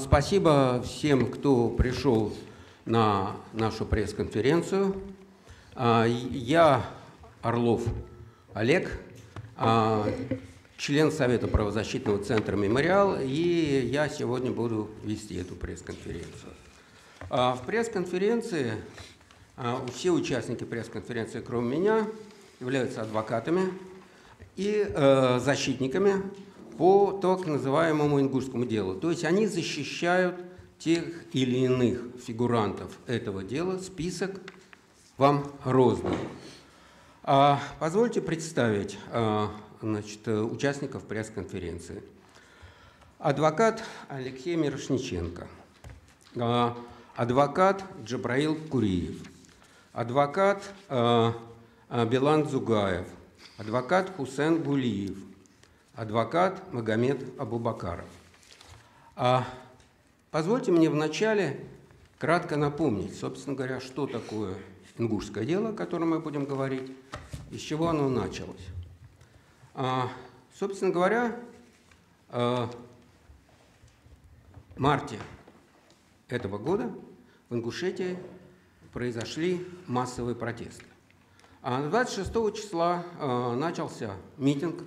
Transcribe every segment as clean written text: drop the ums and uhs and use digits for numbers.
Спасибо всем, кто пришел на нашу пресс-конференцию. Я Орлов Олег, член Совета правозащитного центра «Мемориал», и я сегодня буду вести эту пресс-конференцию. В пресс-конференции все участники пресс-конференции, кроме меня, являются адвокатами и защитниками по так называемому ингушскому делу. То есть они защищают тех или иных фигурантов этого дела. Список вам роздан. Позвольте представить участников пресс-конференции. Адвокат Алексей Мирошниченко, адвокат Джабраил Куриев, адвокат Билан Зугаев, адвокат Хусен Гулиев, адвокат Магомед Абубакаров. Позвольте мне вначале кратко напомнить, собственно говоря, что такое ингушское дело, о котором мы будем говорить, и с чего оно началось. Собственно говоря, в марте этого года в Ингушетии произошли массовые протесты. 26 числа начался митинг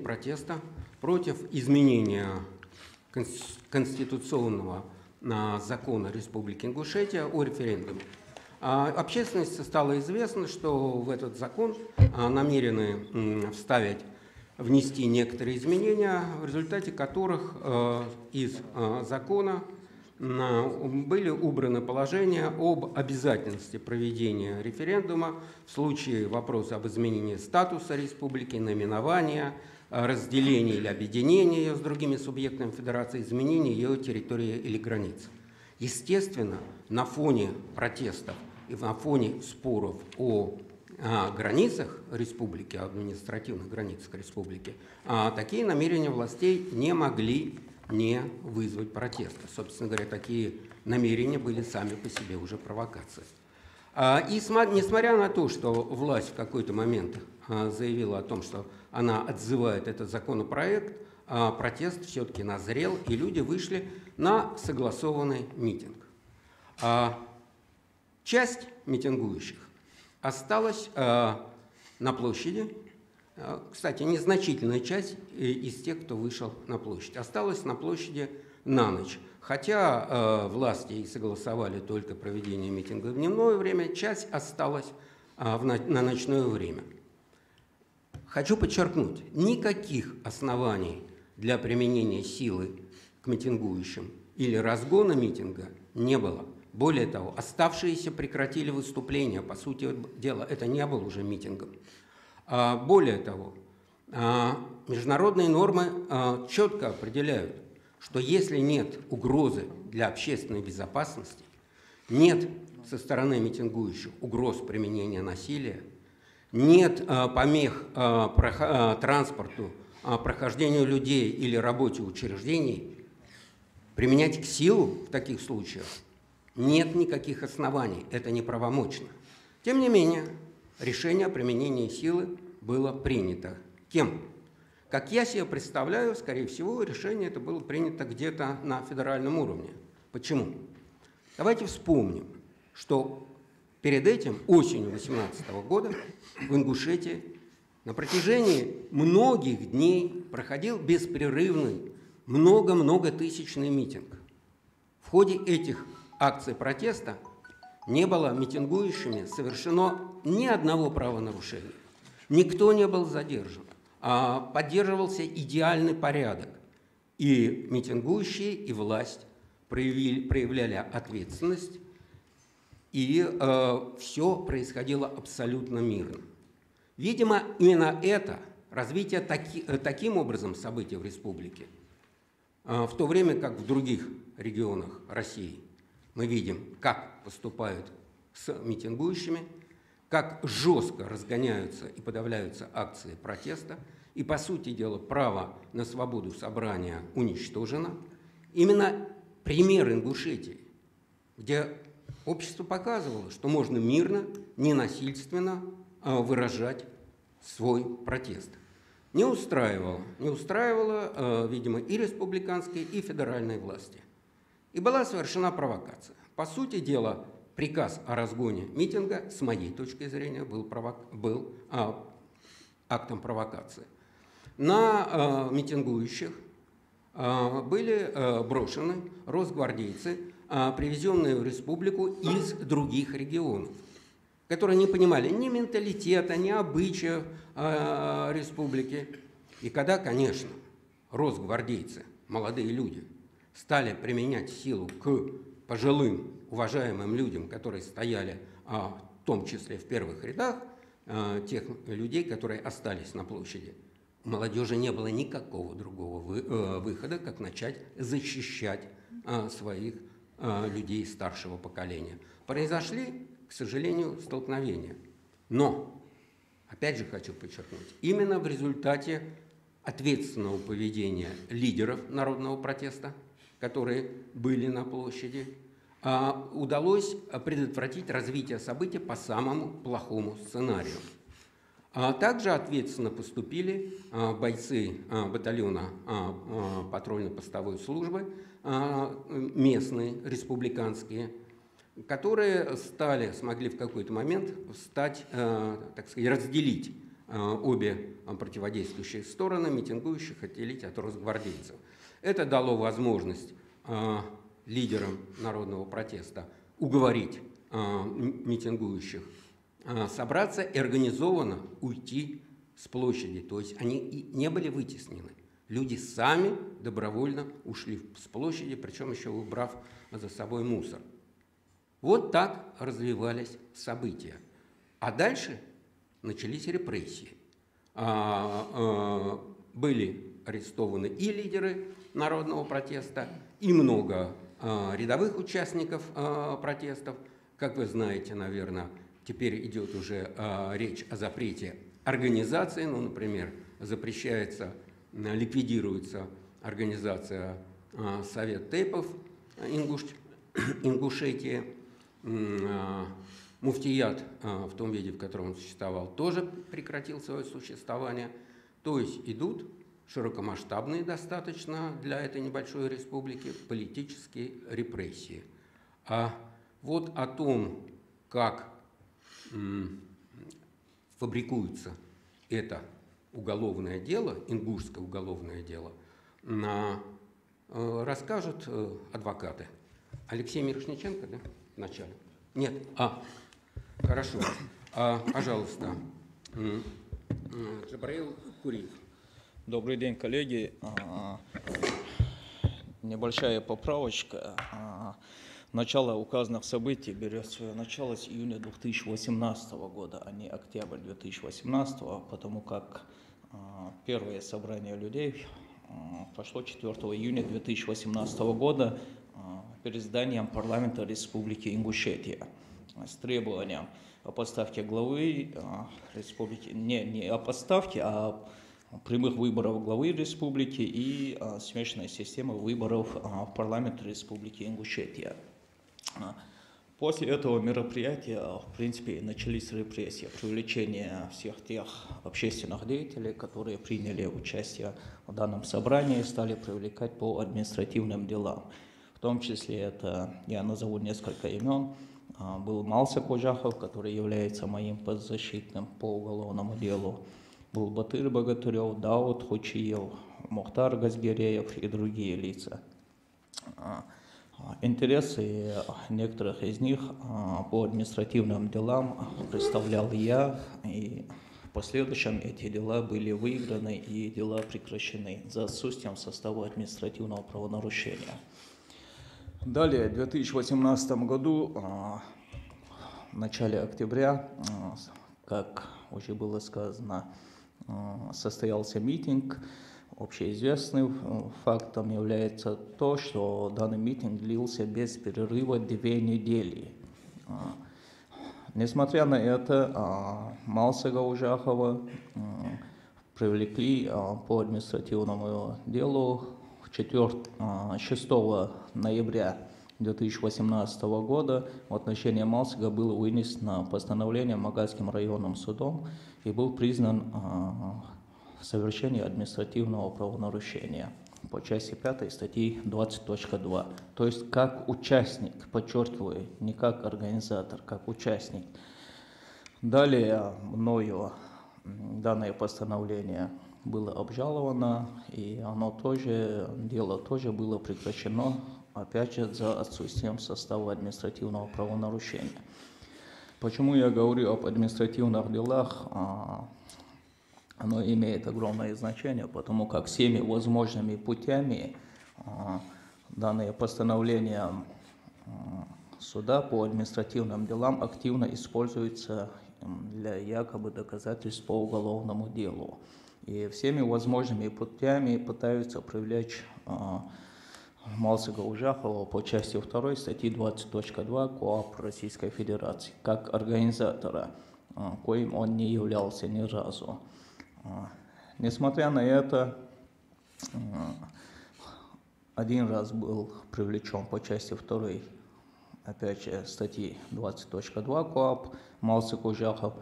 протеста против изменения конституционного закона Республики Ингушетия о референдуме. Общественности стало известно, что в этот закон намерены внести некоторые изменения, в результате которых из закона были убраны положения об обязательности проведения референдума в случае вопроса об изменении статуса республики, наименования, разделения или объединения ее с другими субъектами федерации, изменения ее территории или границ. Естественно, на фоне протестов и на фоне споров о границах республики, о административных границах республики, такие намерения властей не могли не вызвать протеста. Собственно говоря, такие намерения были сами по себе уже провокацией. И несмотря на то, что власть в какой-то момент заявила о том, что она отзывает этот законопроект, протест все-таки назрел, и люди вышли на согласованный митинг. Часть митингующих осталась на площади. Кстати, незначительная часть из тех, кто вышел на площадь, осталась на площади на ночь. Хотя власти и согласовали только проведение митинга в дневное время, часть осталась на ночное время. Хочу подчеркнуть, никаких оснований для применения силы к митингующим или разгона митинга не было. Более того, оставшиеся прекратили выступление. По сути дела, это не был уже митингом. Более того, международные нормы четко определяют, что если нет угрозы для общественной безопасности, нет со стороны митингующих угроз применения насилия, нет помех транспорту, прохождению людей или работе учреждений, применять силу в таких случаях нет никаких оснований, это неправомочно. Тем не менее, решение о применении силы было принято. Кем? Как я себе представляю, скорее всего, решение это было принято где-то на федеральном уровне. Почему? Давайте вспомним, что перед этим, осенью 2018 года, в Ингушетии на протяжении многих дней проходил беспрерывный, многотысячный митинг. В ходе этих акций протеста не было митингующими совершено ни одного правонарушения. Никто не был задержан. Поддерживался идеальный порядок. И митингующие, и власть проявляли ответственность, и все происходило абсолютно мирно. Видимо, именно это развитие таким образом событий в республике, в то время как в других регионах России мы видим, как поступают с митингующими, как жестко разгоняются и подавляются акции протеста, и, по сути дела, право на свободу собрания уничтожено. Именно пример Ингушетии, где общество показывало, что можно мирно, ненасильственно выражать свой протест. Не устраивало, видимо, и республиканские, и федеральные власти. И была совершена провокация. По сути дела, приказ о разгоне митинга, с моей точки зрения, был актом провокации. На митингующих были брошены росгвардейцы, привезенные в республику из других регионов, которые не понимали ни менталитета, ни обычаев республики. И когда, конечно, росгвардейцы, молодые люди, стали применять силу к пожилым, уважаемым людям, которые стояли, в том числе в первых рядах, тех людей, которые остались на площади, у молодежи не было никакого другого выхода, как начать защищать своих людей старшего поколения. Произошли, к сожалению, столкновения. Но, опять же хочу подчеркнуть, именно в результате ответственного поведения лидеров народного протеста, которые были на площади, удалось предотвратить развитие событий по самому плохому сценарию. Также ответственно поступили бойцы батальона патрульно-постовой службы, местные, республиканские, которые смогли в какой-то момент так сказать, разделить обе противодействующие стороны, митингующих отделить от росгвардейцев. Это дало возможность лидерам народного протеста уговорить митингующих собраться и организованно уйти с площади. То есть они не были вытеснены. Люди сами добровольно ушли с площади, причем еще убрав за собой мусор. Вот так развивались события. А дальше начались репрессии. Были арестованы и лидеры народного протеста, и много рядовых участников протестов. Как вы знаете, наверное, теперь идет уже речь о запрете организации. Ну, например, запрещается, ликвидируется организация Совет Тейпов Ингушетии. Муфтият в том виде, в котором он существовал, тоже прекратил свое существование. То есть идут широкомасштабные достаточно для этой небольшой республики политические репрессии. А вот о том, как фабрикуется это уголовное дело, ингушское уголовное дело, расскажут адвокаты. Алексей Мирошниченко, да, вначале? Нет? Хорошо. Пожалуйста, Джабраил Куриев. Добрый день, коллеги. Небольшая поправочка. Начало указанных событий берет свое начало с июня 2018 года, а не октябрь 2018, потому как первое собрание людей прошло 4 июня 2018 года перед зданием парламента Республики Ингушетия с требованием о поставке главы республики, не о поставке, а прямых выборов главы республики и смешанной системы выборов в парламент Республики Ингушетия. После этого мероприятия, в принципе, начались репрессии, привлечение всех тех общественных деятелей, которые приняли участие в данном собрании, стали привлекать по административным делам. В том числе это, я назову несколько имен, был Малса Кожахов, который является моим подзащитным по уголовному делу, был Батыр Богатырев, Дауд Хучиев, Мухтар Газгереев и другие лица. Интересы некоторых из них по административным делам представлял я, и в последующем эти дела были выиграны и дела прекращены за отсутствием состава административного правонарушения. Далее, в 2018 году, в начале октября, как уже было сказано, состоялся митинг. Общеизвестным фактом является то, что данный митинг длился без перерыва 2 недели. Несмотря на это, Малса Гаужахова привлекли по административному делу 6 ноября 2018 года. В отношении Малсига было вынесено постановление Магадским районным судом и был признан в совершении административного правонарушения. по части 5 статьи 20.2. То есть как участник, подчеркиваю, не как организатор, как участник. Далее мною данное постановление было обжаловано, и дело тоже было прекращено, опять же, за отсутствием состава административного правонарушения. Почему я говорю об административных делах? Оно имеет огромное значение, потому как всеми возможными путями данное постановление суда по административным делам активно используется для якобы доказательств по уголовному делу. И всеми возможными путями пытаются привлечь Малсыга Ужахова по части 2 статьи 20.2 КоАП Российской Федерации как организатора, коим он не являлся ни разу. Несмотря на это, один раз был привлечен по части 2, опять же, статьи 20.2 КоАП Малсыг Ужахов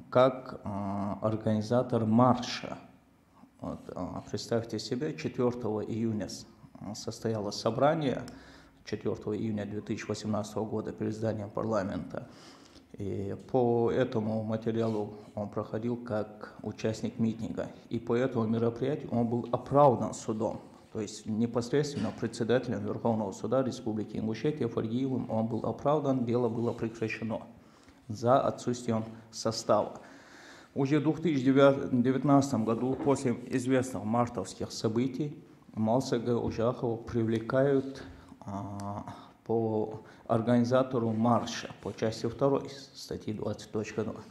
как организатор марша. Вот, представьте себе, 4 июня состоялось собрание, 4 июня 2018 года перед зданием парламента. И по этому материалу он проходил как участник митинга. И по этому мероприятию он был оправдан судом. То есть непосредственно председателем Верховного суда Республики Ингушетия Фаргиевым он был оправдан, дело было прекращено за отсутствием состава. Уже в 2019 году, после известных мартовских событий, Малсыга Ужахова привлекают по организатору марша по части 2 статьи 20.2.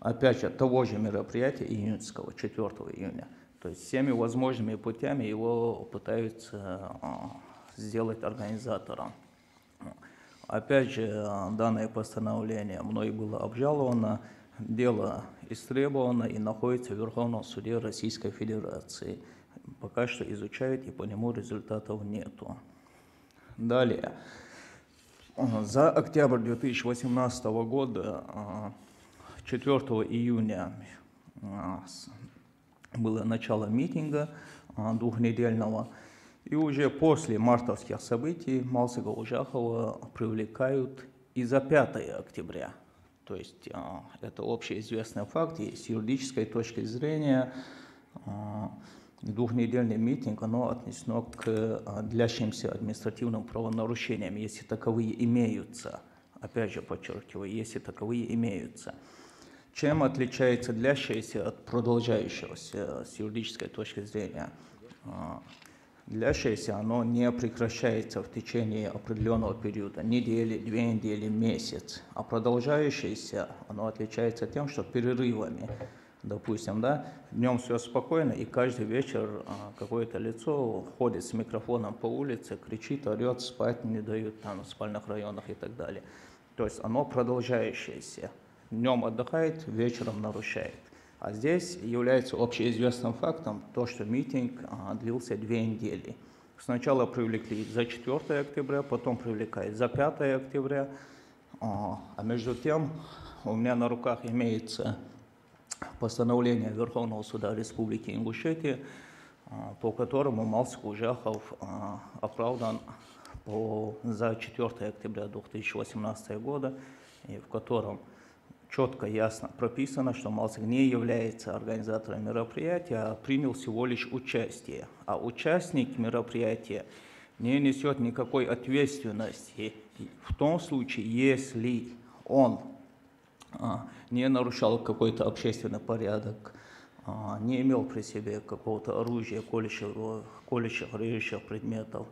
Опять же, того же мероприятия июньского, 4 июня. То есть всеми возможными путями его пытаются сделать организатором. Опять же, данное постановление мной было обжаловано, дело истребовано и находится в Верховном суде Российской Федерации. Пока что изучают, и по нему результатов нету. Далее. За октябрь 2018 года, 4 июня, было начало митинга двухнедельного, и уже после мартовских событий Малсыга Ужахова привлекают и за 5 октября. То есть это общеизвестный факт, и с юридической точки зрения двухнедельный митинг, оно отнесено к длящимся административным правонарушениям, если таковые имеются. Опять же подчеркиваю, если таковые имеются. Чем отличается длящееся от продолжающегося с юридической точки зрения? Длящееся оно не прекращается в течение определенного периода, недели, 2 недели, месяц. А продолжающееся оно отличается тем, что перерывами. Допустим, да, днем все спокойно, и каждый вечер какое-то лицо ходит с микрофоном по улице, кричит, орет, спать не дают там, в спальных районах и так далее. То есть оно продолжающееся. Днем отдыхает, вечером нарушает. А здесь является общеизвестным фактом то, что митинг длился 2 недели. Сначала привлекли за 4 октября, потом привлекают за 5 октября. А между тем у меня на руках имеется постановление Верховного суда Республики Ингушетия, по которому Малсыг Ужахов оправдан за 4 октября 2018 года, и в котором четко, ясно прописано, что Малсыг не является организатором мероприятия, а принял всего лишь участие. А участник мероприятия не несет никакой ответственности в том случае, если он не нарушал какой-то общественный порядок, не имел при себе какого-то оружия, колющих, режущих предметов,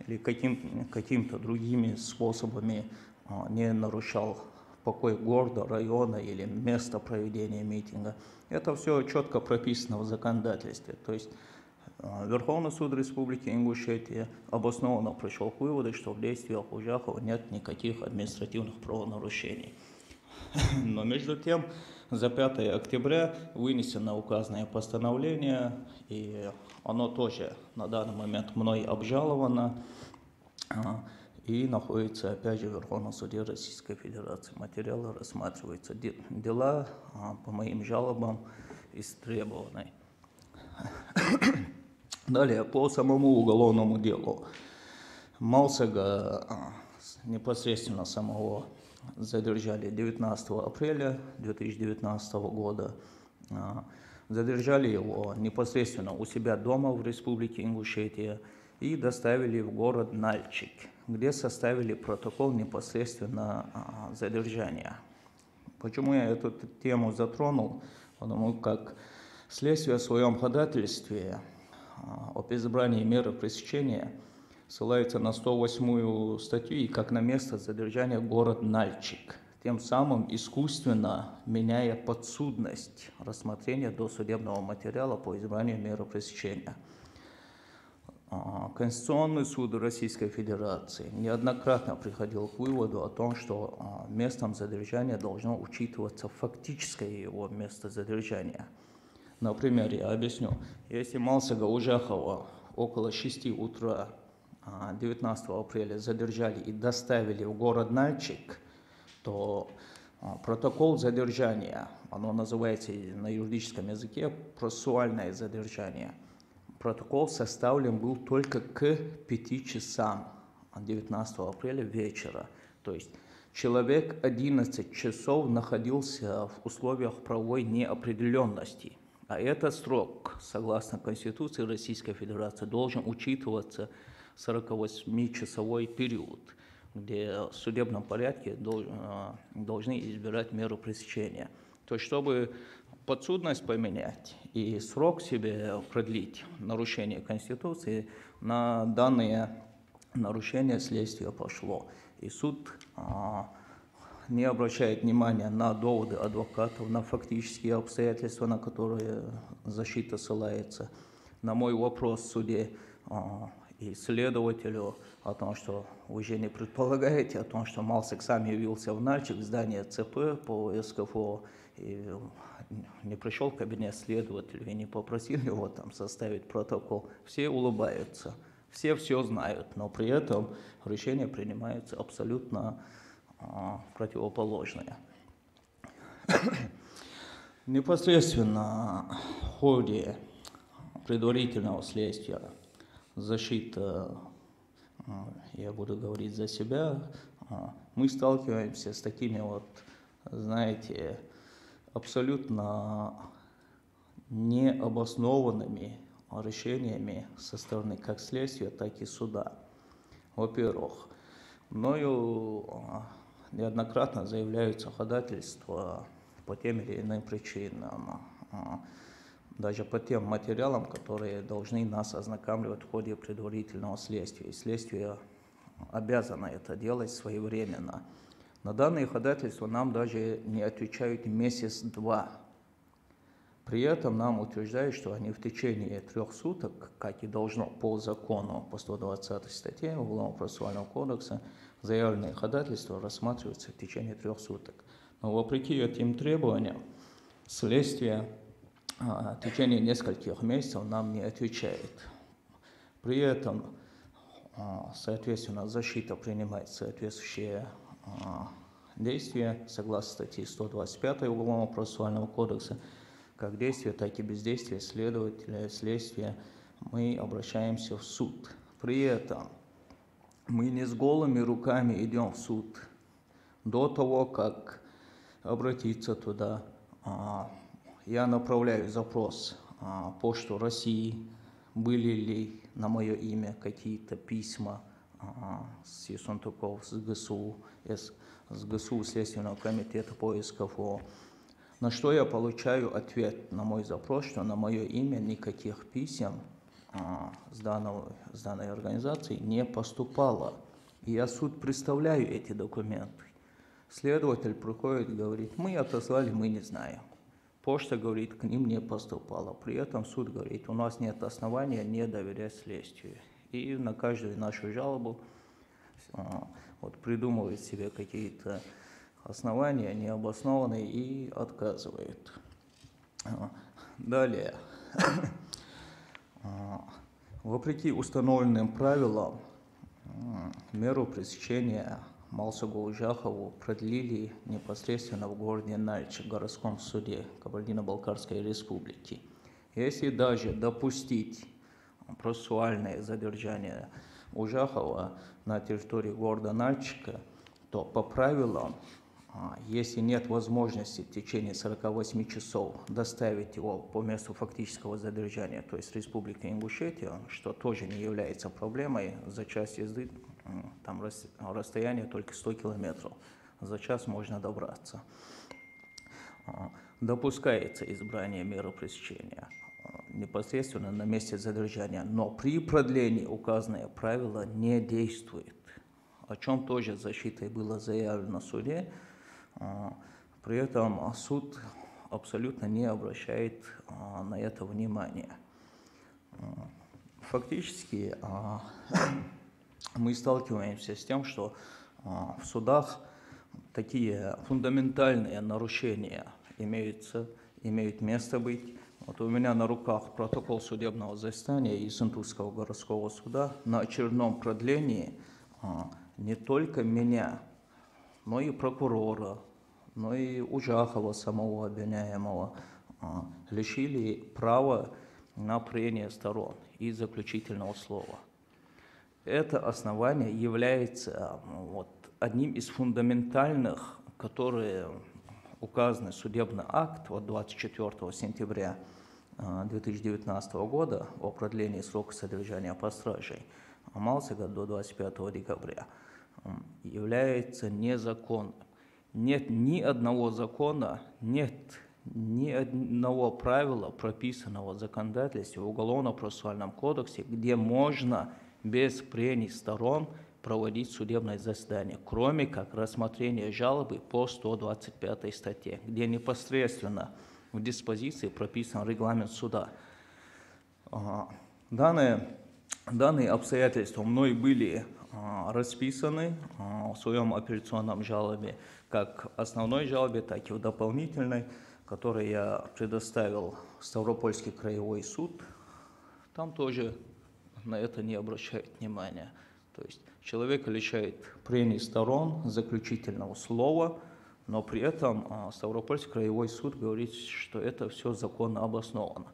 или какими-то другими способами не нарушал покой города, района или место проведения митинга. Это все четко прописано в законодательстве. То есть Верховный суд Республики Ингушетия обоснованно пришел к выводу, что в действиях Ужахова нет никаких административных правонарушений. Но между тем, за 5 октября вынесено указанное постановление, и оно тоже на данный момент мной обжаловано и находится, опять же, в Верховном суде Российской Федерации. Материалы рассматриваются. Дела по моим жалобам истребованы. Далее, по самому уголовному делу. Малсега непосредственно самого задержали 19 апреля 2019 года. Задержали его непосредственно у себя дома в Республике Ингушетия и доставили в город Нальчик, где составили протокол непосредственно задержания. Почему я эту тему затронул? Потому как следствие в своем ходатайстве об избрании меры пресечения ссылается на 108-ю статью и как на место задержания город Нальчик, тем самым искусственно меняя подсудность рассмотрения досудебного материала по избранию меры пресечения. Конституционный суд Российской Федерации неоднократно приходил к выводу о том, что местом задержания должно учитываться фактическое его место задержания. Например, я объясню, если Малсега Ужахова около 6 утра 19 апреля задержали и доставили в город Нальчик, то протокол задержания, оно называется на юридическом языке процессуальное задержание, протокол составлен был только к 5 часам 19 апреля вечера. То есть человек 11 часов находился в условиях правовой неопределенности. А этот срок, согласно Конституции Российской Федерации, должен учитываться 48-часовой период, где в судебном порядке должны избирать меру пресечения. То есть, чтобы подсудность поменять и срок себе продлить, нарушение Конституции, на данные нарушения следствие пошло. И суд не обращает внимания на доводы адвокатов, на фактические обстоятельства, на которые защита ссылается. На мой вопрос в суде и следователю о том, что вы же не предполагаете, о том, что Малсег сам явился в Нальчик, в здание ЦП по СКФО, и не пришел в кабинет следователя и не попросил его там составить протокол. Все улыбаются, все знают, но при этом решение принимается абсолютно противоположное. Непосредственно в ходе предварительного следствия защита, я буду говорить за себя, мы сталкиваемся с такими вот, знаете, абсолютно необоснованными решениями со стороны как следствия, так и суда. Во-первых, мною неоднократно заявляются ходатайства по тем или иным причинам, даже по тем материалам, которые должны нас ознакомливать в ходе предварительного следствия. И следствие обязано это делать своевременно. На данные ходатайства нам даже не отвечают месяц-два. При этом нам утверждают, что они в течение 3 суток, как и должно по закону, по 120 статье Уголовно-процессуального кодекса, заявленные ходатайства рассматриваются в течение 3 суток. Но вопреки этим требованиям, следствие в течение нескольких месяцев нам не отвечает. При этом, соответственно, защита принимает соответствующие действия согласно статье 125 Уголовно-процессуального кодекса. Как действия, так и бездействия следователя, следствия, мы обращаемся в суд. При этом мы не с голыми руками идем в суд. До того, как обратиться туда, я направляю запрос Почту России, были ли на мое имя какие-то письма с Ессентуков, с ГСУ, Следственного комитета по СКФО. На что я получаю ответ на мой запрос, что на мое имя никаких писем с данной организации не поступало. И я суд представляю эти документы. Следователь приходит и говорит, мы отослали, мы не знаем. Почта говорит, к ним не поступало. При этом суд говорит, у нас нет основания не доверять следствию. И на каждую нашу жалобу придумывает себе какие-то основания необоснованные и отказывает. Далее. Вопреки установленным правилам, меру пресечения Малсегу Ужахову продлили непосредственно в городе Нальчик, городском суде Кабардино-Балкарской республики. Если даже допустить процессуальное задержание Ужахова на территории города Нальчика, то по правилам, если нет возможности в течение 48 часов доставить его по месту фактического задержания, то есть Республика Ингушетия, что тоже не является проблемой, за час езды там расстояние только 100 километров, за час можно добраться. Допускается избрание меры пресечения непосредственно на месте задержания, но при продлении указанное правило не действует, о чем тоже защитой было заявлено в суде. При этом суд абсолютно не обращает на это внимания. Фактически мы сталкиваемся с тем, что в судах такие фундаментальные нарушения имеют место быть. Вот у меня на руках протокол судебного заседания Ессентукского городского суда на очередном продлении не только меня, но и прокурора, но и Ужахова, самого обвиняемого, лишили права на прения сторон и заключительного слова. Это основание является одним из фундаментальных, которые указаны в судебный акт от 24 сентября 2019 года о продлении срока содержания под стражей Малсига до 25 декабря, является незаконным. Нет ни одного закона, нет ни одного правила, прописанного в законодательстве в Уголовно-процессуальном кодексе, где можно без прений сторон проводить судебное заседание, кроме как рассмотрения жалобы по 125 статье, где непосредственно в диспозиции прописан регламент суда. Данные обстоятельства мной были расписаны в своем апелляционном жалобе, как в основной жалобе, так и в дополнительной, которую я предоставил в Ставропольский краевой суд. Там тоже на это не обращают внимания. То есть человека лишает прений сторон, заключительного слова, но при этом Ставропольский краевой суд говорит, что это все законно обосновано.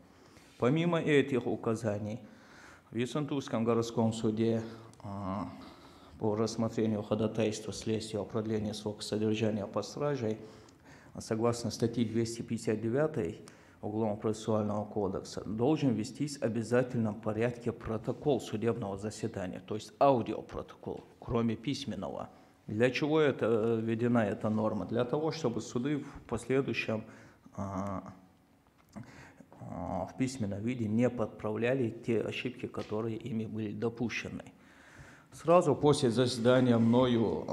Помимо этих указаний, в Ессентукском городском суде по рассмотрению ходатайства следствия о продлении срока содержания под стражей, согласно статье 259 Уголовно-процессуального кодекса, должен вестись в обязательном порядке протокол судебного заседания, то есть аудиопротокол, кроме письменного. Для чего введена эта норма? Для того, чтобы суды в последующем в письменном виде не подправляли те ошибки, которые ими были допущены. Сразу после заседания мною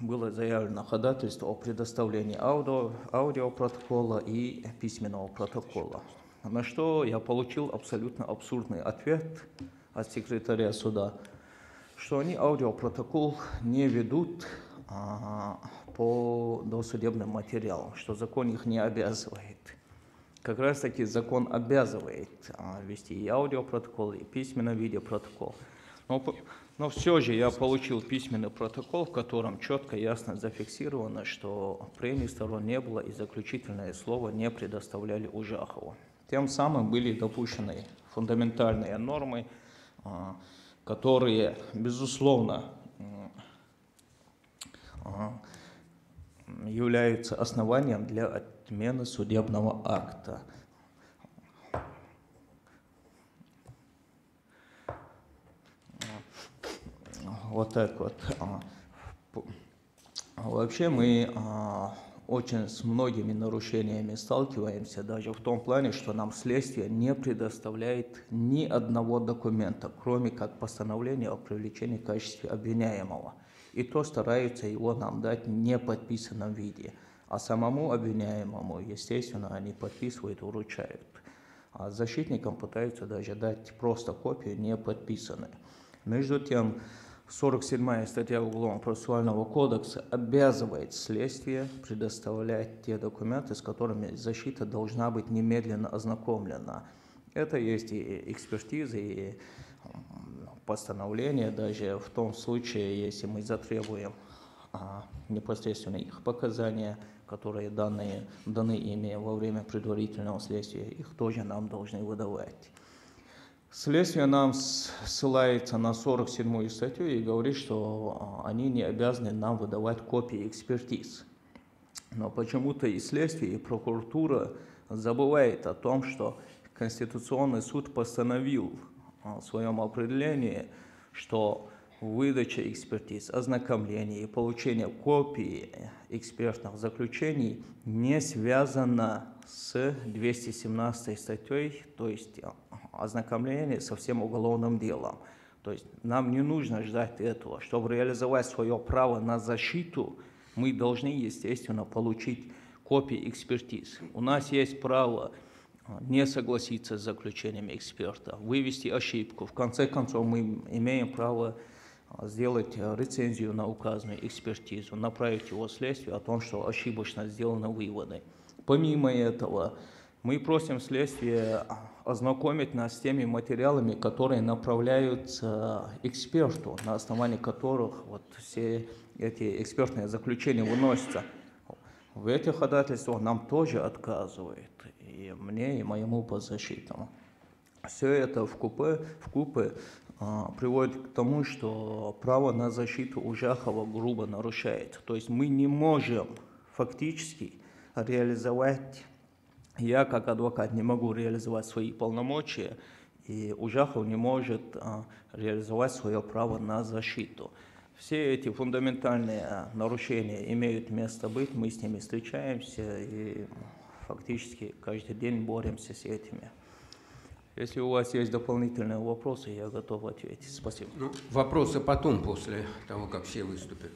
было заявлено ходатайство о предоставлении аудиопротокола и письменного протокола, на что я получил абсолютно абсурдный ответ от секретаря суда, что они аудиопротокол не ведут по досудебным материалам, что закон их не обязывает. Как раз таки закон обязывает вести и аудиопротокол, и письменном виде протокол. Но все же я получил письменный протокол, в котором четко, ясно зафиксировано, что прений сторон не было и заключительное слово не предоставляли Ужахову. Тем самым были допущены фундаментальные нормы, которые, безусловно, являются основанием для отмены судебного акта. Вот так вот. Вообще мы очень с многими нарушениями сталкиваемся, даже в том плане, что нам следствие не предоставляет ни одного документа, кроме как постановления о привлечении в качестве обвиняемого. И то стараются его нам дать в неподписанном виде. А самому обвиняемому, естественно, они подписывают и вручают. А защитникам пытаются даже дать просто копию, не подписанную. Между тем, 47-я статья Уголовно-процессуального кодекса обязывает следствие предоставлять те документы, с которыми защита должна быть немедленно ознакомлена. Это есть и экспертизы, и постановления, даже в том случае, если мы затребуем непосредственно их показания, которые даны ими во время предварительного следствия, их тоже нам должны выдавать. Следствие нам ссылается на 47-ю статью и говорит, что они не обязаны нам выдавать копии экспертиз. Но почему-то и следствие, и прокуратура забывает о том, что Конституционный суд постановил в своем определении, что выдача экспертиз, ознакомление и получение копий экспертных заключений не связано с 217 статьей, то есть ознакомление со всем уголовным делом. То есть нам не нужно ждать этого. Чтобы реализовать свое право на защиту, мы должны, естественно, получить копии экспертиз. У нас есть право не согласиться с заключениями эксперта, вывести ошибку. В конце концов, мы имеем право сделать рецензию на указанную экспертизу, направить его в следствие о том, что ошибочно сделаны выводы. Помимо этого, мы просим следствие ознакомить нас с теми материалами, которые направляются эксперту, на основании которых вот все эти экспертные заключения выносятся. В этих ходатайствах нам тоже отказывают, и мне, и моему подзащитному. Все это вкупе приводит к тому, что право на защиту Ужахова грубо нарушается. То есть мы не можем фактически реализовать, я как адвокат не могу реализовать свои полномочия, и Ужахов не может реализовать свое право на защиту. Все эти фундаментальные нарушения имеют место быть, мы с ними встречаемся и фактически каждый день боремся с этими. Если у вас есть дополнительные вопросы, я готов ответить. Спасибо. Вопросы потом, после того, как все выступят.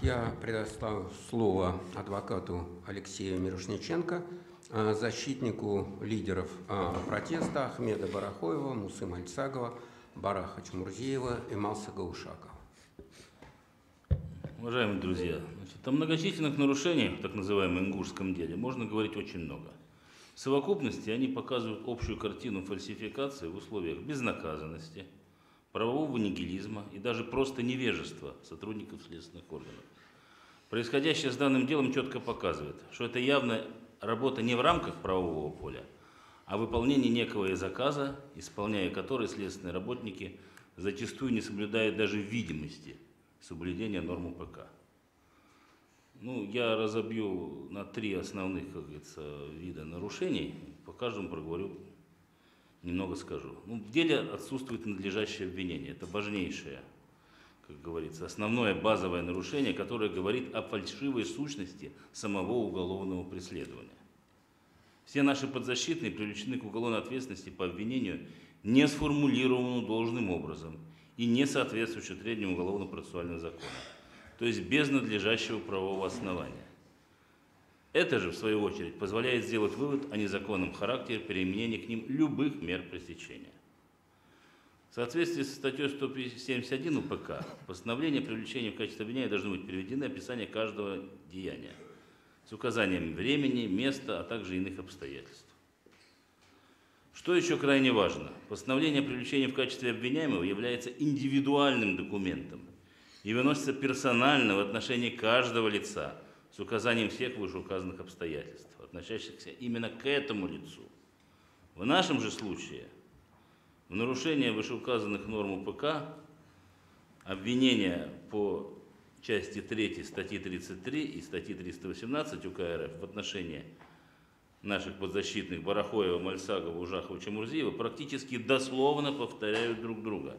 Я предоставлю слово адвокату Алексею Мирошниченко, защитнику лидеров протеста Ахмеда Барахоева, Мусы Мальцагова, Бараха Чмурзиева и Малса Гаушакова. Уважаемые друзья, о многочисленных нарушениях в так называемом ингушском деле можно говорить очень много. В совокупности они показывают общую картину фальсификации в условиях безнаказанности, правового нигилизма и даже просто невежества сотрудников следственных органов. Происходящее с данным делом четко показывает, что это явно работа не в рамках правового поля, а выполнение некого заказа, исполняя который следственные работники зачастую не соблюдают даже видимости соблюдения норм УПК. Я разобью на три основных, как говорится, вида нарушений. По каждому проговорю, немного скажу. В деле отсутствует надлежащее обвинение. Это важнейшее, как говорится, основное базовое нарушение, которое говорит о фальшивой сущности самого уголовного преследования. Все наши подзащитные привлечены к уголовной ответственности по обвинению, не сформулированному должным образом и не соответствующему требованиям уголовно-процессуального закона, то есть без надлежащего правового основания. Это же, в свою очередь, позволяет сделать вывод о незаконном характере применения к ним любых мер пресечения. В соответствии со статьей 171 УПК, постановление о привлечении в качестве обвиняемого должно быть приведены описание каждого деяния с указанием времени, места, а также иных обстоятельств. Что еще крайне важно? Постановление о привлечении в качестве обвиняемого является индивидуальным документом и выносится персонально в отношении каждого лица с указанием всех вышеуказанных обстоятельств, относящихся именно к этому лицу. В нашем же случае, в нарушение вышеуказанных норм УПК, обвинения по части 3 статьи 33 и статьи 318 УК РФ в отношении наших подзащитных Барахоева, Мальцагова, Ужахова, Чемурзиева практически дословно повторяют друг друга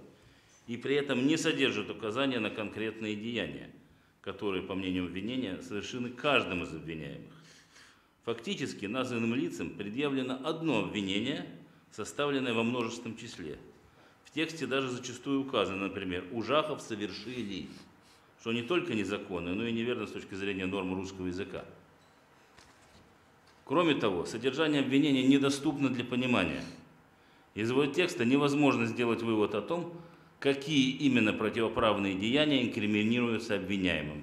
и при этом не содержат указания на конкретные деяния, которые, по мнению обвинения, совершены каждым из обвиняемых. Фактически названным лицам предъявлено одно обвинение, составленное во множественном числе. В тексте даже зачастую указано, например, «Ужахов совершили», что не только незаконно, но и неверно с точки зрения норм русского языка. Кроме того, содержание обвинения недоступно для понимания. Из его текста невозможно сделать вывод о том, какие именно противоправные деяния инкриминируются обвиняемым.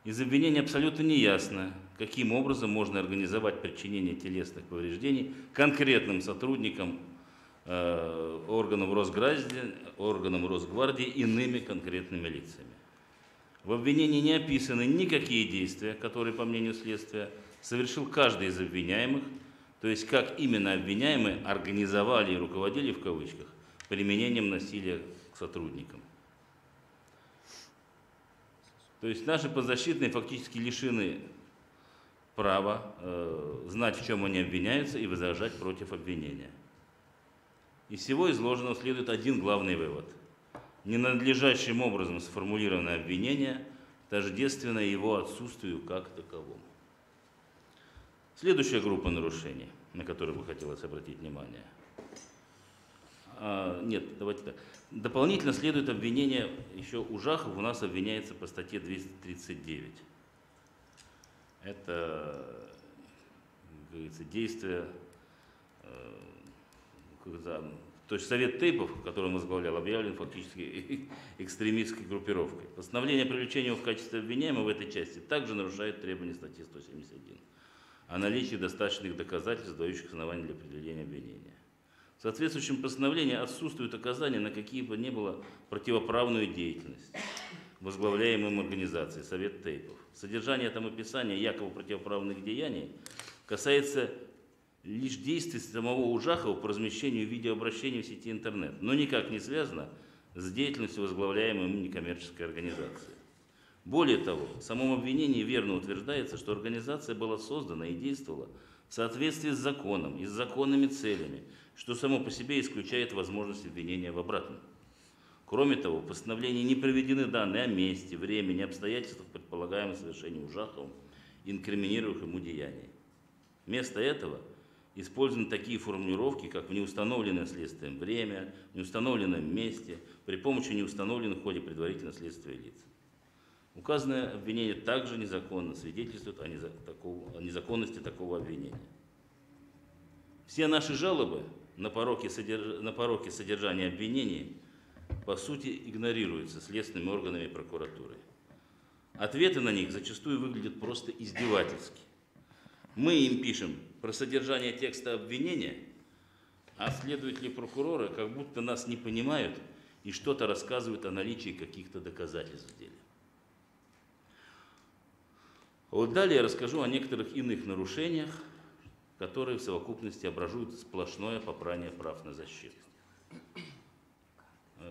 Из обвинения абсолютно неясно, каким образом можно организовать причинение телесных повреждений конкретным сотрудникам органов Росгвардии иными конкретными лицами. В обвинении не описаны никакие действия, которые, по мнению следствия, совершил каждый из обвиняемых, то То есть как именно обвиняемые организовали и руководили, в кавычках, применением насилия к сотрудникам. То есть наши подзащитные фактически лишены права знать, в чем они обвиняются, и возражать против обвинения. Из всего изложенного следует один главный вывод. Ненадлежащим образом сформулированное обвинение тождественно его отсутствию как таковому. Следующая группа нарушений, на которые бы хотелось обратить внимание. Нет, давайте так. Дополнительно следует обвинение, еще Ужахов у нас обвиняется по статье 239. Это, как говорится, действие, то есть Совет Тейпов, который он возглавлял, объявлен фактически экстремистской группировкой. Постановление о привлечении его в качестве обвиняемого в этой части также нарушает требования статьи 171 о наличии достаточных доказательств, дающих основания для определения обвинения. В соответствующем постановлении отсутствуют указания на какие бы ни было противоправную деятельность возглавляемым организацией Совет Тейпов. Содержание там описания якобы противоправных деяний касается лишь действий самого Ужахова по размещению видеообращений в сети интернет, но никак не связано с деятельностью возглавляемой им некоммерческой организации. Более того, в самом обвинении верно утверждается, что организация была создана и действовала в соответствии с законом и с законными целями, что само по себе исключает возможность обвинения в обратном. Кроме того, в постановлении не приведены данные о месте, времени, обстоятельствах предполагаемого совершения Ужаховым инкриминируемых ему деяний. Вместо этого использованы такие формулировки, как в неустановленное следствием время, в неустановленном месте, при помощи неустановленных в ходе предварительного следствия лиц. Указанное обвинение также незаконно, свидетельствует о незаконности такого обвинения. Все наши жалобы на пороки содержания обвинений по сути игнорируются следственными органами и прокуратурой. Ответы на них зачастую выглядят просто издевательски. Мы им пишем про содержание текста обвинения, а следователи прокурора как будто нас не понимают и что-то рассказывают о наличии каких-то доказательств в деле. Вот далее я расскажу о некоторых иных нарушениях, которые в совокупности образуют сплошное попрание прав на защиту.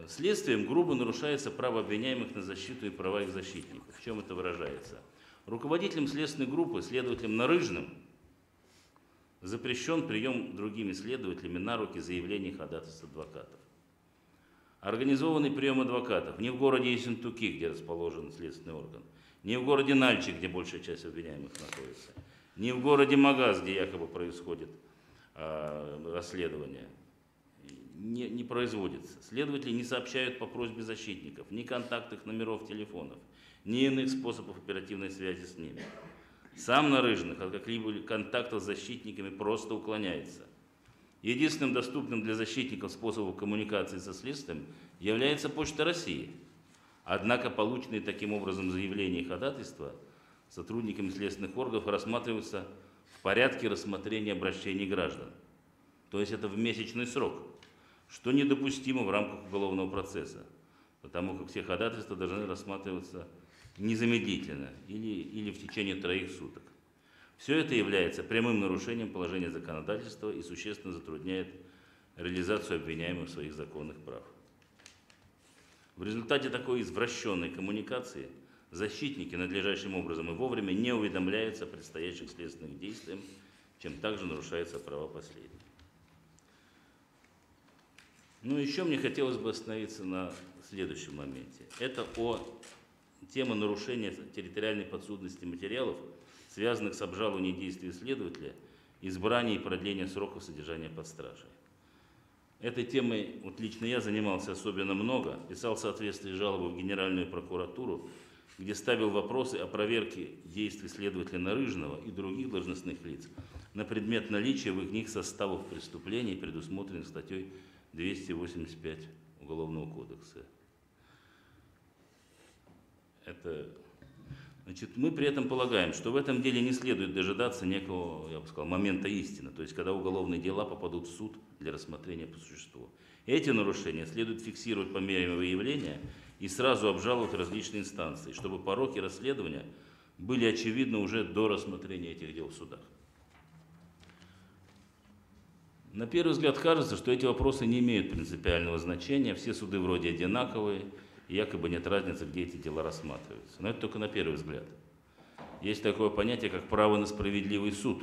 Следствием грубо нарушается право обвиняемых на защиту и права их защитников. В чем это выражается? Руководителем следственной группы, следователем Нарыжным, запрещен прием другими следователями на руки заявлений и ходатайств адвокатов. Организованный прием адвокатов не в городе Ессентуки, где расположен следственный орган, не в городе Нальчик, где большая часть обвиняемых находится, не в городе Магаз, где якобы происходит расследование, не производится. Следователи не сообщают по просьбе защитников ни контактных номеров телефонов, ни иных способов оперативной связи с ними. Сам Нарыжных от каких-либо контактов с защитниками просто уклоняется. Единственным доступным для защитников способом коммуникации со следствием является Почта России. Однако полученные таким образом заявления и ходатайства сотрудниками следственных органов рассматриваются в порядке рассмотрения обращений граждан. То есть это в месячный срок, что недопустимо в рамках уголовного процесса, потому как все ходатайства должны рассматриваться незамедлительно или в течение 3 суток. Все это является прямым нарушением положения законодательства и существенно затрудняет реализацию обвиняемых своих законных прав. В результате такой извращенной коммуникации защитники надлежащим образом и вовремя не уведомляются о предстоящих следственных действиях, чем также нарушаются права последних. Ну, еще мне хотелось бы остановиться на следующем моменте. Это тема нарушения территориальной подсудности материалов, связанных с обжалованием действий следователя, избрания и продления сроков содержания под стражей. Этой темой вот лично я занимался особенно много, писал соответствующие жалобы в Генеральную прокуратуру, где ставил вопросы о проверке действий следователя Нарыжного и других должностных лиц на предмет наличия в них составов преступлений, предусмотренных статьей 285 Уголовного кодекса. Мы при этом полагаем, что в этом деле не следует дожидаться некого, я бы сказал, момента истины, то есть когда уголовные дела попадут в суд для рассмотрения по существу. Эти нарушения следует фиксировать по мере выявления и сразу обжаловать в различные инстанции, чтобы пороки расследования были очевидны уже до рассмотрения этих дел в судах. На первый взгляд кажется, что эти вопросы не имеют принципиального значения, все суды вроде одинаковые, и якобы нет разницы, где эти дела рассматриваются. Но это только на первый взгляд. Есть такое понятие, как право на справедливый суд.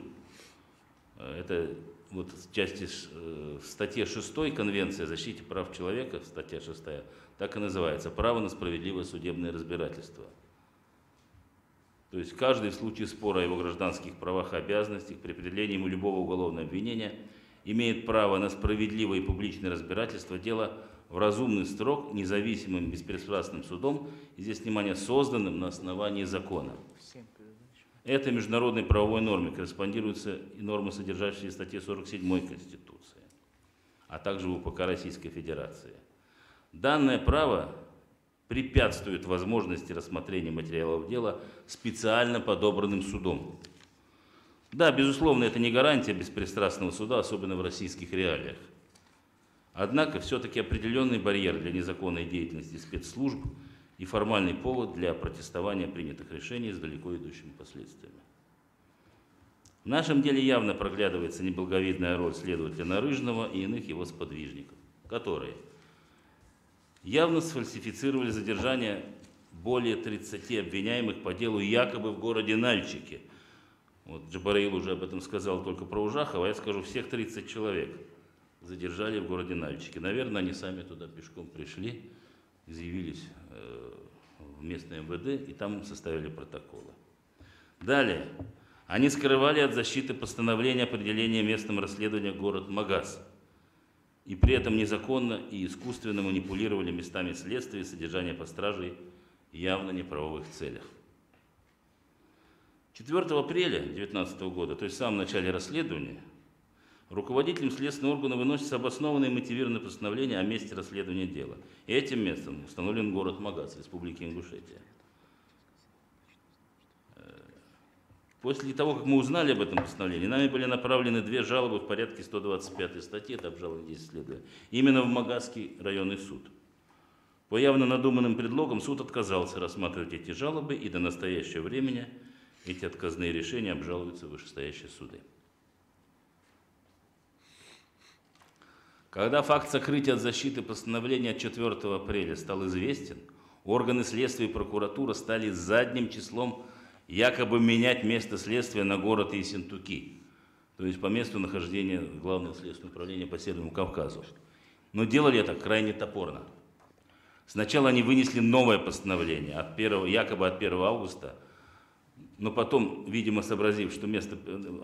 Это вот в статье 6 Конвенции о защите прав человека, статья 6, так и называется, право на справедливое судебное разбирательство. То есть каждый в случае спора о его гражданских правах и обязанностях при определении ему любого уголовного обвинения имеет право на справедливое и публичное разбирательство дела в разумный срок независимым беспристрастным судом, и здесь, внимание, созданным на основании закона. Этой международной правовой норме корреспондируются и нормы, содержащиеся в статье 47 Конституции, а также в УПК Российской Федерации. Данное право препятствует возможности рассмотрения материалов дела специально подобранным судом. Да, безусловно, это не гарантия беспристрастного суда, особенно в российских реалиях. Однако все-таки определенный барьер для незаконной деятельности спецслужб и формальный повод для протестования принятых решений с далеко идущими последствиями. В нашем деле явно проглядывается неблаговидная роль следователя Нарыжного и иных его сподвижников, которые явно сфальсифицировали задержание более 30 обвиняемых по делу якобы в городе Нальчике. Вот Джабраил уже об этом сказал только про Ужахова, а я скажу, всех 30 человек задержали в городе Нальчике. Наверное, они сами туда пешком пришли, заявились в местное МВД и там составили протоколы. Далее. Они скрывали от защиты постановление определения местом расследования город Магаз. И при этом незаконно и искусственно манипулировали местами следствия и содержания под стражей в явно неправовых целях. 4 апреля 2019 года, то есть в самом начале расследования, руководителям следственного органа выносится обоснованное и мотивированное постановление о месте расследования дела. И этим местом установлен город Магаз, Республики Ингушетия. После того, как мы узнали об этом постановлении, нами были направлены 2 жалобы в порядке 125 статьи, это обжалование действий следования, именно в Магазский районный суд. По явно надуманным предлогам суд отказался рассматривать эти жалобы, и до настоящего времени эти отказные решения обжалуются в вышестоящие суды. Когда факт сокрытия от защиты постановления от 4 апреля стал известен, органы следствия и прокуратура стали задним числом якобы менять место следствия на город Ессентуки, то есть по месту нахождения Главного следственного управления по Северному Кавказу. Но делали это крайне топорно. Сначала они вынесли новое постановление якобы от 1 августа, но потом, видимо, сообразив, что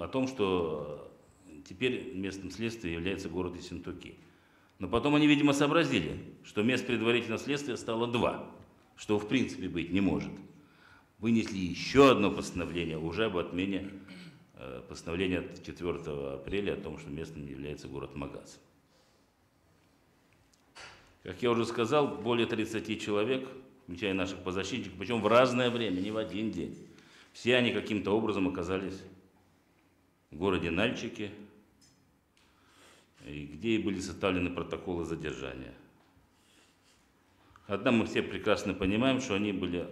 о том, что теперь местом следствия является город Ессентуки. Но потом они, видимо, сообразили, что мест предварительного следствия стало 2, что в принципе быть не может. Вынесли еще одно постановление уже об отмене постановления от 4 апреля о том, что местом является город Магаз. Как я уже сказал, более 30 человек, включая наших подзащитников, причем в разное время, не в один день. Все они каким-то образом оказались в городе Нальчике, где и были составлены протоколы задержания. Однако мы все прекрасно понимаем, что они были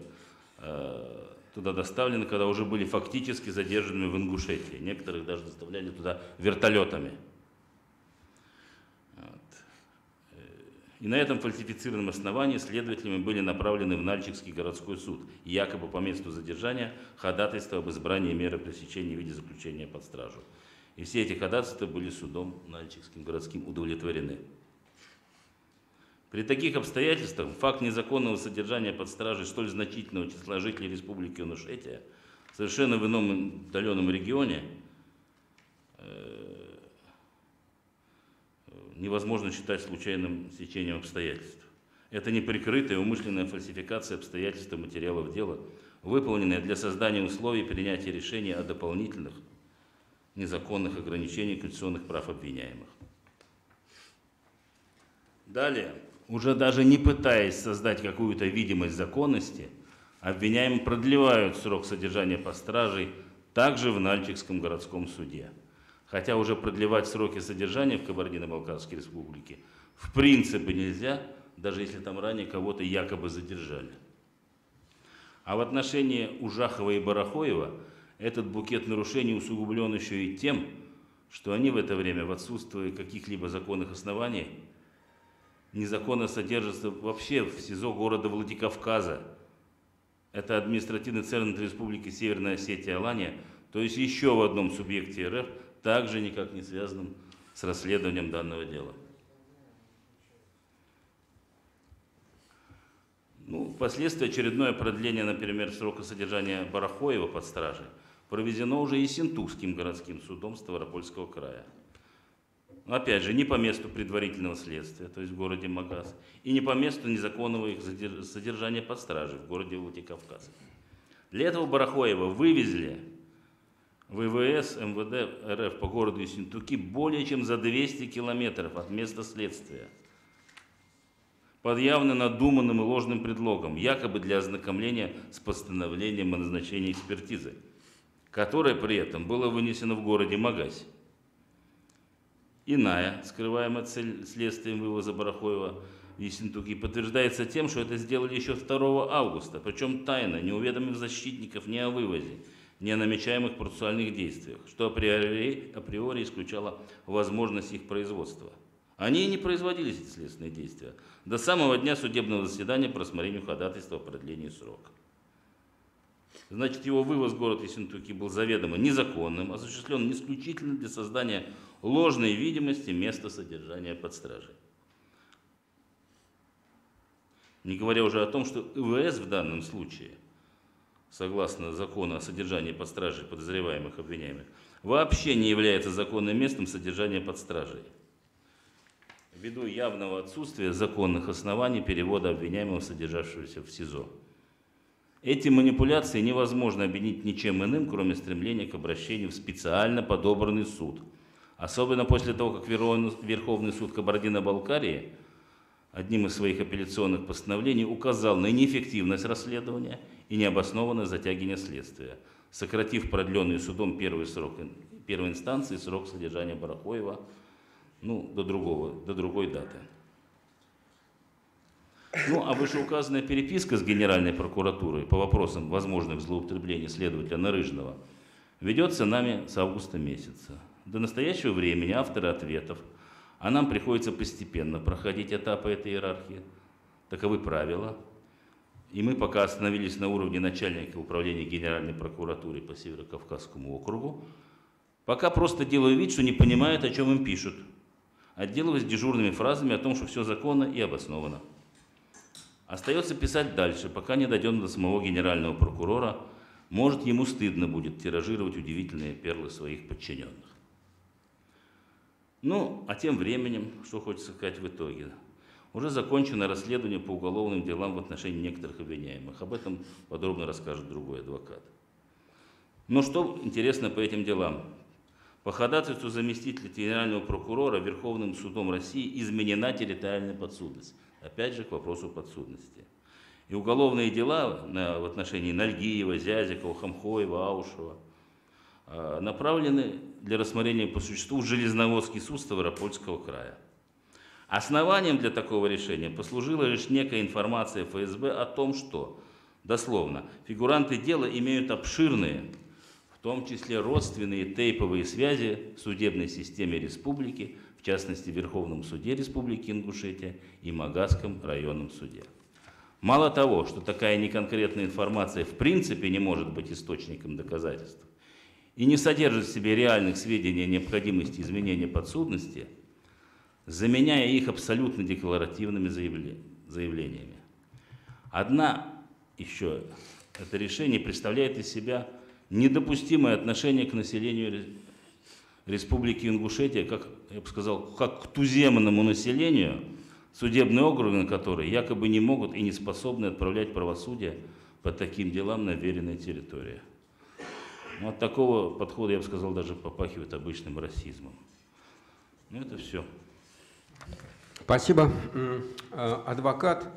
туда доставлены, когда уже были фактически задержаны в Ингушетии. Некоторых даже доставляли туда вертолетами. И на этом фальсифицированном основании следователями были направлены в Нальчикский городской суд, якобы по месту задержания ходатайство об избрании меры пресечения в виде заключения под стражу. И все эти ходатайства были судом Нальчикским городским удовлетворены. При таких обстоятельствах факт незаконного содержания под стражей столь значительного числа жителей Республики Ингушетия совершенно в ином отдаленном регионе невозможно считать случайным стечением обстоятельств. Это неприкрытая умышленная фальсификация обстоятельств и материалов дела, выполненная для создания условий принятия решения о дополнительных незаконных ограничениях конституционных прав обвиняемых. Далее, уже даже не пытаясь создать какую-то видимость законности, обвиняемые продлевают срок содержания под стражей также в Нальчикском городском суде. Хотя уже продлевать сроки содержания в Кабардино-Балкарской республике в принципе нельзя, даже если там ранее кого-то якобы задержали. А в отношении Ужахова и Барахоева этот букет нарушений усугублен еще и тем, что они в это время в отсутствии каких-либо законных оснований незаконно содержатся вообще в СИЗО города Владикавказа. Это административный центр Республики Северная Осетия Алания, то есть еще в одном субъекте РФ, также никак не связанном с расследованием данного дела. Ну, впоследствии очередное продление, например, срока содержания Барахоева под стражей проведено уже Ессентукским городским судом Ставропольского края. Но опять же, не по месту предварительного следствия, то есть в городе Магаз, и не по месту незаконного их содержания под стражей в городе Владикавказ. Для этого Барахоева вывезли в ВВС МВД РФ по городу Ессентуки более чем за 200 километров от места следствия, под явно надуманным и ложным предлогом, якобы для ознакомления с постановлением о назначении экспертизы, которое при этом было вынесено в городе Магасе. Иная, скрываемая цель следствием вывоза Барахоева в Ессентуки, подтверждается тем, что это сделали еще 2 августа, причем тайно, не уведомив защитников ни о вывозе, ни о намечаемых процессуальных действиях, что априори исключало возможность их производства. Они и не производили эти следственные действия до самого дня судебного заседания по рассмотрению ходатайства о продлении срока. Значит, его вывоз в город Ессентуки был заведомо незаконным, осуществлен исключительно для создания ложной видимости места содержания под стражей. Не говоря уже о том, что ИВС в данном случае, согласно закону о содержании под стражей подозреваемых обвиняемых, вообще не является законным местом содержания под стражей, ввиду явного отсутствия законных оснований перевода обвиняемого, содержавшегося в СИЗО. Эти манипуляции невозможно объяснить ничем иным, кроме стремления к обращению в специально подобранный суд. Особенно после того, как Верховный суд Кабардино-Балкарии одним из своих апелляционных постановлений указал на неэффективность расследования и необоснованное затягивание следствия, сократив продленный судом первой инстанции срок содержания Барахоева до другой даты. А вышеуказанная переписка с Генеральной прокуратурой по вопросам возможных злоупотреблений следователя Нарыжного ведется нами с августа месяца. До настоящего времени авторы ответов, а нам приходится постепенно проходить этапы этой иерархии, таковы правила, и мы пока остановились на уровне начальника управления Генеральной прокуратуры по Северо-Кавказскому округу, пока просто делаю вид, что не понимают, о чем им пишут, отделываясь дежурными фразами о том, что все законно и обосновано. Остается писать дальше, пока не дойдем до самого генерального прокурора. Может, ему стыдно будет тиражировать удивительные перлы своих подчиненных. А тем временем, что хочется сказать в итоге, уже закончено расследование по уголовным делам в отношении некоторых обвиняемых. Об этом подробно расскажет другой адвокат. Но что интересно по этим делам? По ходатайству заместителя генерального прокурора Верховным судом России изменена территориальная подсудность. Опять же, к вопросу подсудности. И уголовные дела в отношении Нальгиева, Зязикова, Хамхоева, Аушева направлены для рассмотрения по существу в Железноводский суд Ставропольского края. Основанием для такого решения послужила лишь некая информация ФСБ о том, что, дословно, фигуранты дела имеют обширные, в том числе родственные тейповые связи в судебной системе республики, в частности, в Верховном суде Республики Ингушетия и Магазском районном суде. Мало того, что такая неконкретная информация в принципе не может быть источником доказательств и не содержит в себе реальных сведений о необходимости изменения подсудности, заменяя их абсолютно декларативными заявлениями. Одна еще это решение представляет из себя недопустимое отношение к населению Республики Ингушетия, как я бы сказал, как к туземному населению, судебные органы которой якобы не могут и не способны отправлять правосудие по таким делам на веренной территории. От такого подхода, я бы сказал, даже попахивает обычным расизмом. Это все. Спасибо. Адвокат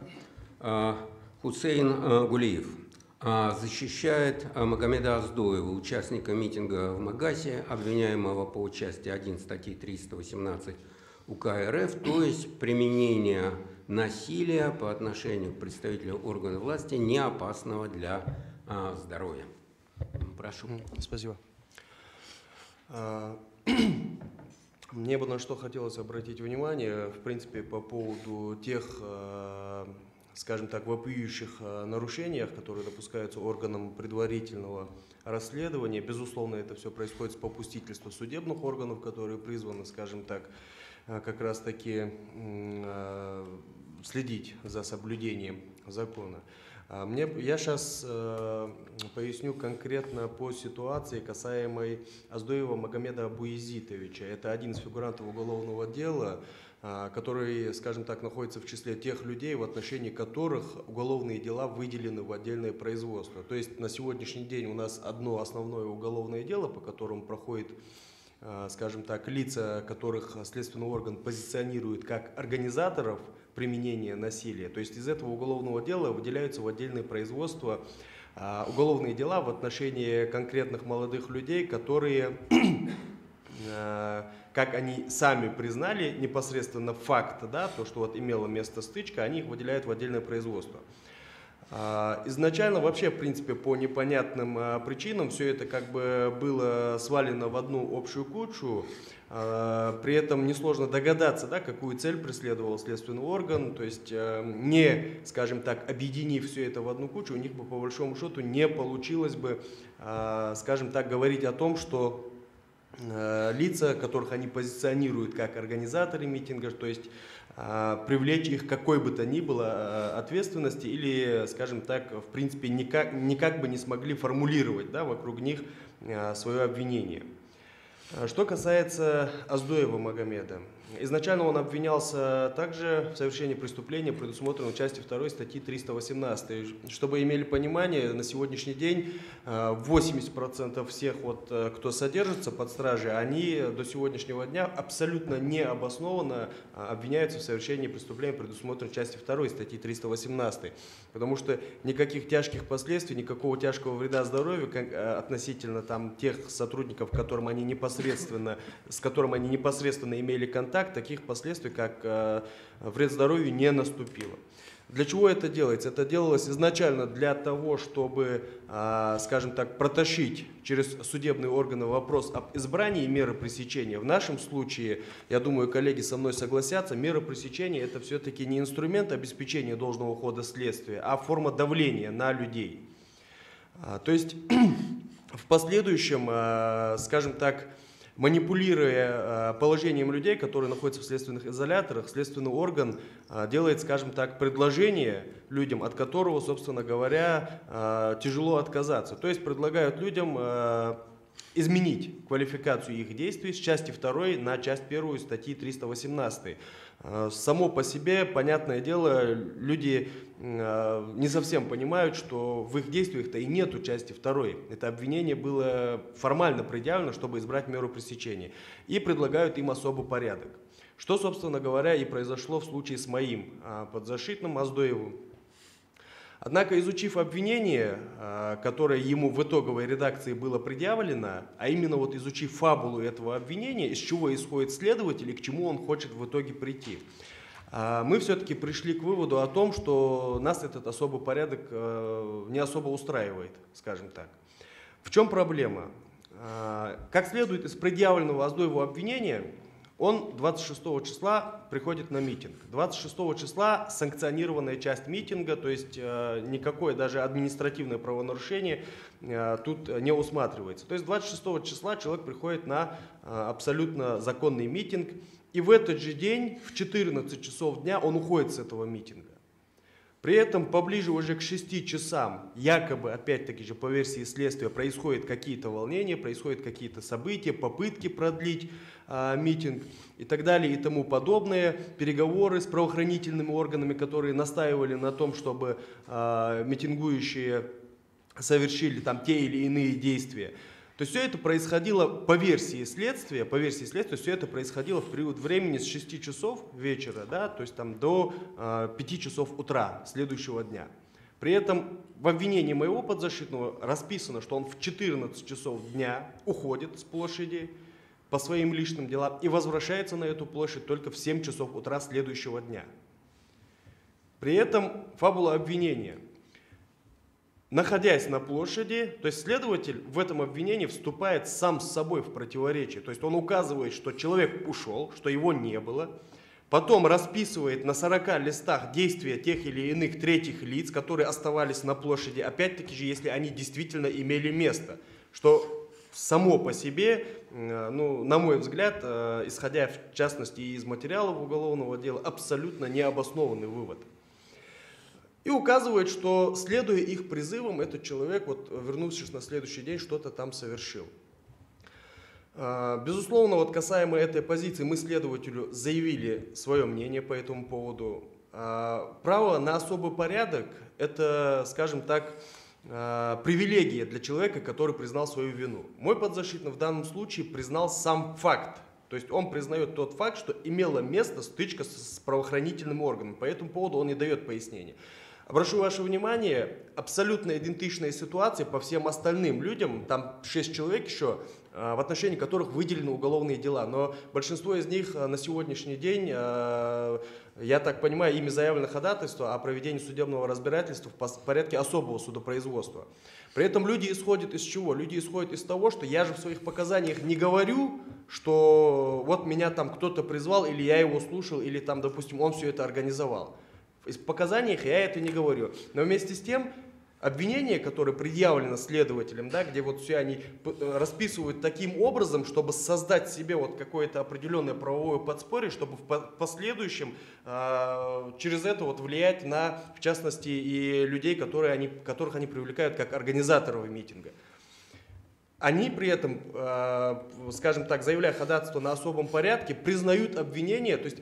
Хусейн Гулиев защищает Магомеда Аздоева, участника митинга в Магасе, обвиняемого по участию 1 статьи 318 УК РФ, то есть применение насилия по отношению к представителю органов власти, не опасного для здоровья. Прошу. Спасибо. Мне бы на что хотелось обратить внимание, в принципе, по поводу тех, скажем так, вопиющих нарушениях, которые допускаются органам предварительного расследования. Безусловно, это все происходит с попустительства судебных органов, которые призваны, скажем так, как раз-таки следить за соблюдением закона. Я сейчас поясню конкретно по ситуации, касаемой Оздоева Магомеда Абуязитовича. Это один из фигурантов уголовного дела, который, скажем так, находится в числе тех людей, в отношении которых уголовные дела выделены в отдельное производство. То есть на сегодняшний день у нас одно основное уголовное дело, по которому проходит, скажем так, лица, которых следственный орган позиционирует как организаторов применения насилия. То есть из этого уголовного дела выделяются в отдельное производство уголовные дела в отношении конкретных молодых людей, которые, как они сами признали непосредственно факт, да, то, что вот имела место стычка, они их выделяют в отдельное производство. Изначально вообще, в принципе, по непонятным причинам все это как бы было свалено в одну общую кучу. При этом несложно догадаться, да, какую цель преследовал следственный орган. То есть не, скажем так, объединив все это в одну кучу, у них бы по большому счету не получилось бы, скажем так, говорить о том, что лица, которых они позиционируют как организаторы митинга, то есть привлечь их к какой бы то ни было ответственности или, скажем так, в принципе, никак бы не смогли формулировать, да, вокруг них свое обвинение. Что касается Оздоева Магомеда. Изначально он обвинялся также в совершении преступления, предусмотренного в части 2 статьи 318. Чтобы имели понимание, на сегодняшний день 80% всех, кто содержится под стражей, они до сегодняшнего дня абсолютно необоснованно обвиняются в совершении преступления, предусмотренного в части 2 статьи 318. Потому что никаких тяжких последствий, никакого тяжкого вреда здоровью относительно тех сотрудников, с которыми они непосредственно имели контакт, таких последствий, как вред здоровью, не наступило. Для чего это делается? Это делалось изначально для того, чтобы, скажем так, протащить через судебные органы вопрос об избрании меры пресечения. В нашем случае, я думаю, коллеги со мной согласятся, мера пресечения — это все-таки не инструмент обеспечения должного хода следствия, а форма давления на людей. То есть в последующем, скажем так, манипулируя положением людей, которые находятся в следственных изоляторах, следственный орган делает, скажем так, предложение людям, от которого, собственно говоря, тяжело отказаться. То есть предлагают людям изменить квалификацию их действий с части 2 на часть 1 статьи 318. Само по себе, понятное дело, люди не совсем понимают, что в их действиях-то и нету части 2. Это обвинение было формально предъявлено, чтобы избрать меру пресечения. И предлагают им особый порядок. Что, собственно говоря, и произошло в случае с моим подзащитным Оздоевым. Однако, изучив обвинение, которое ему в итоговой редакции было предъявлено, а именно изучив фабулу этого обвинения, из чего исходит следователь и к чему он хочет в итоге прийти, мы все-таки пришли к выводу о том, что нас этот особый порядок не особо устраивает, скажем так. В чем проблема? Как следует из предъявленного Оздоеву обвинения, он 26 числа приходит на митинг. 26 числа санкционированная часть митинга, то есть никакое даже административное правонарушение тут не усматривается. То есть 26 числа человек приходит на абсолютно законный митинг, и в этот же день в 14 часов дня он уходит с этого митинга. При этом поближе уже к 6 часам, якобы, опять-таки же по версии следствия, происходят какие-то волнения, происходят какие-то события, попытки продлить митинг и так далее и тому подобное. Переговоры с правоохранительными органами, которые настаивали на том, чтобы митингующие совершили те или иные действия. То есть все это происходило по версии следствия, все это происходило в период времени с 6 часов вечера, да, то есть до 5 часов утра следующего дня. При этом в обвинении моего подзащитного расписано, что он в 14 часов дня уходит с площади по своим личным делам и возвращается на эту площадь только в 7 часов утра следующего дня. При этом фабула обвинения. находясь на площади, то есть следователь в этом обвинении вступает сам с собой в противоречие. То есть он указывает, что человек ушел, что его не было. Потом расписывает на 40 листах действия тех или иных третьих лиц, которые оставались на площади, опять-таки же, если они действительно имели место. Что само по себе, ну, на мой взгляд, исходя в частности из материалов уголовного дела, абсолютно необоснованный вывод. И указывает, что, следуя их призывам, этот человек, вот, вернувшись на следующий день, что-то там совершил. Безусловно, вот касаемо этой позиции, мы следователю заявили свое мнение по этому поводу. Право на особый порядок – это, скажем так, привилегия для человека, который признал свою вину. Мой подзащитный в данном случае признал сам факт. То есть он признает тот факт, что имела место стычка с правоохранительным органом. По этому поводу он не дает пояснения. Обращу ваше внимание, абсолютно идентичная ситуация по всем остальным людям, там 6 человек еще, в отношении которых выделены уголовные дела, но большинство из них на сегодняшний день, я так понимаю, ими заявлено ходатайство о проведении судебного разбирательства в порядке особого судопроизводства. При этом люди исходят из чего? Люди исходят из того, что я же в своих показаниях не говорю, что вот меня там кто-то призвал, или я его слушал, или там, допустим, он все это организовал. В показаниях я это не говорю. Но вместе с тем, обвинение, которое предъявлено следователям, да, где вот все они расписывают таким образом, чтобы создать себе вот какое-то определенное правовое подспорье, чтобы в последующем через это вот влиять на, в частности, и людей, которых они привлекают как организаторов митинга. Они при этом, скажем так, заявляя ходатайство на особом порядке, признают обвинение, то есть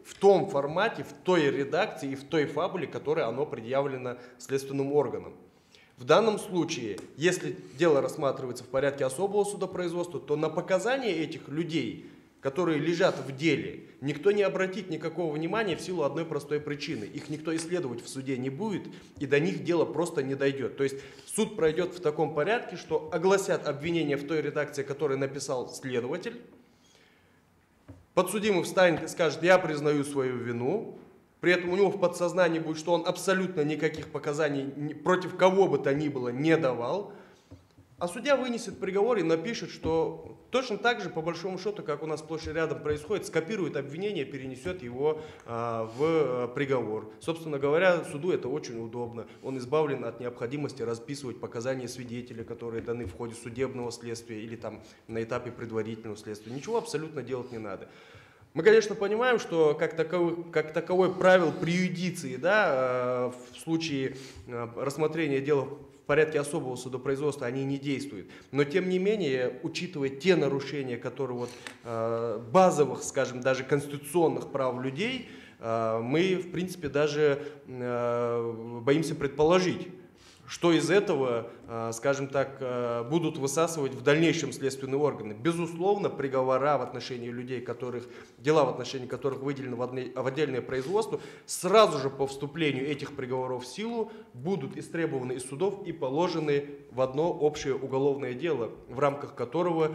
в том формате, в той редакции и в той фабуле, которой оно предъявлено следственным органам. В данном случае, если дело рассматривается в порядке особого судопроизводства, то на показания этих людей, которые лежат в деле, никто не обратит никакого внимания в силу одной простой причины. Их никто исследовать в суде не будет, и до них дело просто не дойдет. То есть суд пройдет в таком порядке, что огласят обвинение в той редакции, которую написал следователь. Подсудимый встанет и скажет: я признаю свою вину. При этом у него в подсознании будет, что он абсолютно никаких показаний против кого бы то ни было не давал. А судья вынесет приговор и напишет, что точно так же, по большому счету, как у нас сплошь и рядом происходит, скопирует обвинение, перенесет его в приговор. Собственно говоря, суду это очень удобно. Он избавлен от необходимости расписывать показания свидетеля, которые даны в ходе судебного следствия или там на этапе предварительного следствия. Ничего абсолютно делать не надо. Мы, конечно, понимаем, что как таковой правил преюдиции, да, в случае рассмотрения дела в порядке особого судопроизводства они не действуют. Но, тем не менее, учитывая те нарушения, которые вот, базовых, скажем, даже конституционных прав людей, мы, в принципе, даже боимся предположить, что из этого, скажем так, будут высасывать в дальнейшем следственные органы. Безусловно, приговора в отношении людей, дела в отношении которых выделены в отдельное производство, сразу же по вступлению этих приговоров в силу будут истребованы из судов и положены в одно общее уголовное дело, в рамках которого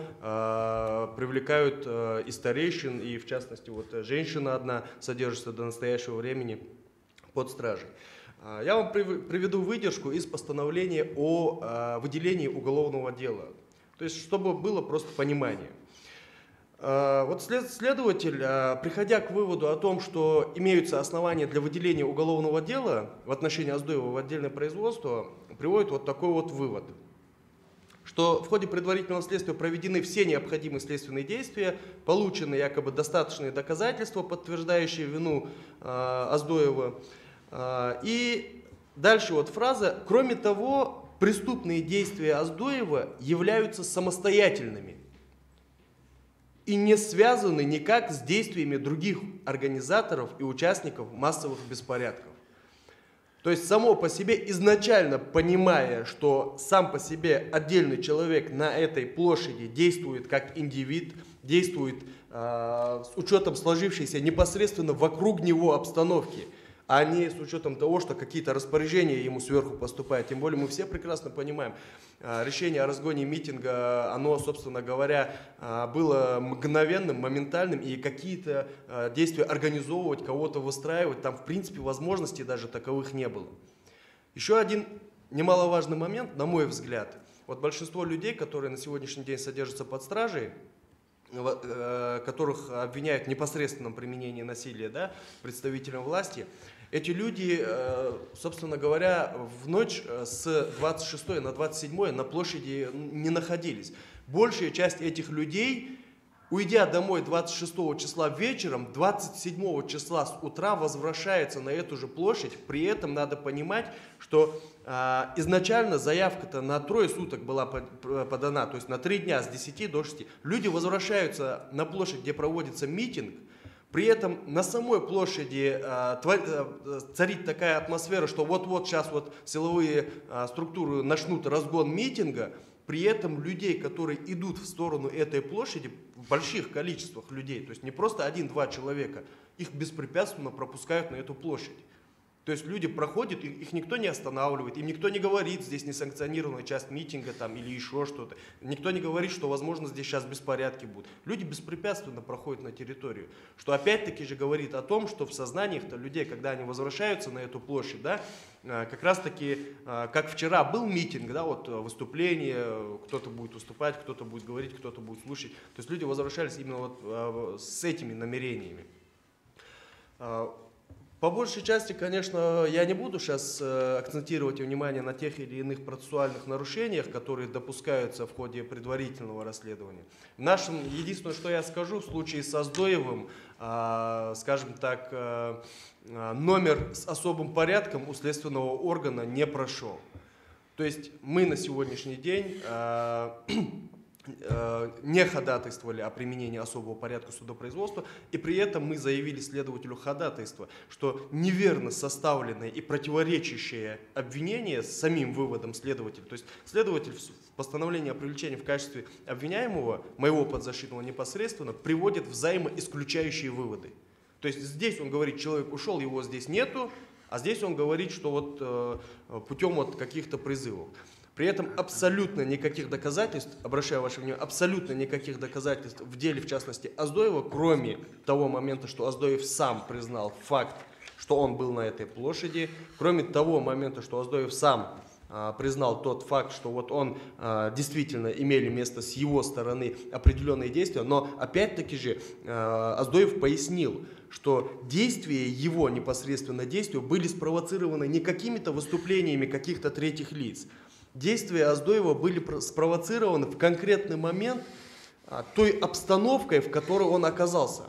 привлекают и старейшин, и в частности вот женщина одна содержится до настоящего времени под стражей. Я вам приведу выдержку из постановления о выделении уголовного дела. То есть, чтобы было просто понимание. Вот следователь, приходя к выводу о том, что имеются основания для выделения уголовного дела в отношении Оздоева в отдельное производство, приводит вот такой вот вывод. Что в ходе предварительного следствия проведены все необходимые следственные действия, получены якобы достаточные доказательства, подтверждающие вину Оздоева. И дальше вот фраза: кроме того, преступные действия Оздоева являются самостоятельными и не связаны никак с действиями других организаторов и участников массовых беспорядков. То есть само по себе, изначально понимая, что сам по себе отдельный человек на этой площади действует как индивид, действует с учетом сложившейся непосредственно вокруг него обстановки, а не с учетом того, что какие-то распоряжения ему сверху поступают. Тем более мы все прекрасно понимаем, решение о разгоне митинга, оно, собственно говоря, было мгновенным, моментальным, и какие-то действия организовывать, кого-то выстраивать, там в принципе возможностей даже таковых не было. Еще один немаловажный момент, на мой взгляд. Вот большинство людей, которые на сегодняшний день содержатся под стражей, которых обвиняют в непосредственном применении насилия, да, представителям власти, эти люди, собственно говоря, в ночь с 26 на 27 на площади не находились. Большая часть этих людей, уйдя домой 26 числа вечером, 27 числа с утра возвращается на эту же площадь. При этом надо понимать, что изначально заявка-то на 3 суток была подана, то есть на 3 дня с 10 до 6. Люди возвращаются на площадь, где проводится митинг. При этом на самой площади царит такая атмосфера, что вот-вот сейчас вот силовые структуры начнут разгон митинга. При этом людей, которые идут в сторону этой площади, в больших количествах людей, то есть не просто 1-2 человека, их беспрепятственно пропускают на эту площадь. То есть люди проходят, их никто не останавливает, им никто не говорит, здесь несанкционированная часть митинга там, или еще что-то. Никто не говорит, что, возможно, здесь сейчас беспорядки будут. Люди беспрепятственно проходят на территорию. Что опять-таки же говорит о том, что в сознании людей, когда они возвращаются на эту площадь, да, как раз-таки, как вчера был митинг, да, вот выступление, кто-то будет выступать, кто-то будет говорить, кто-то будет слушать. То есть люди возвращались именно вот с этими намерениями. По большей части, конечно, я не буду сейчас акцентировать внимание на тех или иных процессуальных нарушениях, которые допускаются в ходе предварительного расследования. Единственное, что я скажу, в случае с Оздоевым, скажем так, номер с особым порядком у следственного органа не прошел. То есть мы на сегодняшний день не ходатайствовали о применении особого порядка судопроизводства, и при этом мы заявили следователю ходатайство, что неверно составленное и противоречащее обвинение с самим выводом следователя, то есть следователь в постановлении о привлечении в качестве обвиняемого, моего подзащитного непосредственно, приводит взаимоисключающие выводы. То есть здесь он говорит, человек ушел, его здесь нету, а здесь он говорит, что вот путем вот каких-то призывов. При этом абсолютно никаких доказательств, обращаю ваше внимание, абсолютно никаких доказательств в деле, в частности, Оздоева, кроме того момента, что Оздоев сам признал факт, что он был на этой площади, кроме того момента, что Оздоев сам признал тот факт, что вот он действительно имели место с его стороны определенные действия, но опять-таки же Оздоев пояснил, что действия его, непосредственно действия, были спровоцированы не какими-то выступлениями каких-то третьих лиц. Действия Оздоева были спровоцированы в конкретный момент той обстановкой, в которой он оказался.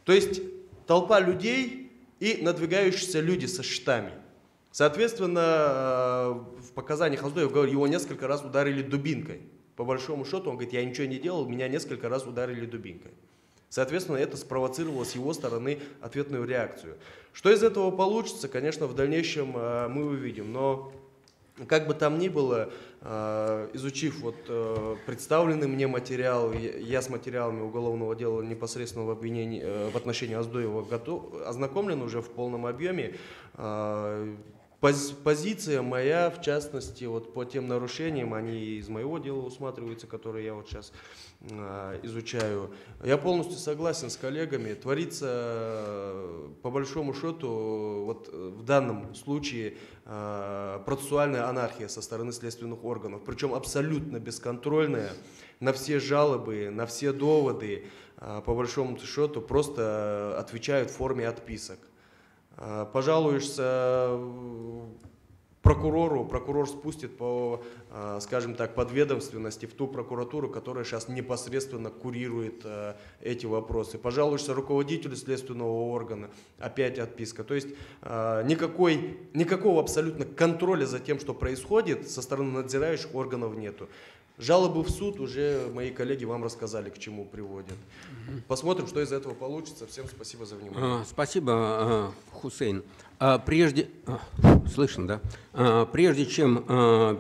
То есть толпа людей и надвигающиеся люди со щитами. Соответственно, в показаниях Оздоева говорит, его несколько раз ударили дубинкой. По большому счету он говорит, я ничего не делал, меня несколько раз ударили дубинкой. Соответственно, это спровоцировало с его стороны ответную реакцию. Что из этого получится, конечно, в дальнейшем мы увидим. Но как бы там ни было, изучив вот представленный мне материал, я с материалами уголовного дела непосредственно в отношении Оздоева ознакомлен уже в полном объеме. Позиция моя, в частности, вот по тем нарушениям, они из моего дела усматриваются, которые я вот сейчас изучаю. Я полностью согласен с коллегами. Творится, по большому счету, вот в данном случае процессуальная анархия со стороны следственных органов, причем абсолютно бесконтрольная, на все жалобы, на все доводы, по большому счету, просто отвечают в форме отписок. Пожалуешься прокурору, прокурор спустит по, скажем так, подведомственности в ту прокуратуру, которая сейчас непосредственно курирует эти вопросы. Пожалуешься руководителю следственного органа, опять отписка. То есть никакого абсолютно контроля за тем, что происходит, со стороны надзирающих органов нету. Жалобы в суд уже мои коллеги вам рассказали, к чему приводят. Посмотрим, что из этого получится. Всем спасибо за внимание. Спасибо, Хусейн. Слышно, да? Прежде чем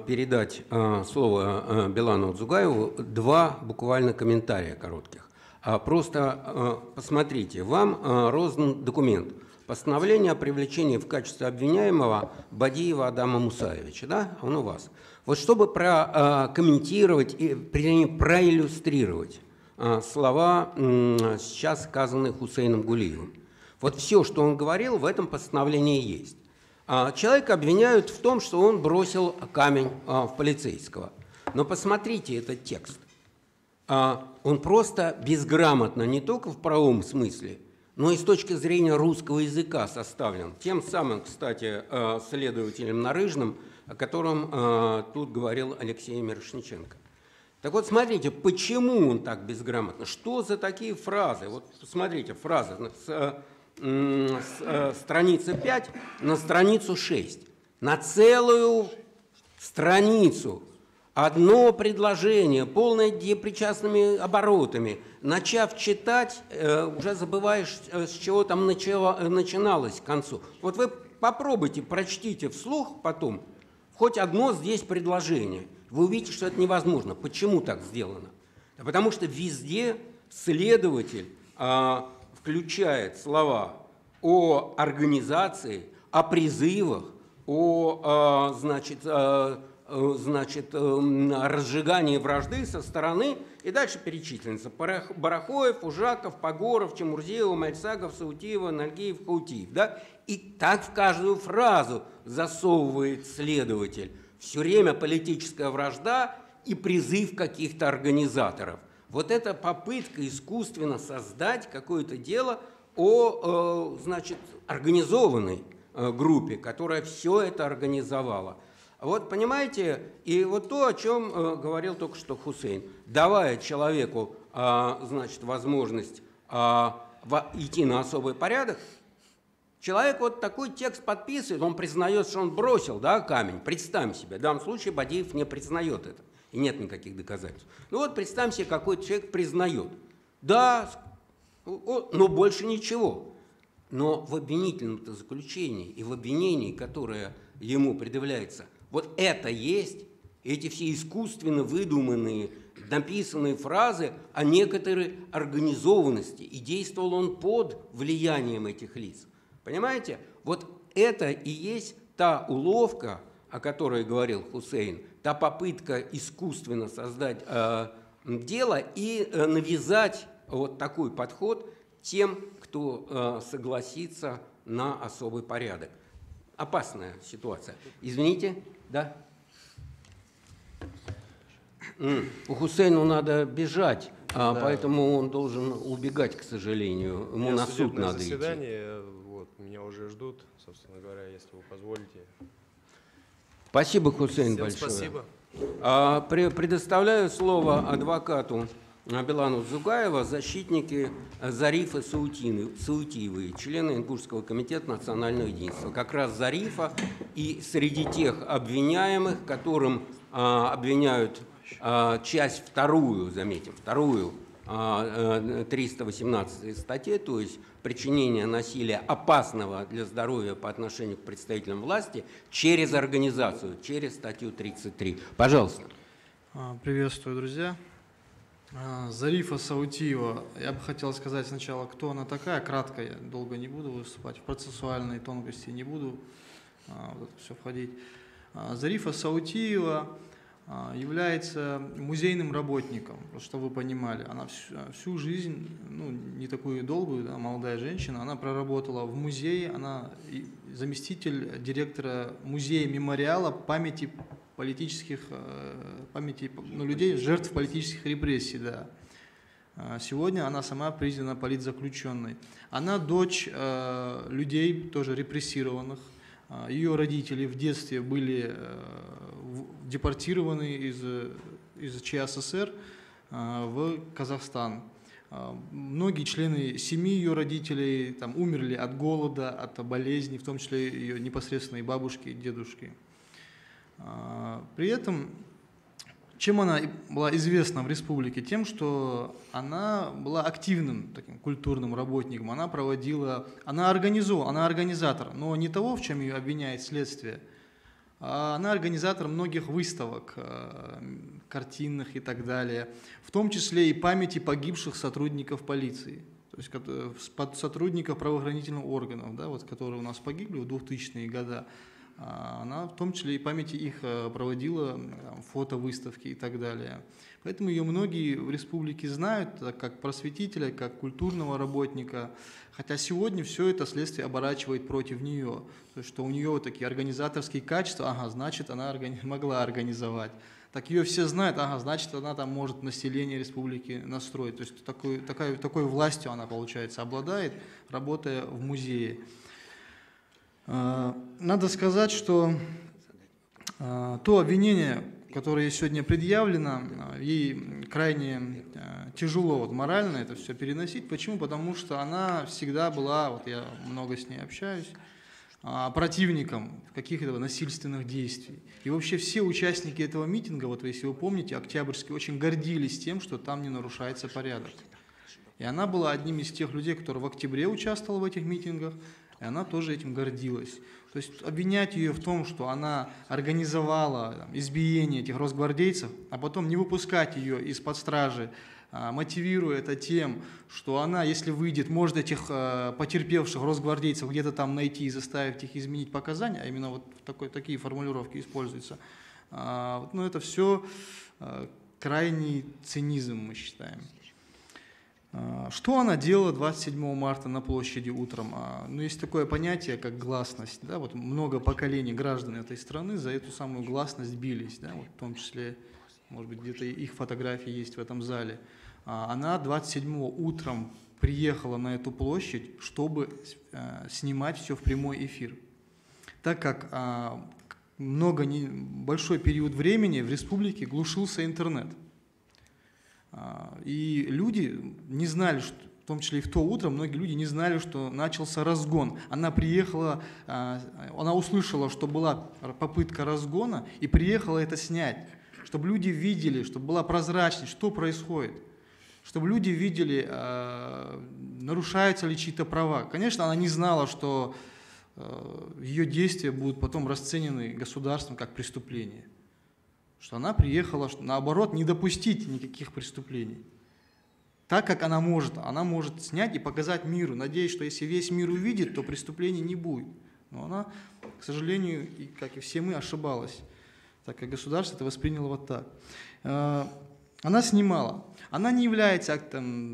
передать слово Билану Дзугаеву, два буквально комментария коротких. Просто посмотрите, вам роздан документ. Постановление о привлечении в качестве обвиняемого Бадиева Адама Мусаевича, да? Он у вас. Вот чтобы прокомментировать и проиллюстрировать слова, сейчас сказанные Хусейном Гулиевым. Вот все, что он говорил, в этом постановлении есть. Человека обвиняют в том, что он бросил камень в полицейского. Но посмотрите этот текст. Он просто безграмотно, не только в правовом смысле, но и с точки зрения русского языка составлен. Тем самым, кстати, следователем Нарыжным, о котором тут говорил Алексей Мирошниченко. Так вот, смотрите, почему он так безграмотно? Что за такие фразы? Вот посмотрите, фразы с страницы 5 на страницу 6. На целую страницу. Одно предложение, полное депричастными оборотами. Начав читать, уже забываешь, с чего там начиналось к концу. Вот вы попробуйте, прочтите вслух потом хоть одно здесь предложение. Вы увидите, что это невозможно. Почему так сделано? Да потому что везде следователь включает слова о организации, о призывах, о разжигании вражды со стороны, и дальше перечислены: Барахоев, Ужаков, Погоров, Чемурзиева, Мальсагов, Саутиева, Нальгиев, Хаутиев. Да? И так в каждую фразу засовывает следователь. Все время политическая вражда и призыв каких-то организаторов. Вот это попытка искусственно создать какое-то дело о организованной группе, которая все это организовала. Вот понимаете, и вот то, о чем говорил только что Хусейн, давая человеку возможность идти на особый порядок, человек вот такой текст подписывает, он признает, что он бросил, да, камень. Представим себе, в данном случае Бадеев не признает это, и нет никаких доказательств. Ну вот представим себе, какой человек признает. Да, но больше ничего. Но в обвинительном заключении и в обвинении, которое ему предъявляется, вот это есть, эти все искусственно выдуманные, написанные фразы о некоторой организованности, и действовал он под влиянием этих лиц. Понимаете? Вот это и есть та уловка, о которой говорил Хусейн, та попытка искусственно создать дело и навязать вот такой подход тем, кто согласится на особый порядок. Опасная ситуация. Извините, да? У Хусейну надо бежать, да. Поэтому он должен убегать, к сожалению. Ему на суд надо заседание, идти. Вот, меня уже ждут, собственно говоря, если вы позволите. Спасибо, Хусейн, Всем большое. Спасибо. Предоставляю слово адвокату Белану Зугаева, защитники Зарифа Саутиевой, члены Ингушского комитета национального единства. Как раз Зарифа и среди тех обвиняемых, которым обвиняют часть вторую, заметим, вторую 318 статьи, то есть причинение насилия опасного для здоровья по отношению к представителям власти через организацию, через статью 33. Пожалуйста. Приветствую, друзья. Зарифа Саутиева. Я бы хотел сказать сначала, кто она такая. Кратко, я долго не буду выступать. В процессуальные тонкости не буду вот это все входить. Зарифа Саутиева является музейным работником, чтобы вы понимали. Она всю жизнь, ну, не такую долгую, да, молодая женщина, она проработала в музее, она заместитель директора музея-мемориала памяти людей, жертв политических репрессий. Да. Сегодня она сама признана политзаключенной. Она дочь людей, тоже репрессированных. Ее родители в детстве были депортированы из ЧССР в Казахстан. Многие члены семьи ее родителей там умерли от голода, от болезней, в том числе ее непосредственные бабушки и дедушки. При этом, чем она была известна в республике? Тем, что она была активным таким культурным работником, она организатор, но не того, в чем ее обвиняет следствие, а она организатор многих выставок, картинных и так далее, в том числе и памяти погибших сотрудников полиции, то есть сотрудников правоохранительных органов, да, вот, которые у нас погибли в 2000-е годы. она в том числе и памяти их проводила фотовыставки и так далее. Поэтому ее многие в республике знают как просветителя, как культурного работника. Хотя сегодня все это следствие оборачивает против нее. То есть, что у нее вот такие организаторские качества, ага, значит, она могла организовать. Так ее все знают, ага, значит, она там может население республики настроить. То есть такой властью она, получается, обладает, работая в музее. Надо сказать, что то обвинение, которое сегодня предъявлено, ей крайне тяжело вот, морально это все переносить. Почему? Потому что она всегда была, вот я много с ней общаюсь, противником каких-то насильственных действий. И вообще все участники этого митинга, вот если вы помните, октябрьские, очень гордились тем, что там не нарушается порядок. И она была одним из тех людей, которые в октябре участвовал в этих митингах, и она тоже этим гордилась. То есть обвинять ее в том, что она организовала избиение этих росгвардейцев, а потом не выпускать ее из-под стражи, мотивируя это тем, что она, если выйдет, может этих потерпевших росгвардейцев где-то там найти и заставить их изменить показания, а именно вот такие формулировки используются. Но это все крайний цинизм, мы считаем. Что она делала 27 марта на площади утром? Ну, есть такое понятие, как гласность. Да? Вот много поколений граждан этой страны за эту самую гласность бились. Да? Вот в том числе, может быть, где-то их фотографии есть в этом зале. Она 27 утром приехала на эту площадь, чтобы снимать все в прямой эфир. Так как большой период времени в республике глушился интернет. И люди не знали, что, в том числе и в то утро, многие люди не знали, что начался разгон. Она приехала, она услышала, что была попытка разгона, и приехала это снять, чтобы люди видели, чтобы была прозрачность, что происходит, чтобы люди видели, нарушаются ли чьи-то права. Конечно, она не знала, что ее действия будут потом расценены государством как преступление. Что она приехала, наоборот, не допустить никаких преступлений. Так как она может снять и показать миру, надеясь, что если весь мир увидит, то преступлений не будет. Но она, к сожалению, как и все мы, ошибалась, так как государство это восприняло вот так. Она снимала. Она не является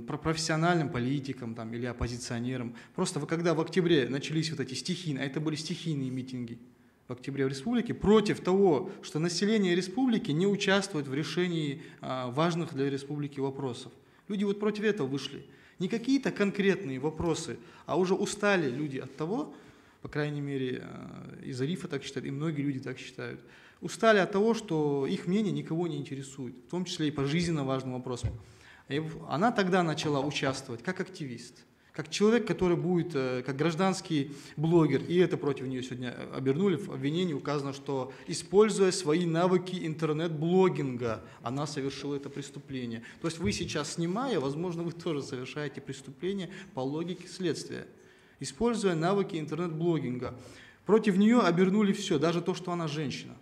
профессиональным политиком или оппозиционером. Просто когда в октябре начались вот эти стихийные, а это были стихийные митинги, в октябре в республике, против того, что население республики не участвует в решении важных для республики вопросов. Люди вот против этого вышли. Не какие-то конкретные вопросы, а уже устали люди от того, по крайней мере, и Зарифа так считает, и многие люди так считают, устали от того, что их мнение никого не интересует, в том числе и по жизненно важным вопросам. И она тогда начала участвовать как активист. Как человек, который будет, как гражданский блогер, и это против нее сегодня обернули, в обвинении указано, что, используя свои навыки интернет-блогинга, она совершила это преступление. То есть вы сейчас, снимая, возможно, вы тоже совершаете преступление по логике следствия. Используя навыки интернет-блогинга. Против нее обернули все, даже то, что она женщина.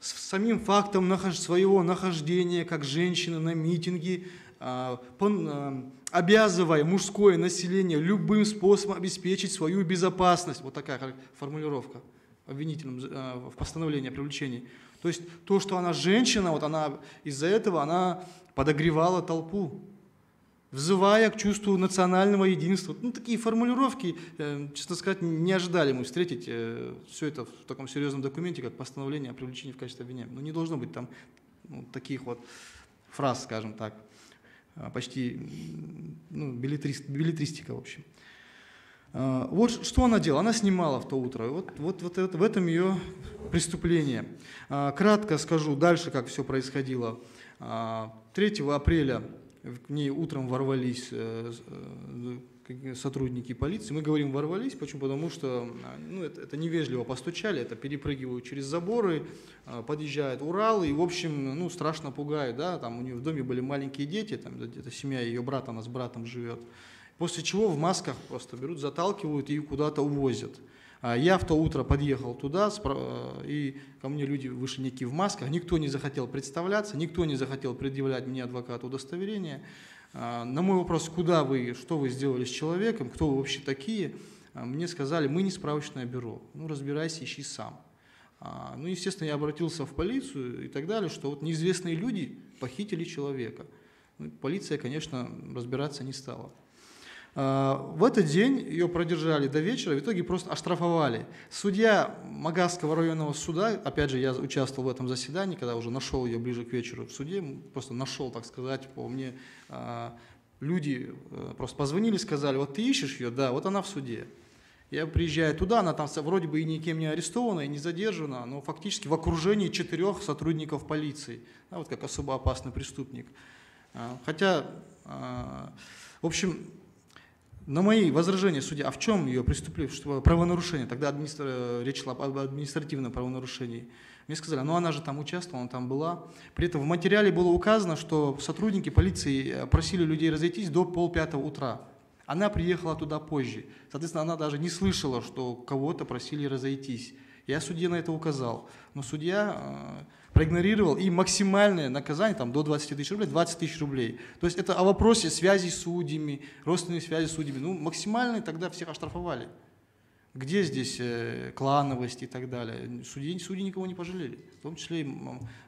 С самим фактом своего нахождения как женщины на митинге, обязывая мужское население любым способом обеспечить свою безопасность. Вот такая формулировка обвинительным в постановлении о привлечении. То есть то, что она женщина, вот она из-за этого она подогревала толпу, взывая к чувству национального единства. Ну, такие формулировки, честно сказать, не ожидали мы встретить все это в таком серьезном документе, как постановление о привлечении в качестве обвиняемого. Ну, не должно быть там таких вот фраз, скажем так. Почти беллетристика, в общем. Вот что она делала. Она снимала в то утро. Вот в этом ее преступление. Кратко скажу дальше, как все происходило. 3 апреля к ней утром ворвались сотрудники полиции. Мы говорим ворвались, почему? Потому что это невежливо постучали, это перепрыгивают через заборы, подъезжают Уралы и, в общем, страшно пугают. Да? Там у нее в доме были маленькие дети, там это семья ее брата, она с братом живет. После чего в масках просто берут, заталкивают и куда-то увозят. Я в то утро подъехал туда, и ко мне люди вышли некие в масках, никто не захотел представляться, никто не захотел предъявлять мне адвокату удостоверение. На мой вопрос, куда вы, что вы сделали с человеком, кто вы вообще такие, мне сказали, мы не справочное бюро, ну разбирайся, ищи сам. Ну, естественно, я обратился в полицию и так далее, что вот неизвестные люди похитили человека. Ну, полиция, конечно, разбираться не стала. В этот день ее продержали до вечера, в итоге просто оштрафовали. Судья Магасского районного суда, опять же, я участвовал в этом заседании, когда уже нашел ее ближе к вечеру в суде, просто нашел, так сказать, по мне, люди просто позвонили, сказали, вот ты ищешь ее, да, вот она в суде. Я приезжаю туда, она там вроде бы и никем не арестована, и не задержана, но фактически в окружении 4 сотрудников полиции, да, вот как особо опасный преступник. Хотя, в общем, на мои возражения судья, а в чем ее преступление, правонарушение, тогда речь шла об административном правонарушении. Мне сказали, ну она же там участвовала, она там была. При этом в материале было указано, что сотрудники полиции просили людей разойтись до 4:30 утра. Она приехала туда позже. Соответственно, она даже не слышала, что кого-то просили разойтись. Я судье на это указал. Но судья проигнорировал, и максимальное наказание там, до 20 тысяч рублей, 20 тысяч рублей. То есть это о вопросе связи с судьями, родственной связи с судьями. Ну, максимально тогда всех оштрафовали. Где здесь клановость и так далее? Судьи никого не пожалели. В том числе и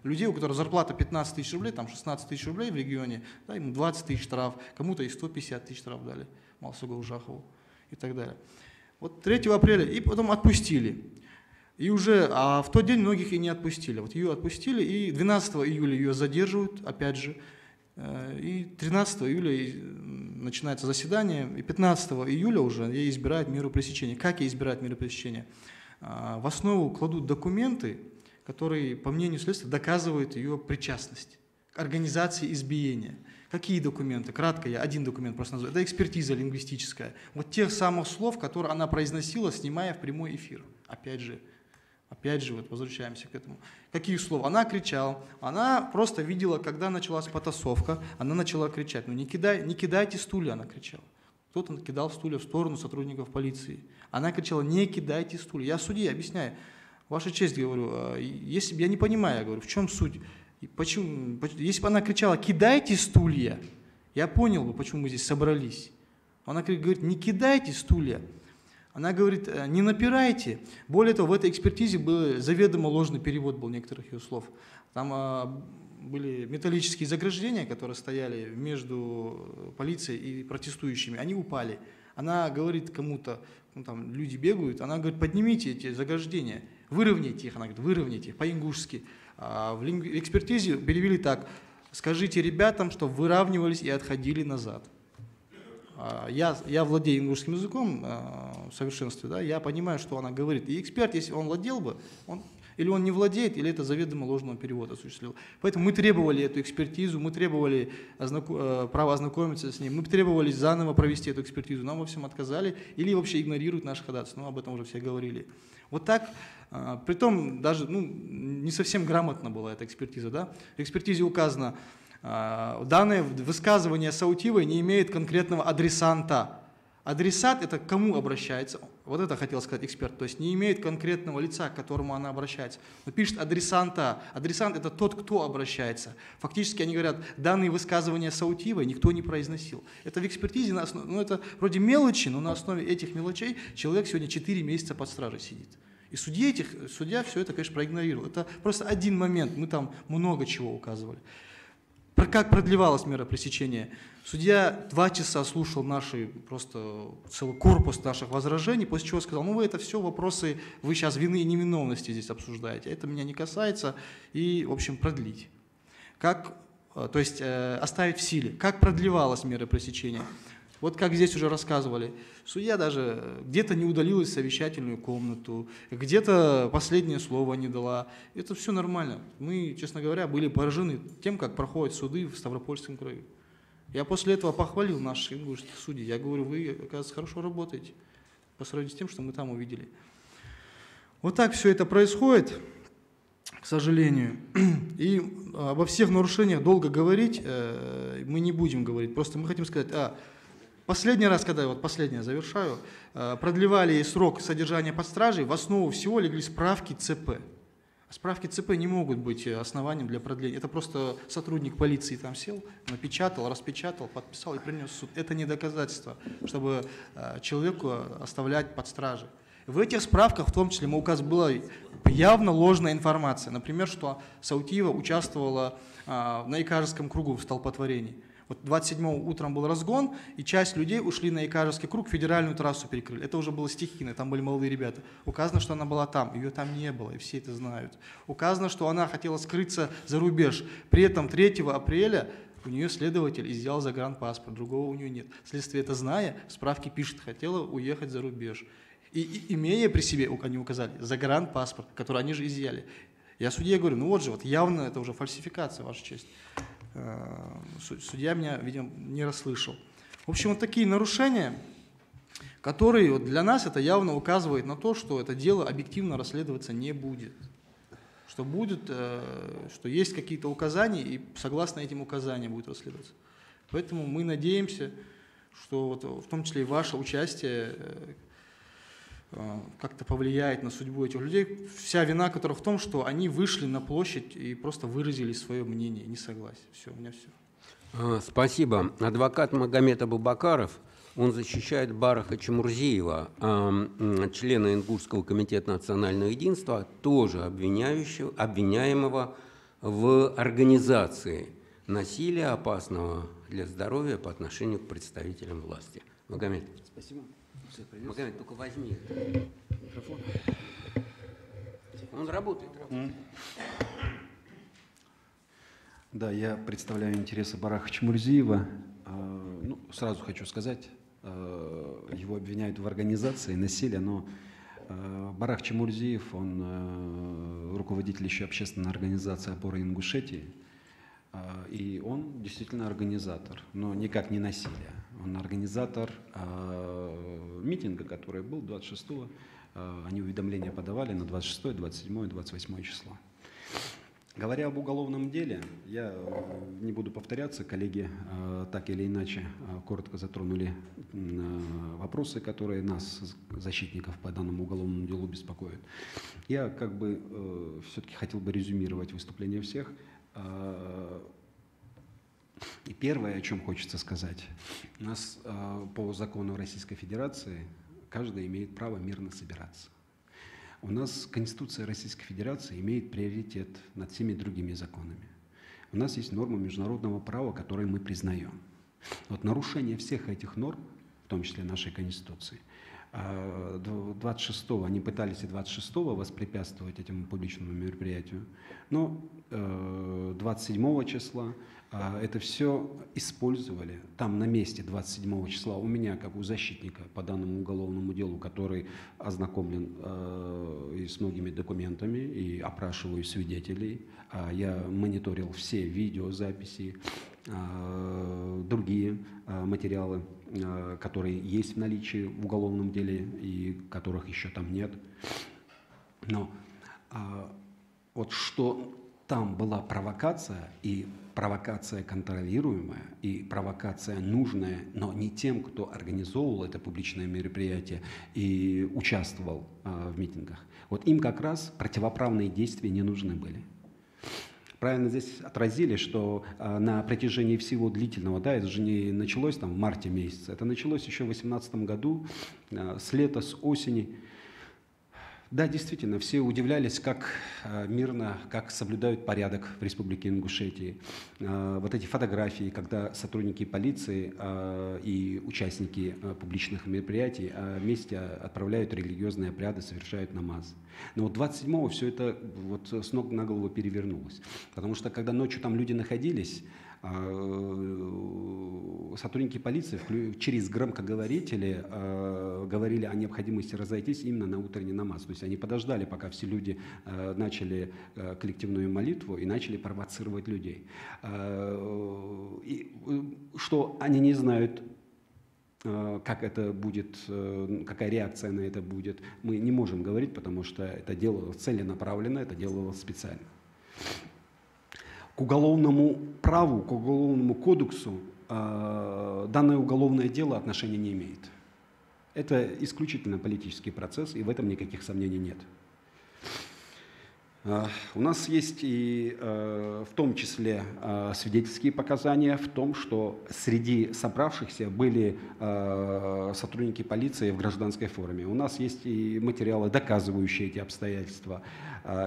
людей, у которых зарплата 15 тысяч рублей, там 16 тысяч рублей в регионе, да, ему 20 тысяч штраф, кому-то и 150 тысяч штраф дали, Малсугу Ужахову и так далее. Вот 3 апреля, и потом отпустили. И уже, в тот день многих и не отпустили. Вот ее отпустили, и 12 июля ее задерживают, опять же, и 13 июля начинается заседание, и 15 июля уже ей избирают меру пресечения. Как ей избирают меру пресечения? В основу кладут документы, которые, по мнению следствия, доказывают ее причастность к организации избиения. Какие документы? Кратко я один документ просто назову. Это экспертиза лингвистическая. Вот тех самых слов, которые она произносила, снимая в прямой эфир. Опять же, вот возвращаемся к этому. Какие слова? Она кричала, она просто видела, когда началась потасовка, она начала кричать. Ну не кидайте стулья, она кричала. Кто-то кидал стулья в сторону сотрудников полиции. Она кричала, не кидайте стулья. Я судье объясняю. Ваша честь, говорю, если я не понимаю, я говорю, в чем суть? Почему? Если бы она кричала, кидайте стулья, я понял бы, почему мы здесь собрались. Она говорит, не кидайте стулья. Она говорит, не напирайте. Более того, в этой экспертизе был заведомо ложный перевод был некоторых ее слов. Там были металлические заграждения, которые стояли между полицией и протестующими. Они упали. Она говорит кому-то, ну, там люди бегают, она говорит, поднимите эти заграждения, выровняйте их. Она говорит, выровняйте их по-ингушски. В экспертизе перевели так, скажите ребятам, что выравнивались и отходили назад. Я владею ингушским языком в совершенстве, да, я понимаю, что она говорит. И эксперт, если он владел бы, или он не владеет, или это заведомо ложного перевода осуществил. Поэтому мы требовали эту экспертизу, мы требовали право ознакомиться с ней, мы требовали заново провести эту экспертизу, нам во всем отказали, или вообще игнорируют наше ходатайство, об этом уже все говорили. Вот так, притом даже не совсем грамотно была эта экспертиза. Да? В экспертизе указано, данное высказывание Саутиевой не имеет конкретного адресанта. Адресат – это к кому обращается? Вот это хотел сказать эксперт. То есть не имеет конкретного лица, к которому она обращается. Но пишет адресанта. Адресант – это тот, кто обращается. Фактически они говорят, данные высказывания Саутиевой никто не произносил. Это в экспертизе, это вроде мелочи, но на основе этих мелочей человек сегодня 4 месяца под стражей сидит. И судья все это, конечно, проигнорировал. Это просто один момент, мы там много чего указывали. Как продлевалась мера пресечения? Судья 2 часа слушал просто целый корпус наших возражений, после чего сказал, вы это все вопросы, вы сейчас вины и невиновности здесь обсуждаете, это меня не касается, и, в общем, продлить. То есть оставить в силе. Как продлевалась мера пресечения? Вот как здесь уже рассказывали, судья даже где-то не удалилась в совещательную комнату, где-то последнее слово не дала. Это все нормально. Мы, честно говоря, были поражены тем, как проходят суды в Ставропольском крае. Я после этого похвалил наших ингушских судей. Я говорю, вы, оказывается, хорошо работаете по сравнению с тем, что мы там увидели. Вот так все это происходит, к сожалению. И обо всех нарушениях долго говорить мы не будем говорить. Просто мы хотим сказать, последний раз, последнее завершаю, продлевали срок содержания под стражей, в основу всего легли справки ЦП. Справки ЦП не могут быть основанием для продления. Это просто сотрудник полиции там сел, напечатал, распечатал, подписал и принес в суд. Это не доказательство, чтобы человеку оставлять под стражей. В этих справках, в том числе, была явно ложная информация. Например, что Саутиева участвовала на Икажевском кругу в столпотворении. Вот 27-го утром был разгон, и часть людей ушли на Икажевский круг, федеральную трассу перекрыли. Это уже было стихийно, там были молодые ребята. Указано, что она была там, ее там не было, и все это знают. Указано, что она хотела скрыться за рубеж. При этом 3 апреля у нее следователь изъял загранпаспорт, другого у нее нет. Следствие это зная, в справке пишет, хотела уехать за рубеж. И имея при себе, они указали, загранпаспорт, который они же изъяли. Я судье говорю, ну вот же, вот явно это уже фальсификация, Ваша честь. Судья меня, видимо, не расслышал. В общем, вот такие нарушения, которые вот для нас это явно указывает на то, что это дело объективно расследоваться не будет. Что будет, что есть какие-то указания, и согласно этим указаниям будет расследоваться. Поэтому мы надеемся, что вот, в том числе и ваше участие как-то повлияет на судьбу этих людей. Вся вина которых в том, что они вышли на площадь и просто выразили свое мнение, несогласие. Все, у меня все. Спасибо. Адвокат Магомед Абубакаров, он защищает Бараха Чемурзиева, члена Ингушского комитета национального единства, тоже обвиняемого в организации насилия, опасного для здоровья по отношению к представителям власти. Магомед. Спасибо. Магомед, только возьми микрофон. Он работает. Да, я представляю интересы Бараха Чемурзиева. Ну, сразу хочу сказать, его обвиняют в организации насилия, но Барах Чемурзиев, он руководитель еще общественной организации «Опора Ингушетии», и он действительно организатор, но никак не насилия. Он организатор митинга, который был 26-го. Они уведомления подавали на 26, 27, 28 число. Говоря об уголовном деле, я не буду повторяться, коллеги так или иначе коротко затронули вопросы, которые нас, защитников по данному уголовному делу, беспокоят. Я все-таки хотел бы резюмировать выступление всех. И первое, о чем хочется сказать, у нас по закону Российской Федерации каждый имеет право мирно собираться. У нас Конституция Российской Федерации имеет приоритет над всеми другими законами. У нас есть нормы международного права, которые мы признаем. Вот нарушение всех этих норм, в том числе нашей Конституции, 26-го, они пытались и 26-го воспрепятствовать этому публичному мероприятию, но 27 числа это все использовали. Там на месте 27 числа у меня, как у защитника по данному уголовному делу, который ознакомлен и с многими документами, и опрашиваю свидетелей, я мониторил все видеозаписи, другие материалы, которые есть в наличии в уголовном деле и которых еще там нет. Но вот что там была провокация, и провокация контролируемая, и провокация нужная, но не тем, кто организовывал это публичное мероприятие и участвовал в митингах. Вот им как раз противоправные действия не нужны были. Правильно здесь отразили, что на протяжении всего длительного, да, это же не началось там в марте месяце, это началось еще в 2018 году, с лета, с осени. Да, действительно, все удивлялись, как мирно, как соблюдают порядок в Республике Ингушетии. Вот эти фотографии, когда сотрудники полиции и участники публичных мероприятий вместе отправляют религиозные обряды, совершают намаз. Но вот 27-го все это вот с ног на голову перевернулось. Потому что когда ночью там люди находились, сотрудники полиции через громкоговорители говорили о необходимости разойтись именно на утренний намаз. То есть они подождали, пока все люди начали коллективную молитву и начали провоцировать людей. И, что они не знают, как это будет, какая реакция на это будет, мы не можем говорить, потому что это делалось целенаправленно, это делалось специально. К уголовному праву, к уголовному кодексу данное уголовное дело отношения не имеет. Это исключительно политический процесс, и в этом никаких сомнений нет. У нас есть и в том числе свидетельские показания в том, что среди собравшихся были сотрудники полиции в гражданской форме. У нас есть и материалы, доказывающие эти обстоятельства,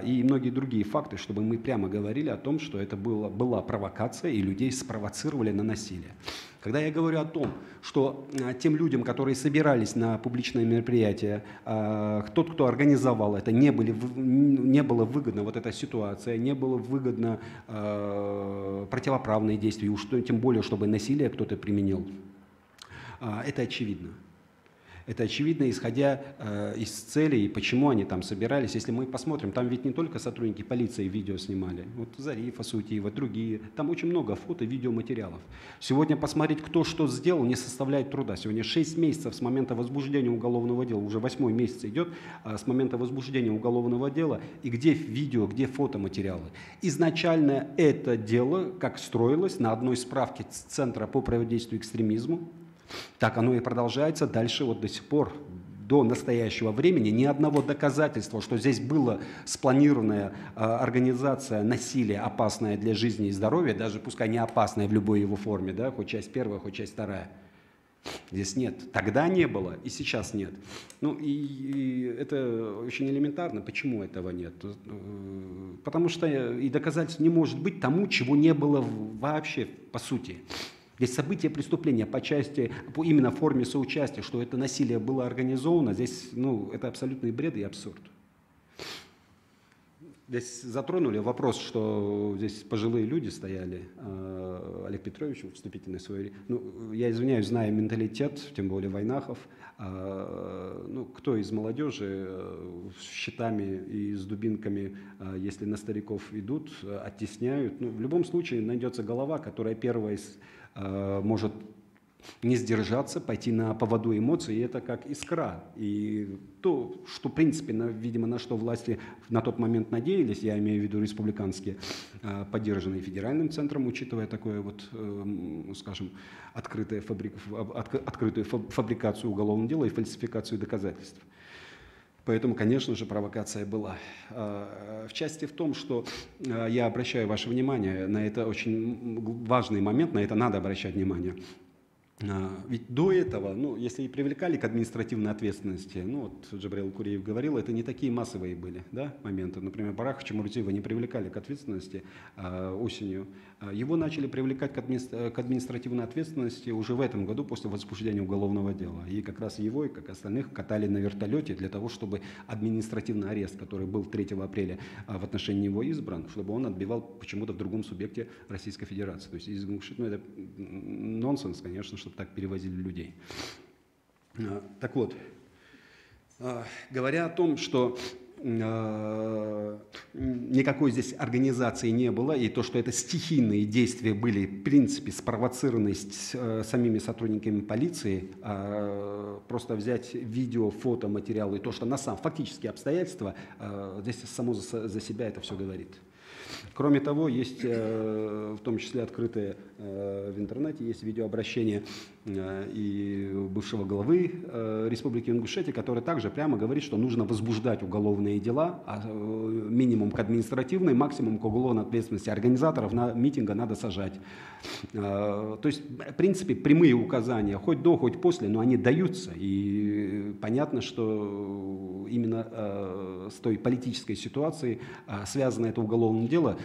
и многие другие факты, чтобы мы прямо говорили о том, что это была провокация, и людей спровоцировали на насилие. Когда я говорю о том, что тем людям, которые собирались на публичное мероприятие, тот, кто организовал это, не было выгодно вот эта ситуация, не было выгодно противоправные действия, уж тем более, чтобы насилие кто-то применил, это очевидно. Это очевидно, исходя из целей, почему они там собирались. Если мы посмотрим, там ведь не только сотрудники полиции видео снимали, вот Зарифа Саутиева, другие, там очень много фото, видеоматериалов. Сегодня посмотреть, кто что сделал, не составляет труда. Сегодня 6 месяцев с момента возбуждения уголовного дела, уже 8-й месяц идет с момента возбуждения уголовного дела, и где видео, где фотоматериалы. Изначально это дело, как строилось, на одной справке Центра по противодействию экстремизму, так оно и продолжается дальше вот до сих пор, до настоящего времени. Ни одного доказательства, что здесь была спланированная организация насилия, опасная для жизни и здоровья, даже пускай не опасная в любой его форме, да, хоть часть первая, хоть часть вторая. Здесь нет. Тогда не было, и сейчас нет. Ну и это очень элементарно. Почему этого нет? Потому что и доказательств не может быть тому, чего не было вообще по сути. Здесь события преступления по части, именно в форме соучастия, что это насилие было организовано, здесь это абсолютный бред и абсурд. Здесь затронули вопрос, что здесь пожилые люди стояли, Олег Петрович, вступительный свой. Я извиняюсь, зная менталитет, тем более Войнахов, кто из молодежи с щитами и с дубинками, если на стариков идут, оттесняют. В любом случае найдется голова, которая первая может не сдержаться, пойти на поводу эмоций, и это как искра. И то, что, в принципе, видимо, на что власти на тот момент надеялись, я имею в виду республиканские, поддержанные федеральным центром, учитывая такое вот, скажем, открытую фабрикацию уголовного дела и фальсификацию доказательств. Поэтому, конечно же, провокация была. В части в том, что я обращаю ваше внимание на это очень важный момент, на это надо обращать внимание. Ведь до этого, если и привлекали к административной ответственности, вот Джабраил Куреев говорил, это не такие массовые были, да, моменты. Например, Бараха Чамурзиева не привлекали к ответственности осенью. Его начали привлекать к административной ответственности уже в этом году после возбуждения уголовного дела. И как раз его, и как остальных, катали на вертолете для того, чтобы административный арест, который был 3 апреля в отношении него избран, чтобы он отбивал почему-то в другом субъекте Российской Федерации. То есть это нонсенс, конечно, чтобы так перевозили людей. Так вот, говоря о том, что никакой здесь организации не было, и то, что это стихийные действия были, в принципе, спровоцированы самими сотрудниками полиции, просто взять видео, фото, материалы, и то, что на самом фактические обстоятельства, здесь само за себя это все говорит. Кроме того, есть в том числе открытые в интернете, есть видеообращение и бывшего главы Республики Ингушетия, который также прямо говорит, что нужно возбуждать уголовные дела, минимум к административной, максимум к уголовной ответственности. Организаторов митинга надо сажать. То есть, в принципе, прямые указания, хоть до, хоть после, но они даются. И понятно, что именно с той политической ситуацией связано это уголовное дело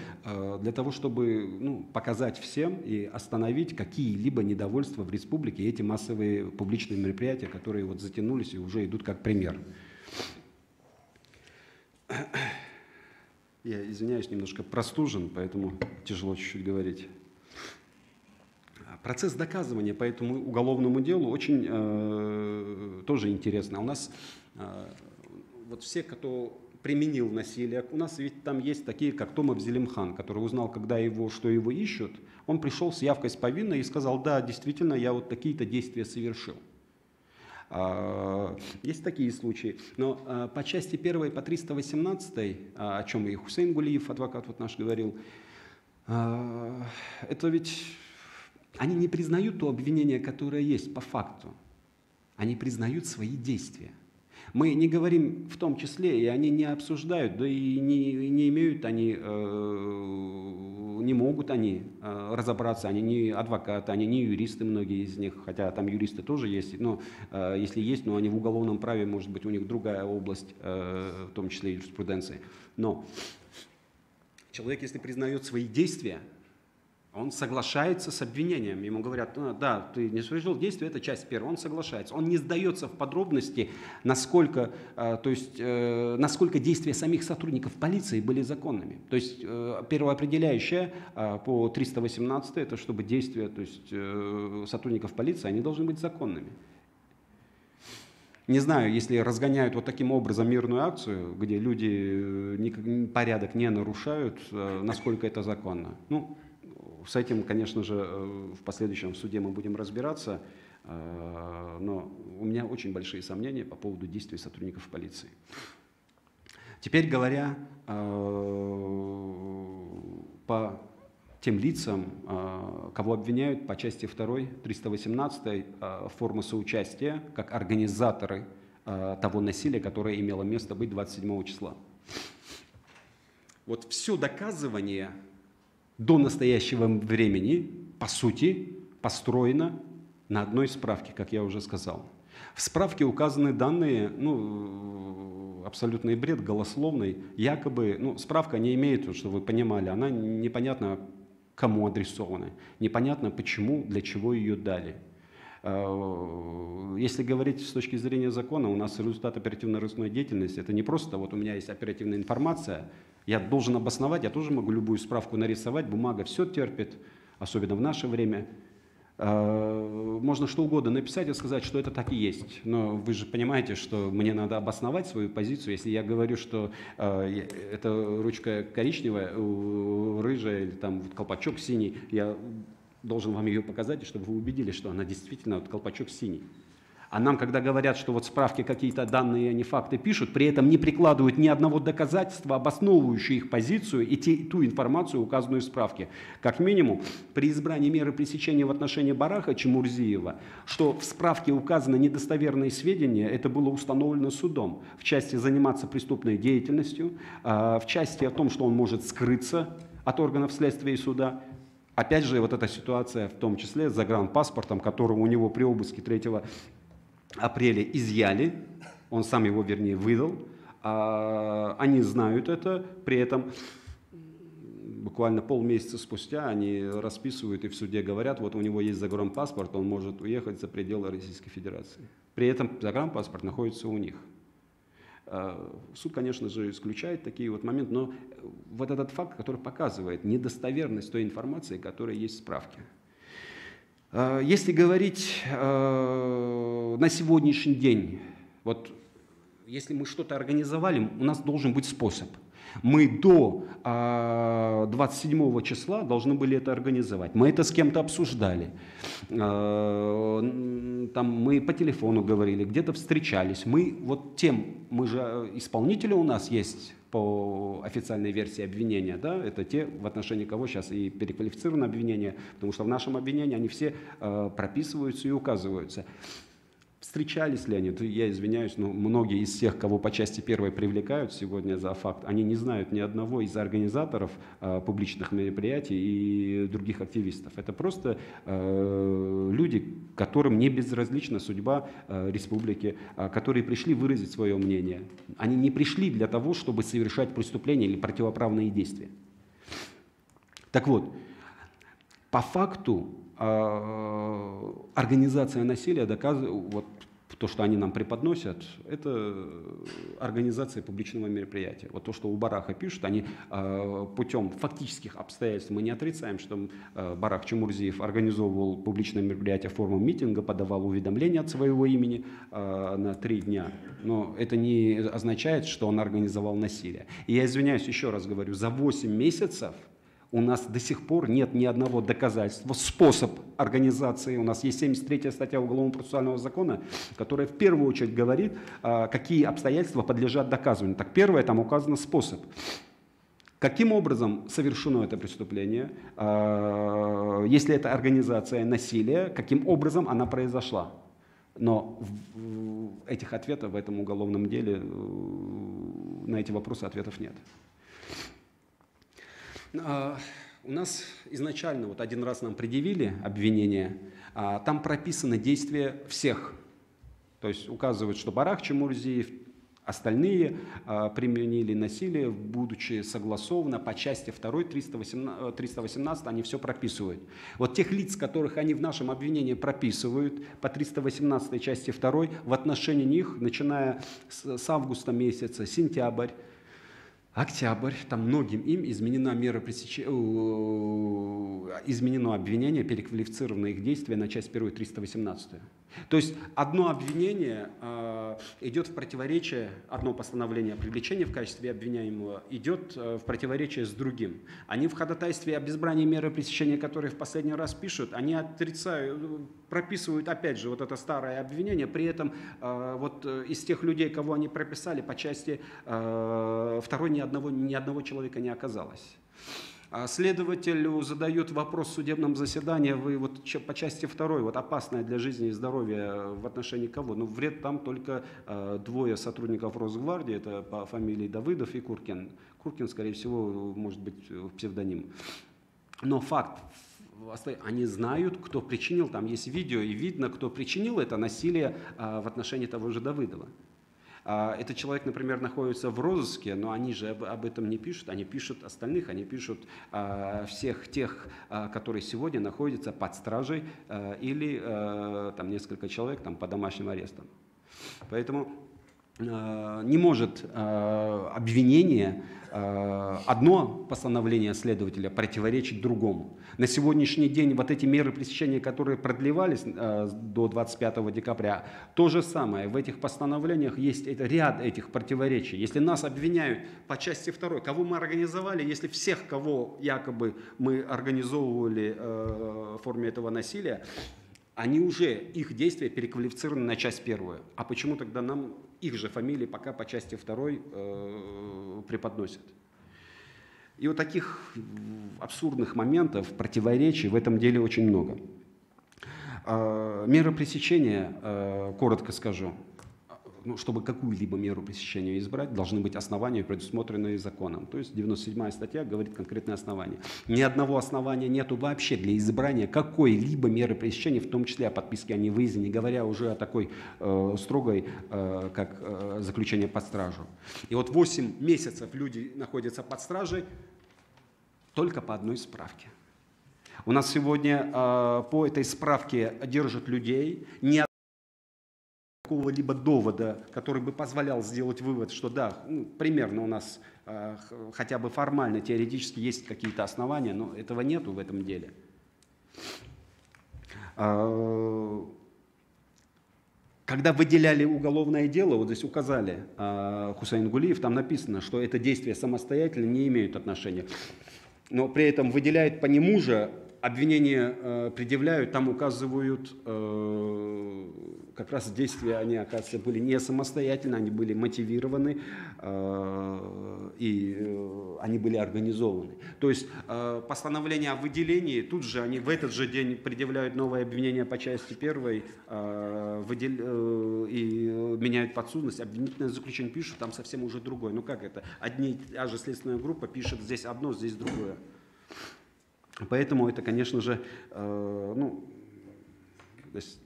для того, чтобы показать всем и остановить какие-либо недовольства в республике, и эти массовые публичные мероприятия, которые вот затянулись и уже идут как пример. Я извиняюсь, немножко простужен, поэтому тяжело чуть-чуть говорить. Процесс доказывания по этому уголовному делу очень тоже интересно. У нас вот все, кто применил насилие, у нас ведь там есть такие, как Томов Зелимхан, который узнал, что его ищут, он пришел с явкой с повинной и сказал: да, действительно, я вот такие-то действия совершил. Есть такие случаи. Но по части 1 по 318, о чем и Хусейн Гулиев, адвокат вот наш, говорил, это ведь они не признают то обвинение, которое есть по факту. Они признают свои действия. Мы не говорим в том числе, и они не обсуждают, да и не имеют они, не могут они разобраться, они не адвокаты, они не юристы, многие из них, хотя там юристы тоже есть, но если есть, но они в уголовном праве, может быть, у них другая область, в том числе юриспруденции. Но человек, если признает свои действия, он соглашается с обвинением. Ему говорят, да, ты не совершил действие, это часть первая. Он соглашается. Он не сдается в подробности, насколько действия самих сотрудников полиции были законными. То есть первоопределяющее по 318 это чтобы действия сотрудников полиции, они должны быть законными. Не знаю, если разгоняют вот таким образом мирную акцию, где люди порядок не нарушают, насколько это законно. Ну, с этим, конечно же, в последующем суде мы будем разбираться, но у меня очень большие сомнения по поводу действий сотрудников полиции. Теперь говоря по тем лицам, кого обвиняют по части 2, 318 формы соучастия, как организаторы того насилия, которое имело место быть 27 числа. Вот все доказывание до настоящего времени, по сути, построено на одной справке, как я уже сказал. В справке указаны данные, абсолютный бред, голословный, якобы, справка не имеет, чтобы вы понимали, она непонятно кому адресована, непонятно почему, для чего ее дали. Если говорить с точки зрения закона, у нас результат оперативно-розыскной деятельности, это не просто вот у меня есть оперативная информация, я должен обосновать, я тоже могу любую справку нарисовать, бумага все терпит, особенно в наше время. Можно что угодно написать и сказать, что это так и есть. Но вы же понимаете, что мне надо обосновать свою позицию. Если я говорю, что эта ручка коричневая, рыжая, или там колпачок синий, я должен вам ее показать, чтобы вы убедились, что она действительно колпачок синий. А нам, когда говорят, что вот справки какие-то данные, они факты пишут, при этом не прикладывают ни одного доказательства, обосновывающего их позицию и ту информацию, указанную в справке. Как минимум, при избрании меры пресечения в отношении Бараха Чемурзиева, что в справке указаны недостоверные сведения, это было установлено судом в части заниматься преступной деятельностью, в части о том, что он может скрыться от органов следствия и суда. Опять же, вот эта ситуация, в том числе с загранпаспортом, который у него при обыске 3 апреля изъяли, он сам его, вернее, выдал, они знают это, при этом буквально полмесяца спустя они расписывают и в суде говорят, вот у него есть загранпаспорт, он может уехать за пределы Российской Федерации. При этом загранпаспорт находится у них. Суд, конечно же, исключает такие вот моменты, но вот этот факт, который показывает недостоверность той информации, которая есть в справке. Если говорить на сегодняшний день, вот если мы что-то организовали, у нас должен быть способ. Мы до 27 числа должны были это организовать. Мы это с кем-то обсуждали. Там мы по телефону говорили, где-то встречались. Мы же исполнители у нас есть по официальной версии обвинения, да, это те, в отношении кого сейчас и переквалифицировано обвинение, потому что в нашем обвинении они все прописываются и указываются. Встречались ли они? Я извиняюсь, но многие из тех, кого по части 1 привлекают сегодня за факт, они не знают ни одного из организаторов публичных мероприятий и других активистов. Это просто люди, которым не безразлична судьба республики, которые пришли выразить свое мнение. Они не пришли для того, чтобы совершать преступления или противоправные действия. Так вот, по факту организация насилия доказывает, вот то, что они нам преподносят, это организация публичного мероприятия. Вот то, что у Бараха пишут, они путем фактических обстоятельств, мы не отрицаем, что Барах Чемурзиев организовывал публичное мероприятие в форме митинга, подавал уведомления от своего имени на 3 дня, но это не означает, что он организовал насилие. И я извиняюсь, еще раз говорю, за 8 месяцев у нас до сих пор нет ни одного доказательства, способ организации. У нас есть 73-я статья Уголовно-процессуального закона, которая в первую очередь говорит, какие обстоятельства подлежат доказыванию. Так, первое, там указано способ. Каким образом совершено это преступление, если это организация насилия, каким образом она произошла. Но этих ответов в этом уголовном деле, на эти вопросы ответов нет. У нас изначально, вот один раз нам предъявили обвинение, там прописаны действия всех. То есть указывают, что Барах Чемурзиев, остальные применили насилие, будучи согласовано по части 2, 318, они все прописывают. Вот тех лиц, которых они в нашем обвинении прописывают по 318 части 2, в отношении них, начиная с августа месяца, сентябрь, октябрь, там многим им изменена мера изменено обвинение, переквалифицировано их действия на часть 1 318. То есть одно обвинение идет в противоречие, одно постановление о привлечении в качестве обвиняемого идет в противоречие с другим. Они в ходатайстве об избрании меры пресечения, которые в последний раз пишут, они отрицают, прописывают опять же вот это старое обвинение, при этом вот из тех людей, кого они прописали, по части 2 ни одного человека не оказалось. Следователю задают вопрос в судебном заседании, вы вот по части 2, вот опасная для жизни и здоровья в отношении кого? Ну, вред там только 2 сотрудников Росгвардии, это по фамилии Давыдов и Куркин. Куркин, скорее всего, может быть псевдоним. Но факт, они знают, кто причинил, там есть видео, и видно, кто причинил это насилие в отношении того же Давыдова. Этот человек, например, находится в розыске, но они же об этом не пишут, они пишут остальных, они пишут всех тех, которые сегодня находятся под стражей, или там несколько человек там, по домашним арестам. Поэтому не может обвинение, одно постановление следователя противоречить другому. На сегодняшний день вот эти меры пресечения, которые продлевались до 25 декабря, то же самое. В этих постановлениях есть ряд этих противоречий. Если нас обвиняют по части 2, кого мы организовали, если всех, кого якобы мы организовывали в форме этого насилия, они уже, их действия переквалифицированы на часть 1. А почему тогда нам их же фамилии пока по части 2 преподносят? И вот таких абсурдных моментов, противоречий в этом деле очень много. Мера пресечения, коротко скажу, ну, чтобы какую-либо меру пресечения избрать, должны быть основания, предусмотренные законом. То есть 97-я статья говорит конкретные основания. Ни одного основания нету вообще для избрания какой-либо меры пресечения, в том числе о подписке о невыезде, не говоря уже о такой строгой, как заключение под стражу. И вот 8 месяцев люди находятся под стражей только по одной справке. У нас сегодня по этой справке держат людей, ни какого-либо довода, который бы позволял сделать вывод, что да, ну, примерно у нас хотя бы формально, теоретически есть какие-то основания, но этого нету в этом деле. Когда выделяли уголовное дело, вот здесь указали Хусейн Гулиев, там написано, что это действия самостоятельно не имеют отношения. Но при этом выделяют по нему же, обвинения предъявляют, там указывают, как раз действия, они, оказывается, были не самостоятельно, они были мотивированы и они были организованы. То есть постановление о выделении, тут же они в этот же день предъявляют новое обвинение по части 1 и меняют подсудность, обвинительное заключение пишут, там совсем уже другое. Ну как это? Та же следственная группа пишет здесь одно, здесь другое. Поэтому это, конечно же, ну,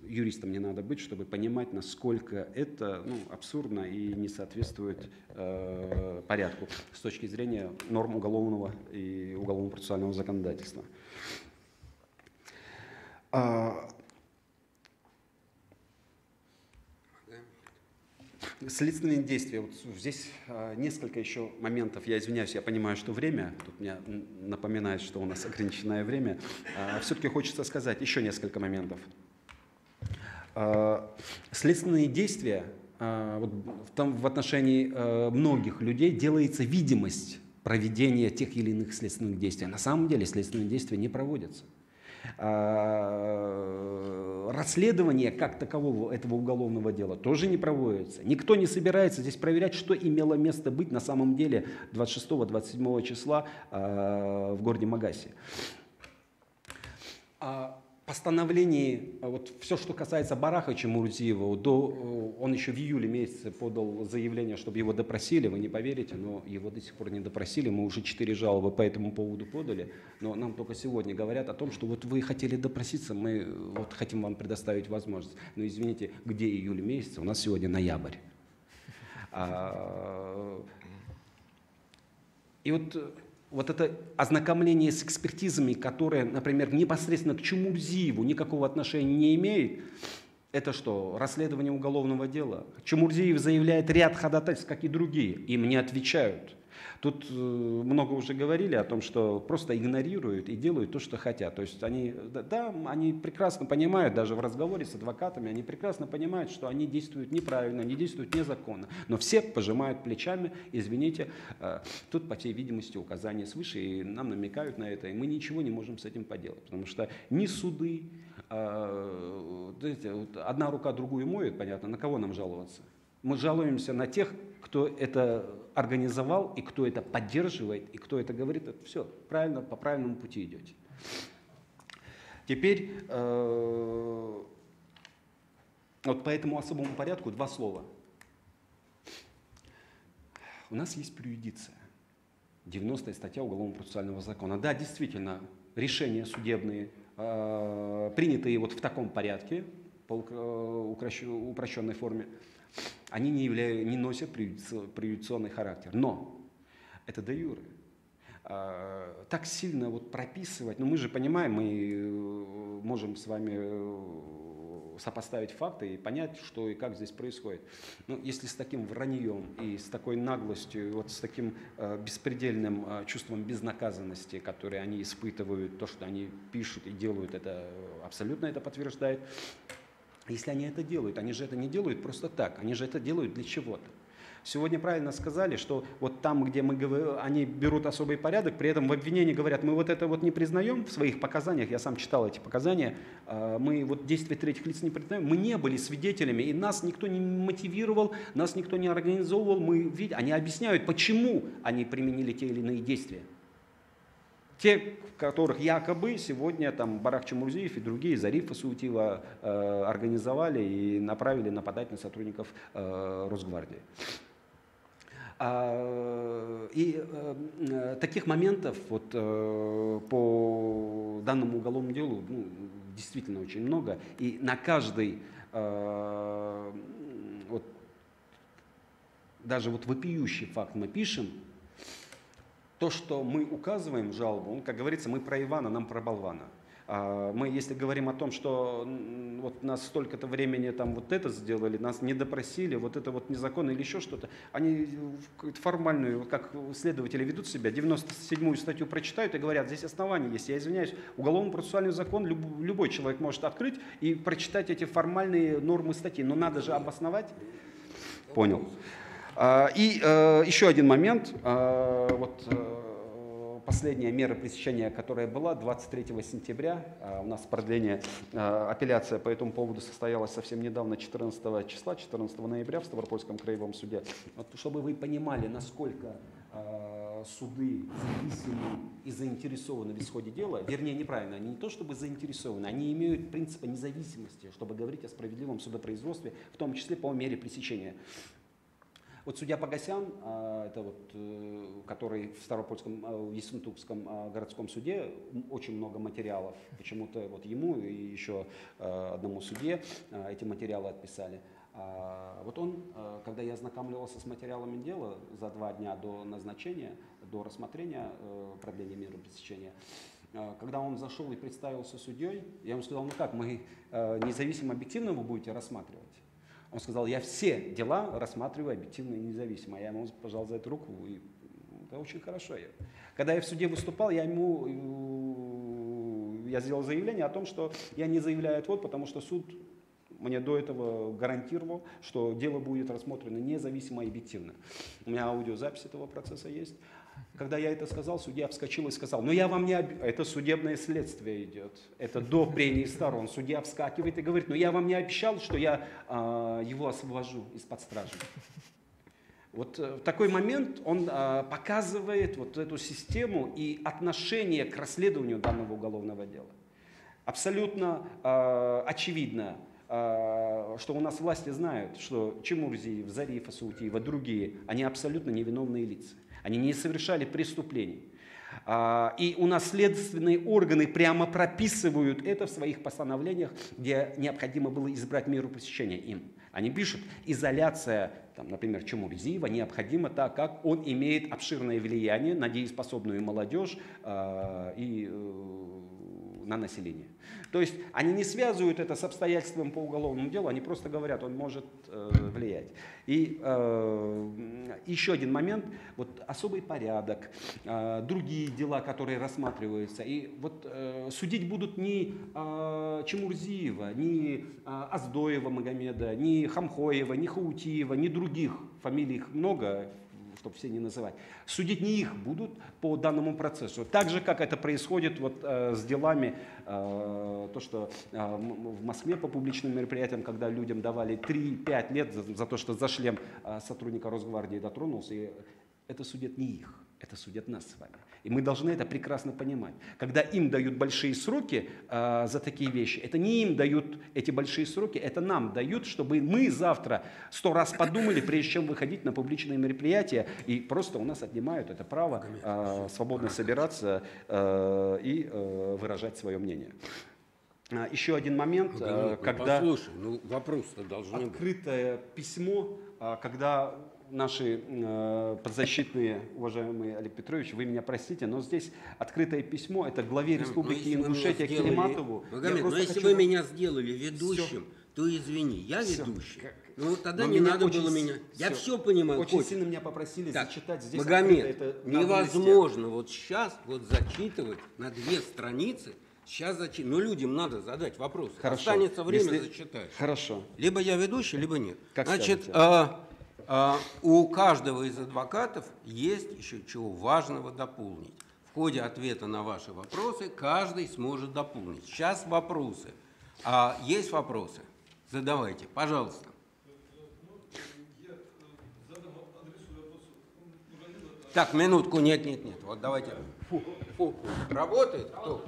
юристом не надо быть, чтобы понимать, насколько это абсурдно и не соответствует порядку с точки зрения норм уголовного и уголовно-процессуального законодательства. Следственные действия. Вот здесь несколько еще моментов. Я извиняюсь, я понимаю, что время, тут мне напоминает, что у нас ограниченное время. Все-таки хочется сказать еще несколько моментов. Следственные действия, вот в отношении многих людей делается видимость проведения тех или иных следственных действий. На самом деле следственные действия не проводятся. Расследование как такового этого уголовного дела тоже не проводится. Никто не собирается здесь проверять, что имело место быть на самом деле 26-27 числа в городе Магасе. постановлении, вот все, что касается Бараха Чемурзиева, он еще в июле месяце подал заявление, чтобы его допросили, вы не поверите, но его до сих пор не допросили, мы уже 4 жалобы по этому поводу подали, но нам только сегодня говорят о том, что вот вы хотели допроситься, мы вот хотим вам предоставить возможность. Но извините, где июль месяц, у нас сегодня ноябрь. И вот это ознакомление с экспертизами, которые, например, непосредственно к Чемурзиеву никакого отношения не имеет, это что, расследование уголовного дела? Чемурзиев заявляет ряд ходатайств, как и другие, им не отвечают. Тут много уже говорили о том, что просто игнорируют и делают то, что хотят. То есть они, да, они прекрасно понимают, даже в разговоре с адвокатами, они прекрасно понимают, что они действуют неправильно, они действуют незаконно. Но все пожимают плечами, извините, тут, по всей видимости, указания свыше, и нам намекают на это, и мы ничего не можем с этим поделать. Потому что ни суды, одна рука другую моет, понятно, на кого нам жаловаться? Мы жалуемся на тех, кто это организовал, и кто это поддерживает, и кто это говорит. Это все, правильно, по правильному пути идете. Теперь вот по этому особому порядку 2 слова. У нас есть преюдиция. 90-я статья Уголовно-процессуального закона. Да, действительно, решения судебные, принятые вот в таком порядке, по упрощенной форме, они не носят преюдиционный характер. Но это де юре. Так сильно вот прописывать, но мы же понимаем, мы можем с вами сопоставить факты и понять, что и как здесь происходит. Но если с таким враньем и с такой наглостью, вот с таким беспредельным чувством безнаказанности, которое они испытывают, то, что они пишут и делают, это абсолютно это подтверждает. Если они это делают, они же это не делают просто так, они же это делают для чего-то. Сегодня правильно сказали, что вот там, где они берут особый порядок, при этом в обвинении говорят, мы вот это вот не признаем в своих показаниях, я сам читал эти показания, мы вот действия третьих лиц не признаем, мы не были свидетелями, и нас никто не мотивировал, нас никто не организовывал, они объясняют, почему они применили те или иные действия. Те, которых якобы сегодня там Барах Чемурзиев и другие, Зарифа Саутиева организовали и направили нападать на сотрудников Росгвардии. И таких моментов вот, по данному уголовному делу действительно очень много. И на каждый вот, даже вот вопиющий факт мы пишем. То, что мы указываем в жалобу, как говорится, мы про Ивана, нам про болвана. Мы, если говорим о том, что вот нас столько-то времени там вот это сделали, нас не допросили, вот это вот незаконно или еще что-то, они формальную, как следователи ведут себя, 97-ю статью прочитают и говорят, здесь основания есть. Я извиняюсь, уголовно-процессуальный закон любой человек может открыть и прочитать эти формальные нормы статьи, но надо же обосновать. Понял. И еще один момент, вот последняя мера пресечения, которая была 23 сентября, у нас продление, апелляция по этому поводу состоялась совсем недавно, 14 числа, 14 ноября в Ставропольском краевом суде. Вот, чтобы вы понимали, насколько суды зависимы и заинтересованы в исходе дела, вернее, неправильно, они не то чтобы заинтересованы, они имеют принципы независимости, чтобы говорить о справедливом судопроизводстве, в том числе по мере пресечения. Вот судья Погосян, это вот, который в Ставропольском, в Ессентукском городском суде, очень много материалов, почему-то вот ему и еще одному судье эти материалы отписали. Вот он, когда я ознакомливался с материалами дела за 2 дня до назначения, до рассмотрения продления меры пресечения, когда он зашел и представился судьей, я ему сказал, ну как, мы независимо объективно вы будете рассматривать? Он сказал, я все дела рассматриваю объективно и независимо. Я ему пожал за эту руку, и это очень хорошо. Когда я в суде выступал, я сделал заявление о том, что я не заявляю отвод, потому что суд мне до этого гарантировал, что дело будет рассмотрено независимо и объективно. У меня аудиозапись этого процесса есть. Когда я это сказал, судья вскочил и сказал, ну я вам не это судебное следствие идет, это до прений сторон. Судья вскакивает и говорит, ну я вам не обещал, что я его освобожу из-под стражи. Вот в такой момент он показывает вот эту систему и отношение к расследованию данного уголовного дела. Абсолютно очевидно, что у нас власти знают, что Чемурзиев, Зарифа Саутиева, другие, они абсолютно невиновные лица. Они не совершали преступлений. И у нас следственные органы прямо прописывают это в своих постановлениях, где необходимо было избрать меру пресечения им. Они пишут, изоляция, там, например, Чемурзиева необходима, так как он имеет обширное влияние на дееспособную молодежь и на население. То есть они не связывают это с обстоятельством по уголовному делу, они просто говорят, он может влиять. И еще один момент, вот особый порядок, другие дела, которые рассматриваются. И вот судить будут не Чемурзиева, не Оздоева Магомеда, не Хамхоева, не Хаутиева, не других, фамилий их много, чтобы все не называть. Судить не их будут по данному процессу. Так же, как это происходит вот, с делами, то, что в Москве по публичным мероприятиям, когда людям давали 3-5 лет за то, что за шлем сотрудника Росгвардии дотронулся, и это судят не их, это судят нас с вами. И мы должны это прекрасно понимать. Когда им дают большие сроки за такие вещи, это не им дают эти большие сроки, это нам дают, чтобы мы завтра 100 раз подумали, прежде чем выходить на публичные мероприятия, и просто у нас отнимают это право свободно собираться и выражать свое мнение. Еще один момент, когда послушай, ну вопрос-то должны быть. Открытое письмо, когда наши подзащитные, уважаемый Олег Петрович, вы меня простите, но здесь открытое письмо, это главе Республики Ингушетия Климатову. Магомед, но если вы меня сделали ведущим, то извини, я ведущий. Ну тогда не надо было меня. Я все понимаю. Очень сильно меня попросили зачитать здесь. Магомед, невозможно вот сейчас вот зачитывать на 2 страницы. Сейчас зачем? Ну, людям надо задать вопрос. Хорошо. Останется время, зачитаешь. Хорошо. Либо я ведущий, либо нет. Как значит, у каждого из адвокатов есть еще чего важного дополнить. В ходе ответа на ваши вопросы каждый сможет дополнить. Сейчас вопросы. Есть вопросы? Задавайте, пожалуйста. Так, минутку, нет. Вот давайте. Работает? Кто?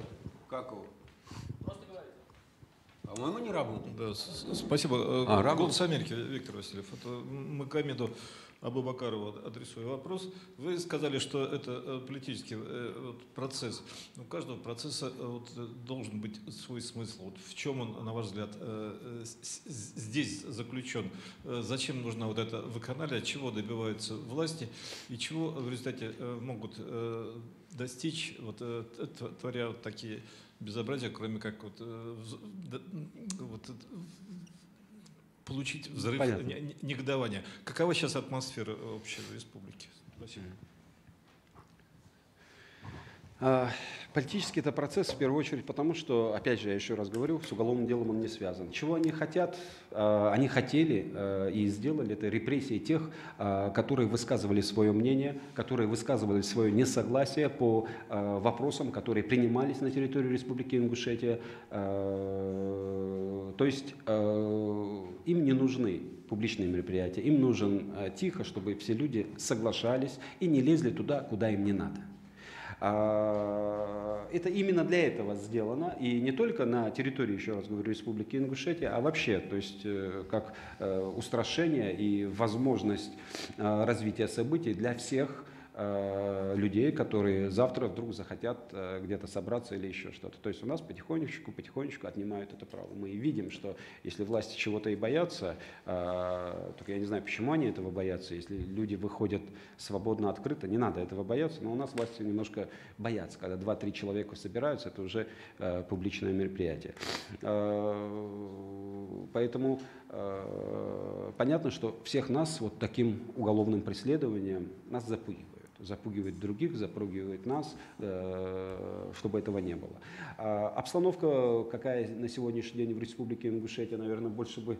Как его? По-моему, не работает. Да, спасибо. «Голос Америки», Виктор Васильев. Это Магомеду Абубакарову адресую вопрос. Вы сказали, что это политический процесс. У каждого процесса должен быть свой смысл. Вот в чем он, на ваш взгляд, здесь заключен? Зачем нужна вот эта вакханалия? Чего добиваются власти? И чего в результате могут достичь, вот, творя вот такие безобразия, кроме как получить взрыв негодования. Какова сейчас атмосфера общей в республике? Спасибо. Политический это процесс в первую очередь потому, что, опять же, я еще раз говорю, с уголовным делом он не связан. Чего они хотят? Они хотели и сделали это репрессии тех, которые высказывали свое мнение, которые высказывали свое несогласие по вопросам, которые принимались на территории Республики Ингушетия. То есть им не нужны публичные мероприятия, им нужен тихо, чтобы все люди соглашались и не лезли туда, куда им не надо. Это именно для этого сделано, и не только на территории, еще раз говорю, Республики Ингушетия, а вообще, то есть как устрашение и возможность развития событий для всех людей, которые завтра вдруг захотят где-то собраться или еще что-то. То есть у нас потихонечку отнимают это право. Мы видим, что если власти чего-то и боятся, только я не знаю, почему они этого боятся. Если люди выходят свободно, открыто, не надо этого бояться, но у нас власти немножко боятся. Когда 2-3 человека собираются, это уже публичное мероприятие. Поэтому понятно, что всех нас вот таким уголовным преследованием нас запугивает других, запугивает нас, чтобы этого не было. Обстановка, какая на сегодняшний день в Республике Ингушетия, наверное, больше бы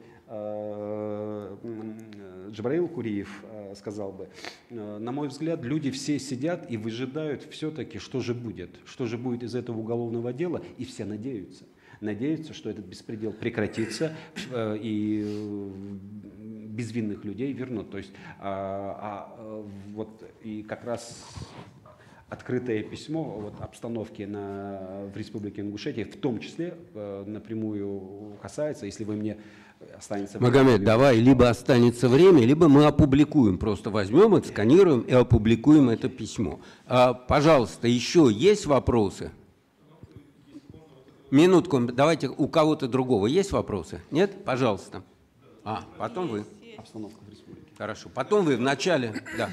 Джабраил Куриев сказал бы. На мой взгляд, люди все сидят и выжидают все-таки, что же будет из этого уголовного дела, и все надеются, что этот беспредел прекратится и безвинных людей вернут. То есть вот и как раз открытое письмо вот, обстановки в Республике Ингушетия, в том числе напрямую касается, если вы мне останется время. Магомед, давай, либо останется время, либо мы опубликуем, просто возьмем, отсканируем и опубликуем это письмо. Пожалуйста, еще есть вопросы? Минутку, давайте у кого-то другого есть вопросы? Нет? Пожалуйста. Потом вы. Обстановка в республике. Хорошо. Потом вы в начале. Да.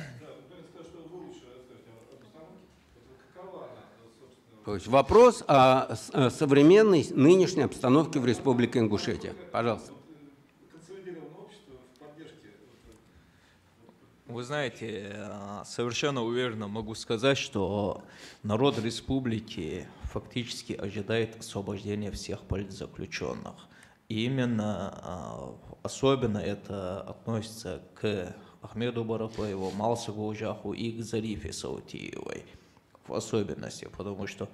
То есть вопрос о современной нынешней обстановке в Республике Ингушетия. Пожалуйста. Вы знаете, совершенно уверенно могу сказать, что народ республики фактически ожидает освобождения всех политзаключенных. И именно особенно это относится к Ахмеду Баратоеву, Малсагу Ужаху и к Зарифе Саутиевой в особенности, потому что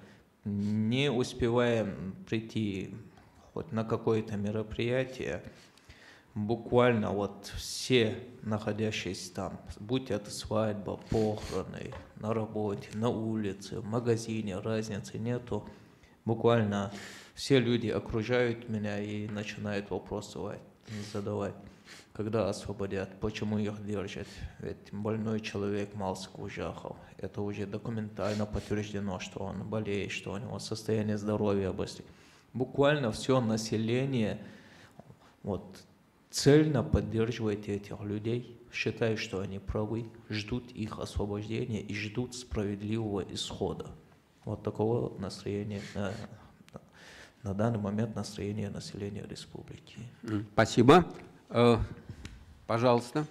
не успеваем прийти хоть на какое-то мероприятие, буквально вот все находящиеся там, будь это свадьба, похороны, на работе, на улице, в магазине, разницы нету. Буквально все люди окружают меня и начинают вопросы задавать. Когда освободят, почему их держат? Ведь больной человек Малсак Ужахов, это уже документально подтверждено, что он болеет, что у него состояние здоровья обострено. Буквально все население цельно поддерживает этих людей, считают, что они правы, ждут их освобождения и ждут справедливого исхода. Вот такого настроения, на данный момент настроение населения республики. Спасибо. Пожалуйста.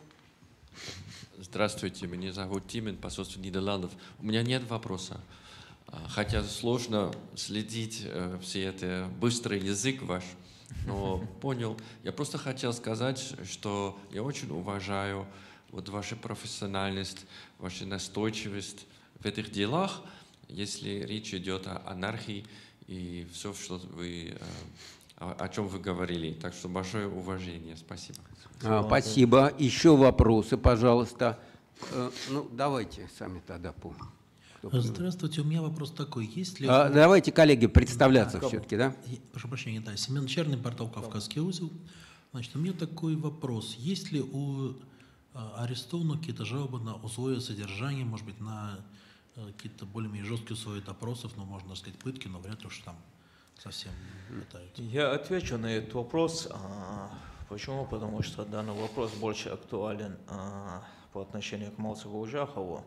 Здравствуйте, меня зовут Тимен, посольство Нидерландов. У меня нет вопроса. Хотя сложно следить все это быстрый язык ваш, но понял. Я просто хотел сказать, что я очень уважаю вашу профессиональность, вашу настойчивость в этих делах, если речь идет о анархии и все, что о чем вы говорили. Так что большое уважение. Спасибо. Спасибо. Еще вопросы, пожалуйста. Давайте сами тогда помним. Здравствуйте, у меня вопрос такой. Есть ли... Давайте, коллеги, представляться все-таки, да? Прошу прощения, да. Семен Черный, портал «Кавказский узел». Значит, у меня такой вопрос. Есть ли у арестованных какие-то жалобы на условия содержания, может быть, на какие-то более-менее жесткие условия допросов, можно сказать, пытки, но вряд ли уж там совсем пытаются? Я отвечу на этот вопрос. Почему? Потому что данный вопрос больше актуален по отношению к Малсагу Ужахову.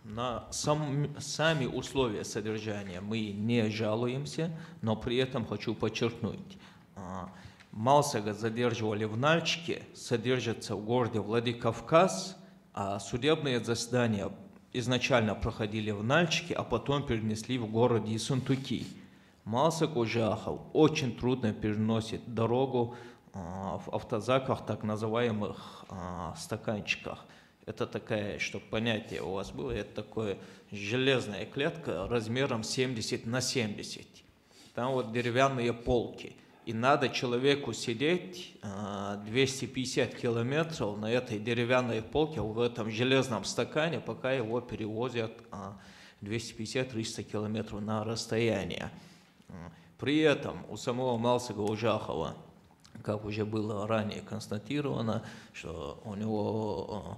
На сами условия содержания мы не жалуемся, но при этом хочу подчеркнуть, Малсага задерживали в Нальчике, содержится в городе Владикавказ, а судебные заседания изначально проходили в Нальчике, а потом перенесли в городе Ессентуки. Малсаг Ужахов очень трудно переносит дорогу в автозаках, так называемых стаканчиках. Это такая, чтобы понятие у вас было, это такая железная клетка размером 70 на 70. Там деревянные полки. И надо человеку сидеть 250 километров на этой деревянной полке, в этом железном стакане, пока его перевозят 250-300 километров на расстояние. При этом у самого Малсага Ужахова, как уже было ранее констатировано, что у него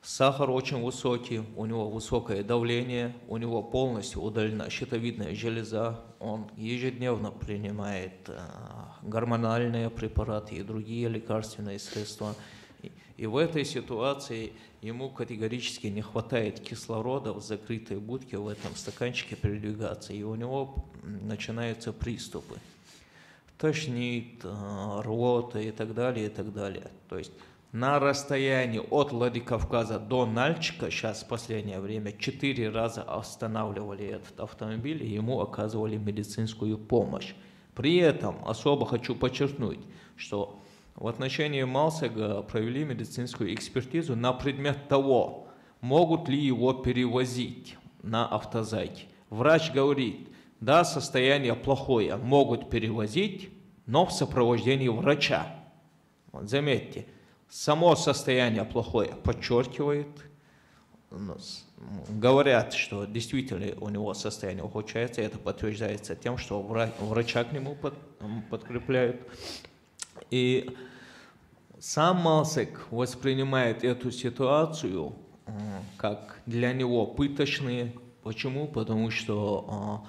сахар очень высокий, у него высокое давление, у него полностью удалена щитовидная железа, он ежедневно принимает гормональные препараты и другие лекарственные средства. И в этой ситуации ему категорически не хватает кислорода в закрытой будке, в этом стаканчике передвигаться, и у него начинаются приступы. Тошнит, рвота и так далее, и так далее. То есть на расстоянии от Владикавказа до Нальчика сейчас в последнее время 4 раза останавливали этот автомобиль и ему оказывали медицинскую помощь. При этом особо хочу подчеркнуть, что в отношении Малсага провели медицинскую экспертизу на предмет того, могут ли его перевозить на автозаке. Врач говорит, да, состояние плохое, могут перевозить, но в сопровождении врача. Заметьте. Само состояние плохое подчеркивает, говорят, что действительно у него состояние ухудшается, это подтверждается тем, что врача к нему подкрепляют. И сам Малсек воспринимает эту ситуацию как для него пыточные. Почему? Потому что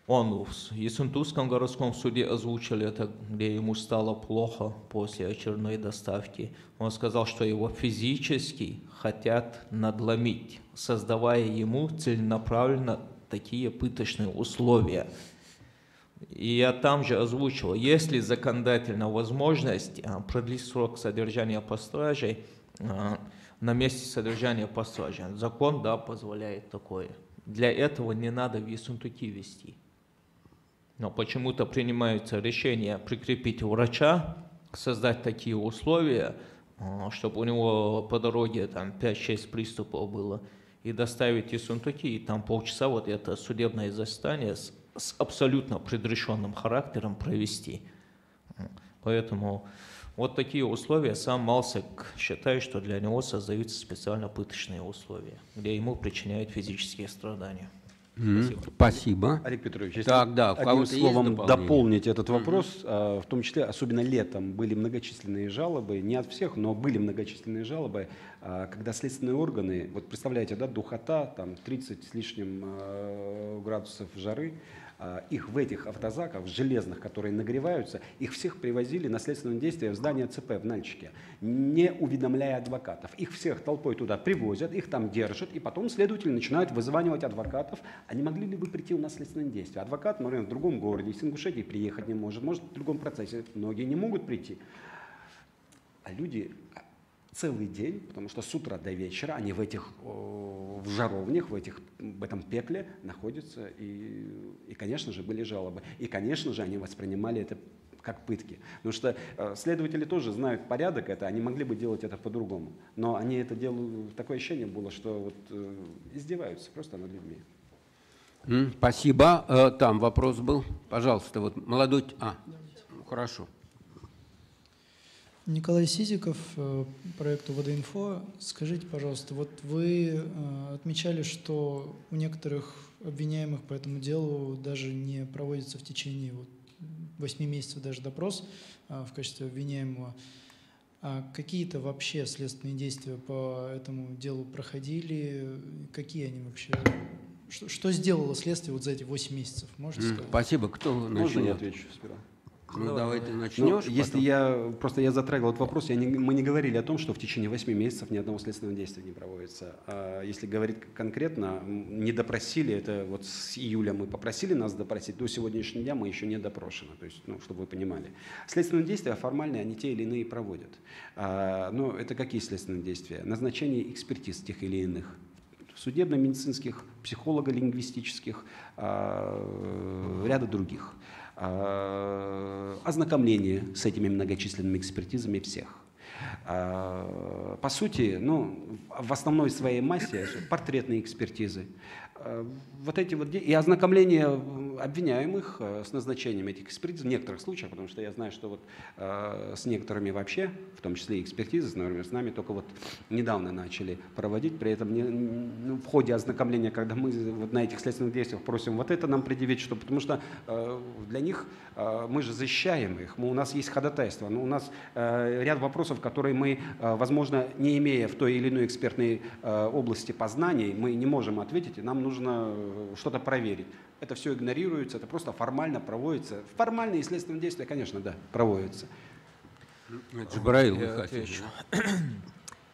он в Ессентукском городском суде озвучил это, где ему стало плохо после очередной доставки. Он сказал, что его физически хотят надломить, создавая ему целенаправленно такие пыточные условия. И я там же озвучил, есть ли законодательная возможность продлить срок содержания под стражей на месте содержания под стражей. Закон, да, позволяет такое. Для этого не надо в Ессентуки вести. Но почему-то принимаются решения прикрепить врача, создать такие условия, чтобы у него по дороге там 5-6 приступов было, и доставить в Ессентуки, и там полчаса вот это судебное заседание с абсолютно предрешенным характером провести. Поэтому вот такие условия сам Малсек считает, что для него создаются специально пыточные условия, где ему причиняют физические страдания. Спасибо. Олег Петрович, если так, да, одним словом дополнение? дополнить этот вопрос, в том числе, особенно летом, были многочисленные жалобы, не от всех, но были многочисленные жалобы, когда следственные органы, вот представляете, да, духота, там 30 с лишним градусов жары, их в этих автозаках, железных, которые нагреваются, их всех привозили на следственное действие в здание ЦП в Нальчике, не уведомляя адвокатов. Их всех толпой туда привозят, их там держат, и потом следователи начинают вызванивать адвокатов. А не могли ли вы прийти у нас в следственное действие? Адвокат, например, в другом городе, из Ингушетии приехать не может в другом процессе. Многие не могут прийти. А люди целый день, потому что с утра до вечера они в этих в жаровнях, в этом пекле находятся. И, конечно же, были жалобы. И, конечно же, они воспринимали это как пытки. Потому что следователи тоже знают порядок это, они могли бы делать это по-другому. Но они это делают, такое ощущение было, что вот, издеваются просто над людьми. Спасибо. Там вопрос был. Пожалуйста, вот молодой... хорошо. Николай Сизиков, проекту ВД-Инфо. Скажите, пожалуйста, вот вы отмечали, что у некоторых обвиняемых по этому делу даже не проводится в течение 8 месяцев даже допрос в качестве обвиняемого. А какие-то вообще следственные действия по этому делу проходили? Какие они вообще? Что сделало следствие вот за эти 8 месяцев? Можете сказать? Спасибо. Кто начнет? Можно я отвечу сперва? Давай ты начнешь. Если я затрагивал этот вопрос, мы не говорили о том, что в течение 8 месяцев ни одного следственного действия не проводится. А если говорить конкретно, не допросили, это вот с июля мы попросили нас допросить, до сегодняшнего дня мы еще не допрошены, то есть, чтобы вы понимали. Следственные действия формальные, они те или иные проводят. Но это какие следственные действия? Назначение экспертиз тех или иных. Судебно-медицинских, психолого-лингвистических, ряда других. Ознакомление с этими многочисленными экспертизами всех. По сути, в основной своей массе портретные экспертизы. Вот эти вот и ознакомление обвиняемых с назначением этих экспертиз в некоторых случаях, потому что я знаю, что вот с некоторыми вообще, в том числе и экспертизы, например, с нами только вот недавно начали проводить, при этом в ходе ознакомления, когда мы вот на этих следственных действиях просим вот это нам предъявить, потому что для них мы же защищаем их, у нас есть ходатайство, но у нас ряд вопросов, которые мы, возможно, не имея в той или иной экспертной области познаний, мы не можем ответить, и нам нужно что-то проверить. Это все игнорируется, это просто формально проводится. Формальные следственные действия, конечно, да, проводятся. Джабраил,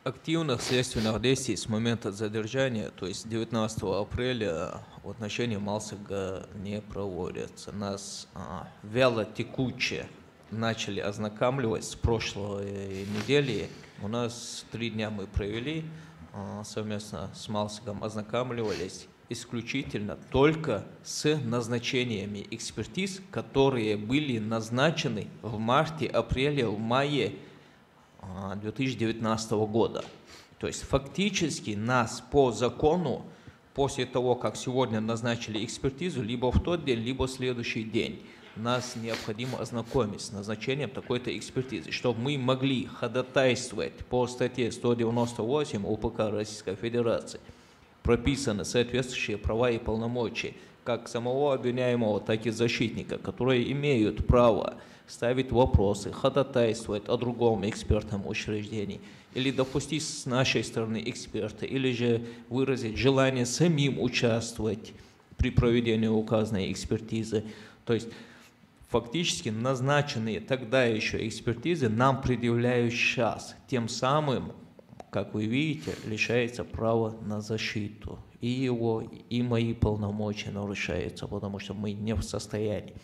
активных следственных действий с момента задержания, то есть 19 апреля, в отношении Малсега не проводятся. Нас вяло текуче начали ознакомливать с прошлой недели. У нас 3 дня мы провели, совместно с Малсегом ознакомливались исключительно только с назначениями экспертиз, которые были назначены в марте, апреле, в мае 2019 года. То есть фактически нас по закону, после того, как сегодня назначили экспертизу, либо в тот день, либо в следующий день, нас необходимо ознакомить с назначением такой-то экспертизы, чтобы мы могли ходатайствовать по статье 198 УПК Российской Федерации прописаны соответствующие права и полномочия как самого обвиняемого, так и защитника, которые имеют право ставить вопросы, ходатайствовать о другом экспертном учреждении, или допустить с нашей стороны эксперта, или же выразить желание самим участвовать при проведении указанной экспертизы. То есть фактически назначенные тогда еще экспертизы нам предъявляют сейчас. Тем самым, как вы видите, лишается права на защиту. И его, и мои полномочия нарушаются, потому что мы не в состоянии.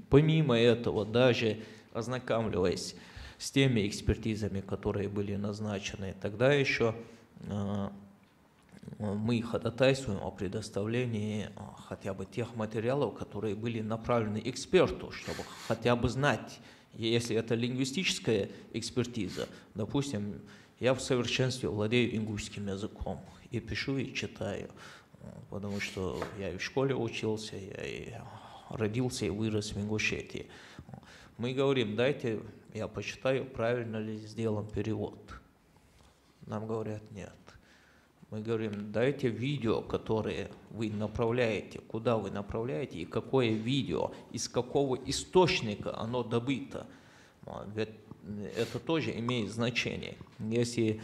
Помимо этого, даже ознакомливаясь с теми экспертизами, которые были назначены, тогда еще мы ходатайствуем о предоставлении хотя бы тех материалов, которые были направлены эксперту, чтобы хотя бы знать, если это лингвистическая экспертиза, допустим, я в совершенстве владею ингушским языком и пишу, и читаю, потому что я и в школе учился, я и родился и вырос в Ингушетии. Мы говорим, дайте я почитаю, правильно ли сделан перевод. Нам говорят, нет. Мы говорим, дайте видео, которое вы направляете, куда вы направляете, и какое видео, из какого источника оно добыто. Ведь это тоже имеет значение. Если,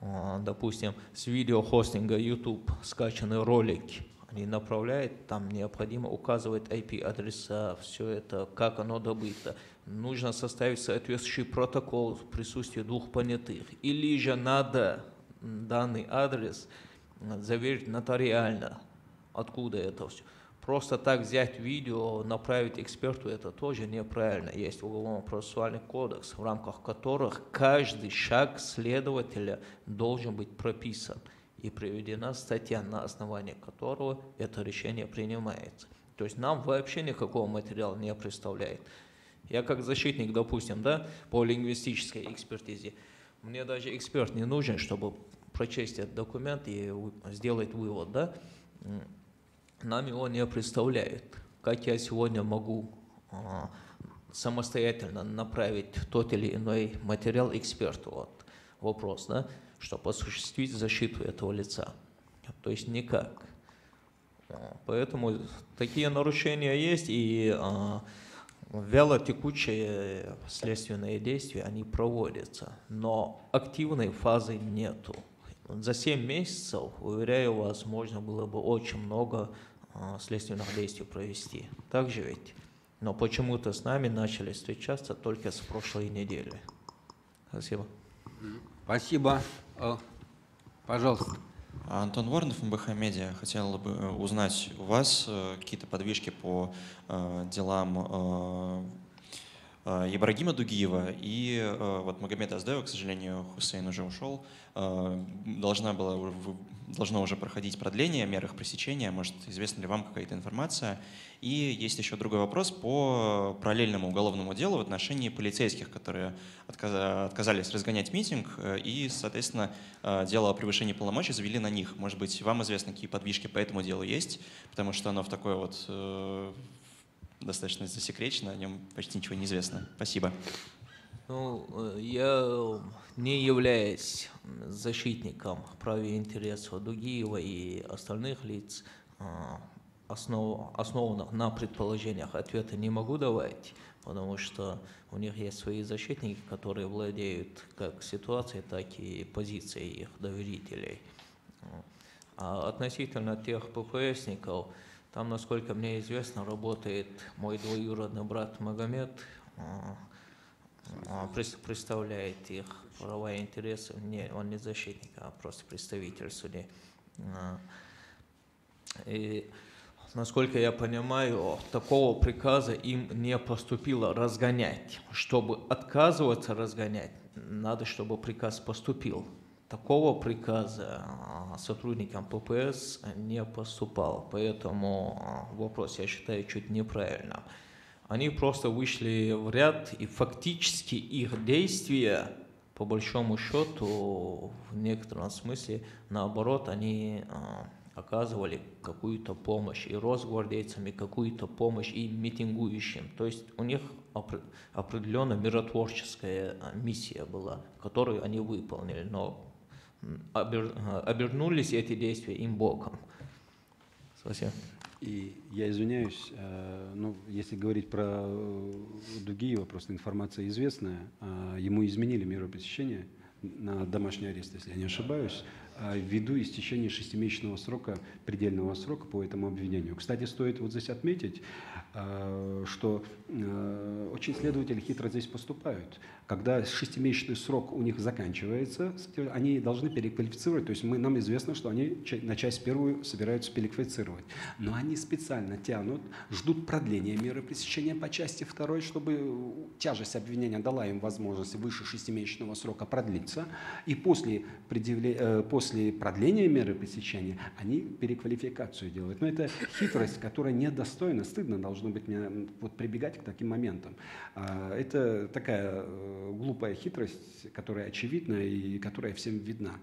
допустим, с видеохостинга YouTube скачаны ролики, они направляют, там необходимо указывать IP-адреса, все это, как оно добыто. Нужно составить соответствующий протокол в присутствии двух понятых. Или же надо данный адрес заверить нотариально, откуда это все. Просто так взять видео, направить эксперту, это тоже неправильно. Есть уголовно-процессуальный кодекс, в рамках которых каждый шаг следователя должен быть прописан и приведена статья, на основании которого это решение принимается. То есть нам вообще никакого материала не представляет. Я как защитник, допустим, да, по лингвистической экспертизе, мне даже эксперт не нужен, чтобы прочесть этот документ и сделать вывод, да? Нам его не представляют. Как я сегодня могу самостоятельно направить тот или иной материал эксперту? Вот вопрос, да? Чтобы осуществить защиту этого лица. То есть никак. Поэтому такие нарушения есть, и вялотекучие следственные действия, они проводятся, но активной фазы нету. За 7 месяцев, уверяю вас, можно было бы очень много следственных действий провести. Так же ведь? Но почему-то с нами начали встречаться только с прошлой недели. Спасибо. Спасибо. Пожалуйста. Антон Воронов, МБХ Медиа. Хотел бы узнать у вас какие-то подвижки по делам Ибрагима Дугиева и вот Магомеда Аздоева, к сожалению, Хусейн уже ушел. Должно уже проходить продление мер их пресечения. Может, известна ли вам какая-то информация? И есть еще другой вопрос по параллельному уголовному делу в отношении полицейских, которые отказались разгонять митинг и, соответственно, дело о превышении полномочий завели на них. Может быть, вам известно, какие подвижки по этому делу есть? Потому что оно в такой вот достаточно засекречено, о нем почти ничего не известно. Спасибо. Ну, я не являюсь защитником прав и интересов Дугиева и остальных лиц, основанных на предположениях, ответа не могу давать, потому что у них есть свои защитники, которые владеют как ситуацией, так и позицией их доверителей. А относительно тех ППСников, там, насколько мне известно, работает мой двоюродный брат Магомед, представляет их права и интересы. Не, он не защитник, а просто представитель судей. И, насколько я понимаю, такого приказа им не поступило разгонять. Чтобы отказываться разгонять, надо, чтобы приказ поступил. Такого приказа сотрудникам ППС не поступал, поэтому вопрос, я считаю, чуть неправильным. Они просто вышли в ряд, и фактически их действия, по большому счету, в некотором смысле, наоборот, они оказывали какую-то помощь и росгвардейцам, и какую-то помощь и митингующим. То есть у них определенно миротворческая миссия была, которую они выполнили. Но обернулись эти действия им боком. Спасибо. И я извиняюсь, но если говорить про Дугиева, просто информация известная, ему изменили меру пресечения на домашний арест, если я не ошибаюсь, ввиду истечения 6-месячного срока, предельного срока по этому обвинению. Кстати, стоит вот здесь отметить, что очень следователи хитро здесь поступают. Когда 6-месячный срок у них заканчивается, они должны переквалифицировать, то есть нам известно, что они на часть первую собираются переквалифицировать. Но они специально тянут, ждут продления меры пресечения по части второй, чтобы тяжесть обвинения дала им возможность выше 6-месячного срока продлиться, и после продления меры пресечения они переквалификацию делают. Но это хитрость, которая недостойна, стыдно должно быть мне вот прибегать к таким моментам. Это такая глупая хитрость, которая очевидна и которая всем видна.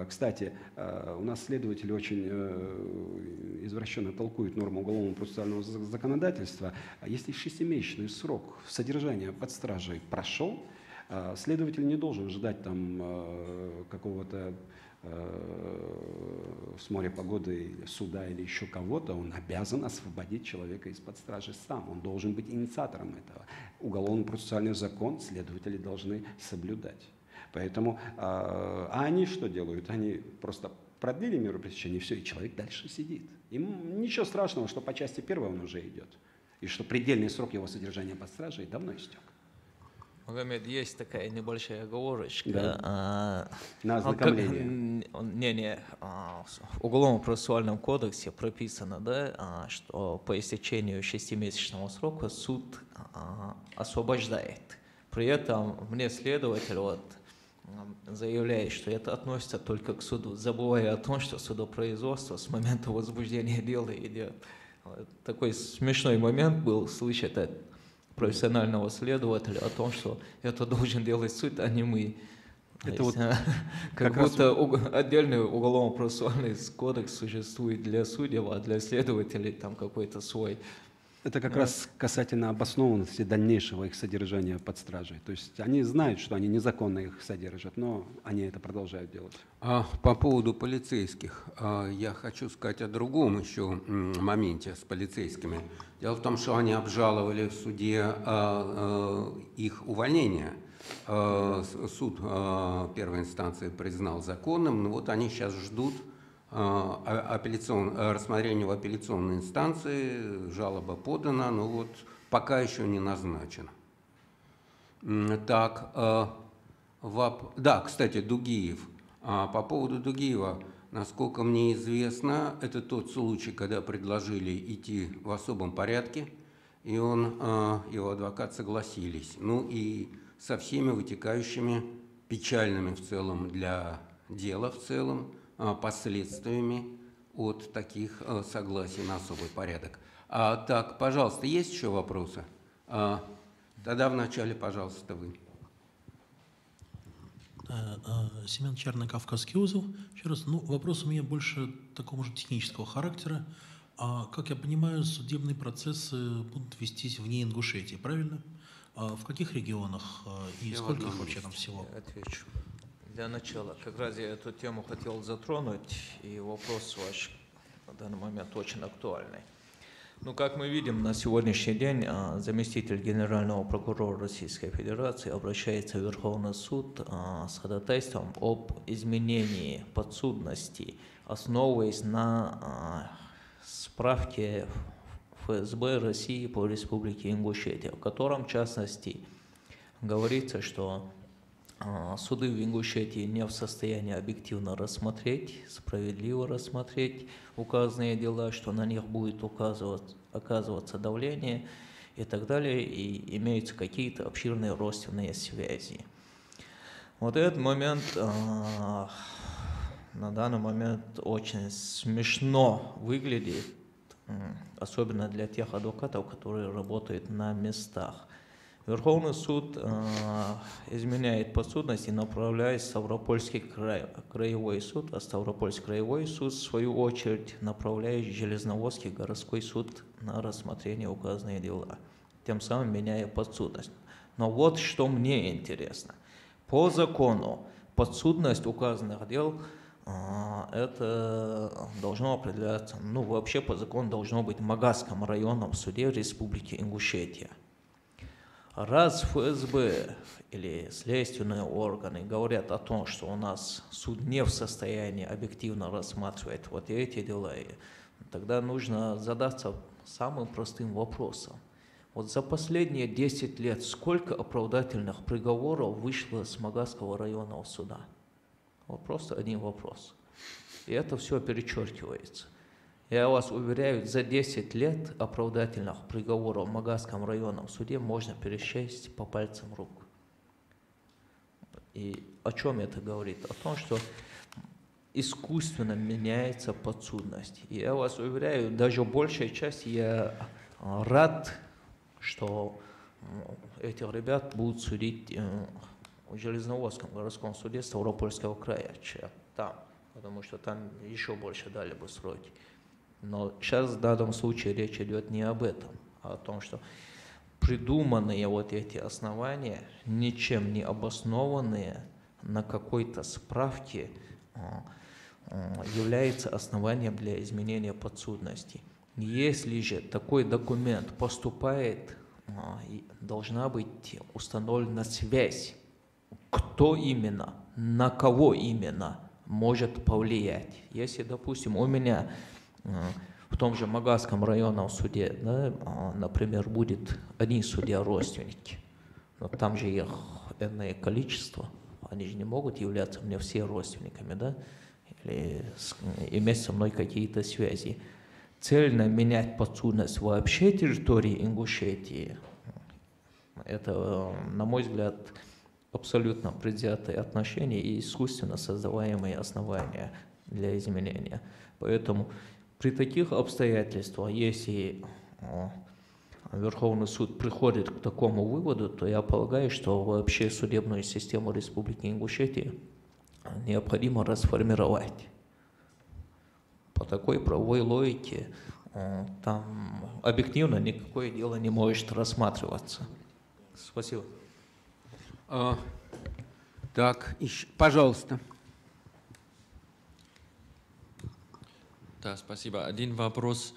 Кстати, у нас следователи очень извращенно толкуют норму уголовного процессуального законодательства. Если 6-месячный срок содержания под стражей прошел, следователь не должен ждать там какого-то с моря погоды, или суда или еще кого-то, он обязан освободить человека из-под стражи сам. Он должен быть инициатором этого. Уголовно-процессуальный закон следователи должны соблюдать. Поэтому, они что делают? Они просто продлили меру пресечения, и все, и человек дальше сидит. Им ничего страшного, что по части первой он уже идет, и что предельный срок его содержания под стражей давно истек. Магомед, есть такая небольшая оговорочка. Да. На ознакомление. В Уголовно-процессуальном кодексе прописано, да, что по истечению 6-месячного срока суд освобождает. При этом мне следователь заявляет, что это относится только к суду, забывая о том, что судопроизводство с момента возбуждения дела идет. Такой смешной момент был слышать от профессионального следователя о том, что это должен делать суд, а не мы. Это вот как будто отдельный уголовно-процессуальный кодекс существует для судей, а для следователей там какой-то свой. Это как раз касательно обоснованности дальнейшего их содержания под стражей. То есть они знают, что они незаконно их содержат, но они это продолжают делать. По поводу полицейских, я хочу сказать о другом еще моменте с полицейскими. Дело в том, что они обжаловали в суде их увольнение. Суд первой инстанции признал законным, но вот они сейчас ждут рассмотрения в апелляционной инстанции, жалоба подана, но вот пока еще не назначена. Так, да, кстати, Дугиев. По поводу Дугиева, насколько мне известно, это тот случай, когда предложили идти в особом порядке, и его адвокат согласились. Ну и со всеми вытекающими печальными в целом для дела в целом последствиями от таких согласий на особый порядок. Так, пожалуйста, есть еще вопросы? Тогда вначале, пожалуйста, вы. Семен Черный, Кавказский узел. Еще раз, вопрос у меня больше такого же технического характера. Как я понимаю, судебные процессы будут вестись вне Ингушетии, правильно? В каких регионах и сколько их вообще там всего? Отвечу. Для начала, как раз я эту тему хотел затронуть, и вопрос ваш на данный момент очень актуальный. Как мы видим, на сегодняшний день заместитель генерального прокурора Российской Федерации обращается в Верховный суд с ходатайством об изменении подсудности, основываясь на справке ФСБ России по Республике Ингушетия, в котором, в частности, говорится, что суды в Ингушетии не в состоянии объективно рассмотреть, справедливо рассмотреть указанные дела, что на них будет оказываться давление и так далее, и имеются какие-то обширные родственные связи. Вот этот момент на данный момент очень смешно выглядит, особенно для тех адвокатов, которые работают на местах. Верховный суд изменяет подсудность и направляет в Ставропольский краевой суд, а Ставропольский краевой суд, в свою очередь, направляет в Железноводский городской суд на рассмотрение указанных дела, тем самым меняя подсудность. Но вот что мне интересно. По закону подсудность указанных дел, это должно определяться, ну вообще по закону должно быть в Магасском районном суде Республики Ингушетия. Раз ФСБ или следственные органы говорят о том, что у нас суд не в состоянии объективно рассматривать вот эти дела, тогда нужно задаться самым простым вопросом. Вот за последние 10 лет сколько оправдательных приговоров вышло с Магасского районного суда? Вот просто один вопрос. И это все перечеркивается. Я вас уверяю, за 10 лет оправдательных приговоров в Магасском районном суде можно пересчесть по пальцам рук. И о чем это говорит? О том, что искусственно меняется подсудность. И я вас уверяю, даже большая часть, я рад, что этих ребят будут судить в Железноводском городском суде Ставропольского края, чем там, потому что там еще больше дали бы сроки. Но сейчас в данном случае речь идет не об этом, а о том, что придуманные вот эти основания, ничем не обоснованные на какой-то справке, является основанием для изменения подсудности. Если же такой документ поступает, должна быть установлена связь, кто именно, на кого именно может повлиять. Если, допустим, у меня в том же Магасском районном суде, да, например, будет один судья-родственники, но там же их энное количество, они же не могут являться мне все родственниками, да, или иметь со мной какие-то связи. Цельно менять подсудность вообще территории Ингушетии, это, на мой взгляд, абсолютно предвзятые отношения и искусственно создаваемые основания для изменения. Поэтому при таких обстоятельствах, если Верховный суд приходит к такому выводу, то я полагаю, что вообще судебную систему Республики Ингушетия необходимо расформировать. По такой правовой логике там объективно никакое дело не может рассматриваться. Спасибо. Так, пожалуйста. Да, спасибо. Один вопрос.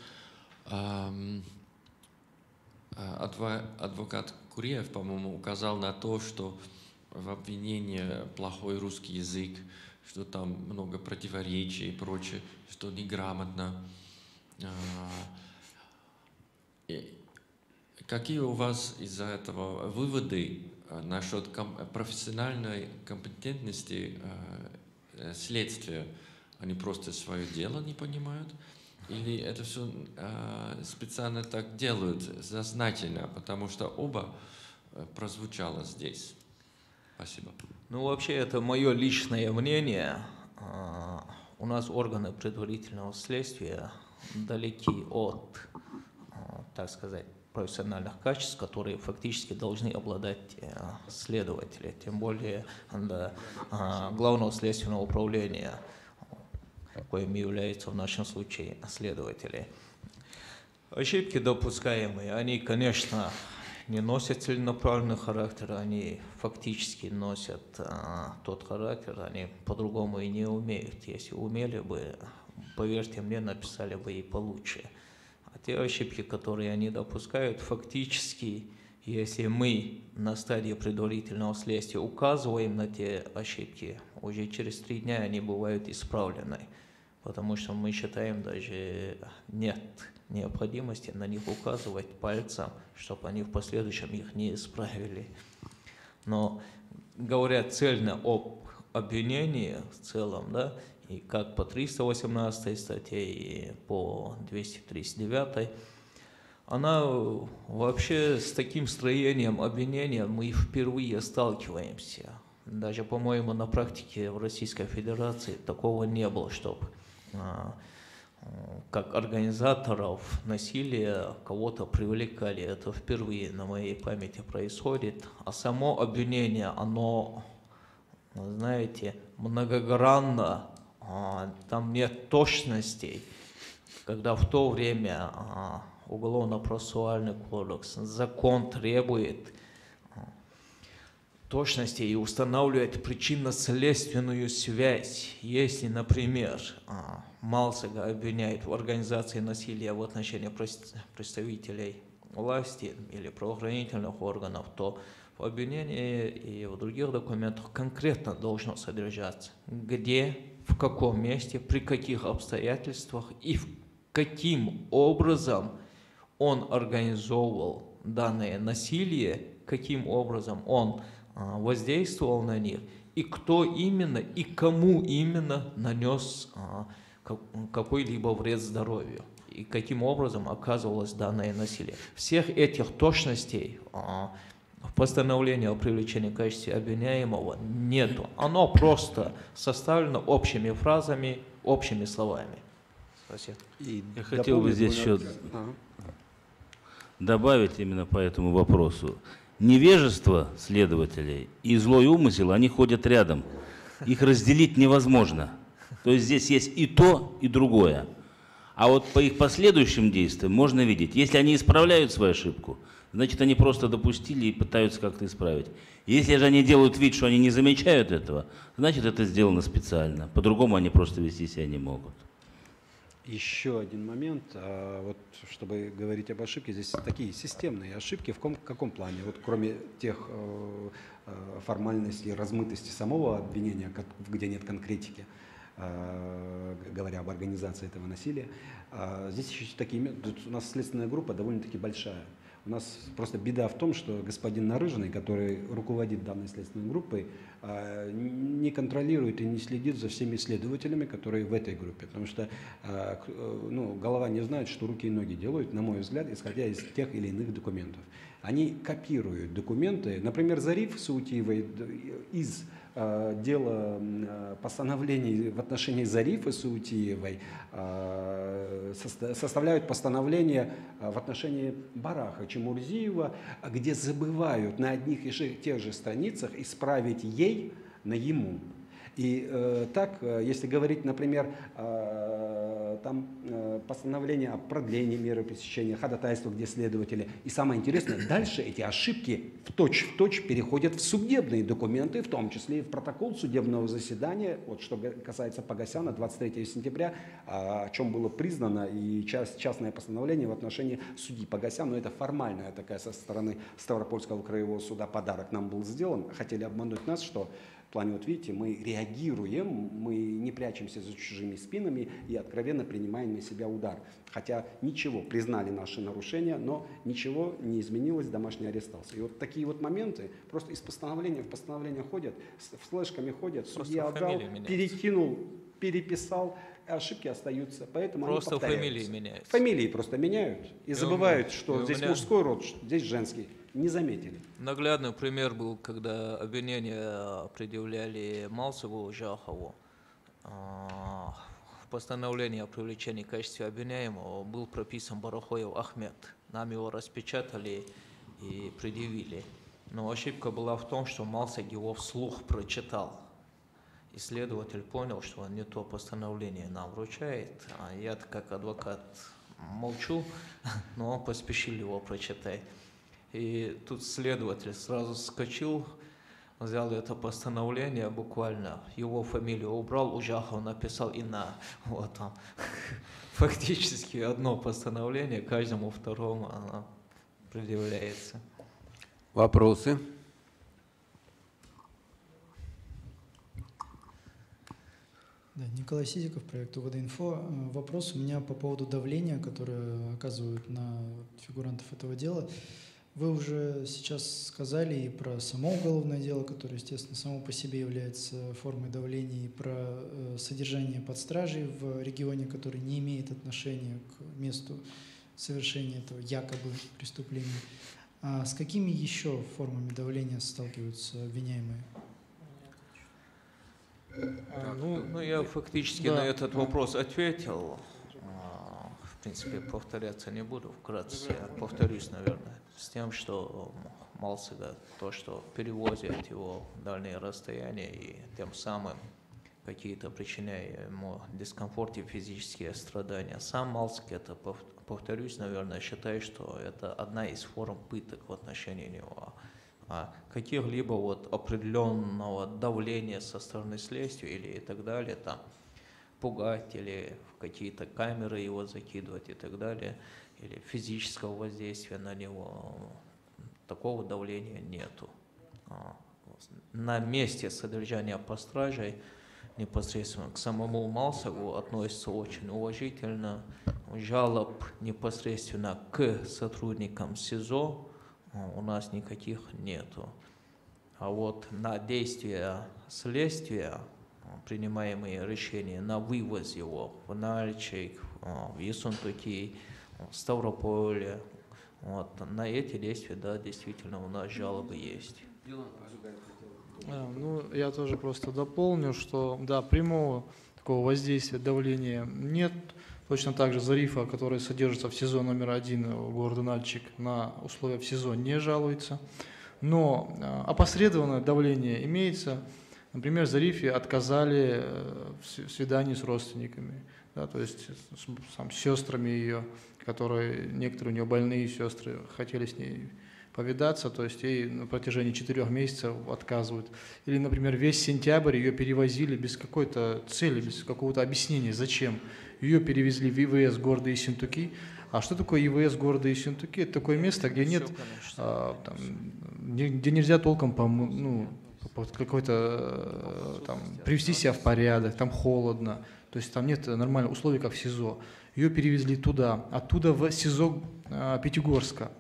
Адвокат Куреев, по-моему, указал на то, что в обвинении плохой русский язык, что там много противоречий и прочее, что неграмотно. Какие у вас из-за этого выводы насчет профессиональной компетентности следствия? Они просто свое дело не понимают? Или это все специально так делают, сознательно, потому что оба прозвучало здесь? Спасибо. Ну, вообще, это мое личное мнение. У нас органы предварительного следствия далеки от, так сказать, профессиональных качеств, которые фактически должны обладать следователи, тем более Главного следственного управления, коим являются в нашем случае следователи. Ошибки допускаемые, они, конечно, не носят целенаправленный характер, они фактически носят тот характер, они по-другому и не умеют. Если умели бы, поверьте мне, написали бы и получше. А те ошибки, которые они допускают, фактически, если мы на стадии предварительного следствия указываем на те ошибки, уже через 3 дня они бывают исправлены. Потому что мы считаем, даже нет необходимости на них указывать пальцем, чтобы они в последующем их не исправили. Но говоря цельно об обвинении в целом, да, и как по 318 статье, и по 239, она вообще с таким строением обвинения мы впервые сталкиваемся. Даже, по-моему, на практике в Российской Федерации такого не было, чтобы как организаторов насилия кого-то привлекали. Это впервые на моей памяти происходит. А само обвинение, оно, знаете, многогранно, там нет точностей. Когда в то время Уголовно-процессуальный кодекс, закон требует точности и устанавливает причинно-следственную связь. Если, например, Малсага обвиняет в организации насилия в отношении представителей власти или правоохранительных органов, то в обвинении и в других документах конкретно должно содержаться, где, в каком месте, при каких обстоятельствах и каким образом он организовывал данное насилие, каким образом он воздействовал на них, и кто именно и кому именно нанес какой-либо вред здоровью, и каким образом оказывалось данное насилие. Всех этих точностей в постановлении о привлечении в качестве обвиняемого нету. Оно просто составлено общими фразами, общими словами. Спасибо. Я хотел бы здесь еще добавить именно по этому вопросу. Невежество следователей и злой умысел, они ходят рядом. Их разделить невозможно. То есть здесь есть и то, и другое. А вот по их последующим действиям можно видеть, если они исправляют свою ошибку, значит, они просто допустили и пытаются как-то исправить. Если же они делают вид, что они не замечают этого, значит, это сделано специально. По-другому они просто вести себя не могут. Еще один момент, вот, чтобы говорить об ошибке, здесь такие системные ошибки, в каком плане? Вот кроме тех формальностей, размытости самого обвинения, где нет конкретики, говоря об организации этого насилия, здесь еще такие, у нас следственная группа довольно-таки большая. У нас просто беда в том, что господин Нарыжный, который руководит данной следственной группой, не контролирует и не следит за всеми следователями, которые в этой группе. Потому что голова не знает, что руки и ноги делают, на мой взгляд, исходя из тех или иных документов. Они копируют документы. Например, Зариф Саутиевой из дела постановлений в отношении Зарифа Саутиевой составляют постановления в отношении Бараха Чемурзиева, где забывают на одних и тех же страницах исправить ей на ему. И так, если говорить, например, там постановление о продлении меры пресечения, ходатайство, где следователи. И самое интересное, дальше эти ошибки в точь переходят в судебные документы, в том числе и в протокол судебного заседания, вот что касается Погосяна, 23 сентября, о чем было признано и частное постановление в отношении судьи Погосяна, но это формальная такая со стороны Ставропольского краевого суда подарок нам был сделан. Хотели обмануть нас, что в плане, вот видите, мы реагируем, мы не прячемся за чужими спинами и откровенно принимаем на себя удар. Хотя ничего, признали наши нарушения, но ничего не изменилось, домашний арест остался. И вот такие вот моменты просто из постановления в постановление ходят, с флешками ходят, судья отдал, перекинул, переписал, ошибки остаются, поэтому просто они повторяются. Фамилии меняются. Фамилии просто меняют и забывают, что здесь мужской род, здесь женский. Не заметили. Наглядный пример был, когда обвинения предъявляли Малсагу Жахову. В постановлении о привлечении в качестве обвиняемого был прописан Барахоев Ахмед. Нам его распечатали и предъявили. Но ошибка была в том, что Малсаг его вслух прочитал. Исследователь понял, что он не то постановление нам вручает. А я как адвокат молчу, но он поспешил его прочитать. И тут следователь сразу вскочил, взял это постановление буквально, его фамилию убрал, Ужахов написал Инна. Вот там. Фактически одно постановление, каждому второму оно предъявляется. Вопросы? Да, Николай Сизиков, проект УВД-Инфо. Вопрос у меня по поводу давления, которое оказывают на фигурантов этого дела. Вы уже сейчас сказали и про само уголовное дело, которое, естественно, само по себе является формой давления, и про содержание под стражей в регионе, который не имеет отношения к месту совершения этого якобы преступления. А с какими еще формами давления сталкиваются обвиняемые? Я фактически на этот вопрос ответил. В принципе, повторяться не буду, вкратце повторюсь, наверное, с тем, что Малсага, то, что перевозят его в дальние расстояния и тем самым какие-то причиняя ему дискомфорт и физические страдания. Сам Малсаг, это, повторюсь, наверное, считаю, что это одна из форм пыток в отношении него. каких-либо вот определенного давления со стороны следствия или и так далее, там, пугать или в какие-то камеры его закидывать и так далее, или физического воздействия на него, такого давления нету. На месте содержания под стражей непосредственно к самому Малсагу относится очень уважительно. Жалоб непосредственно к сотрудникам СИЗО у нас никаких нету. А вот на действия следствия, принимаемые решения на вывоз его в Нальчик, в Ессентуки, в Ставрополе, вот, на эти действия, да, действительно у нас жалобы есть. Ну, я тоже просто дополню, что, да, прямого такого воздействия, давления нет. Точно так же Зарифа, который содержится в СИЗО номер 1 города Нальчик, на условия в СИЗО не жалуется. Но опосредованное давление имеется. Например, Зарифе отказали в свидании с родственниками, да, то есть с сестрами ее, которые, некоторые у нее больные сестры, хотели с ней повидаться, то есть ей на протяжении 4 месяцев отказывают. Или, например, весь сентябрь ее перевозили без какой-то цели, без какого-то объяснения, зачем. Ее перевезли в ИВС города Ессентуки. А что такое ИВС города Ессентуки? Это такое место, где нет, там, где нельзя толком какой-то там привести себя в порядок, там холодно, то есть там нет нормальных условий, как в СИЗО. Ее перевезли туда, оттуда в СИЗО Пятигорска.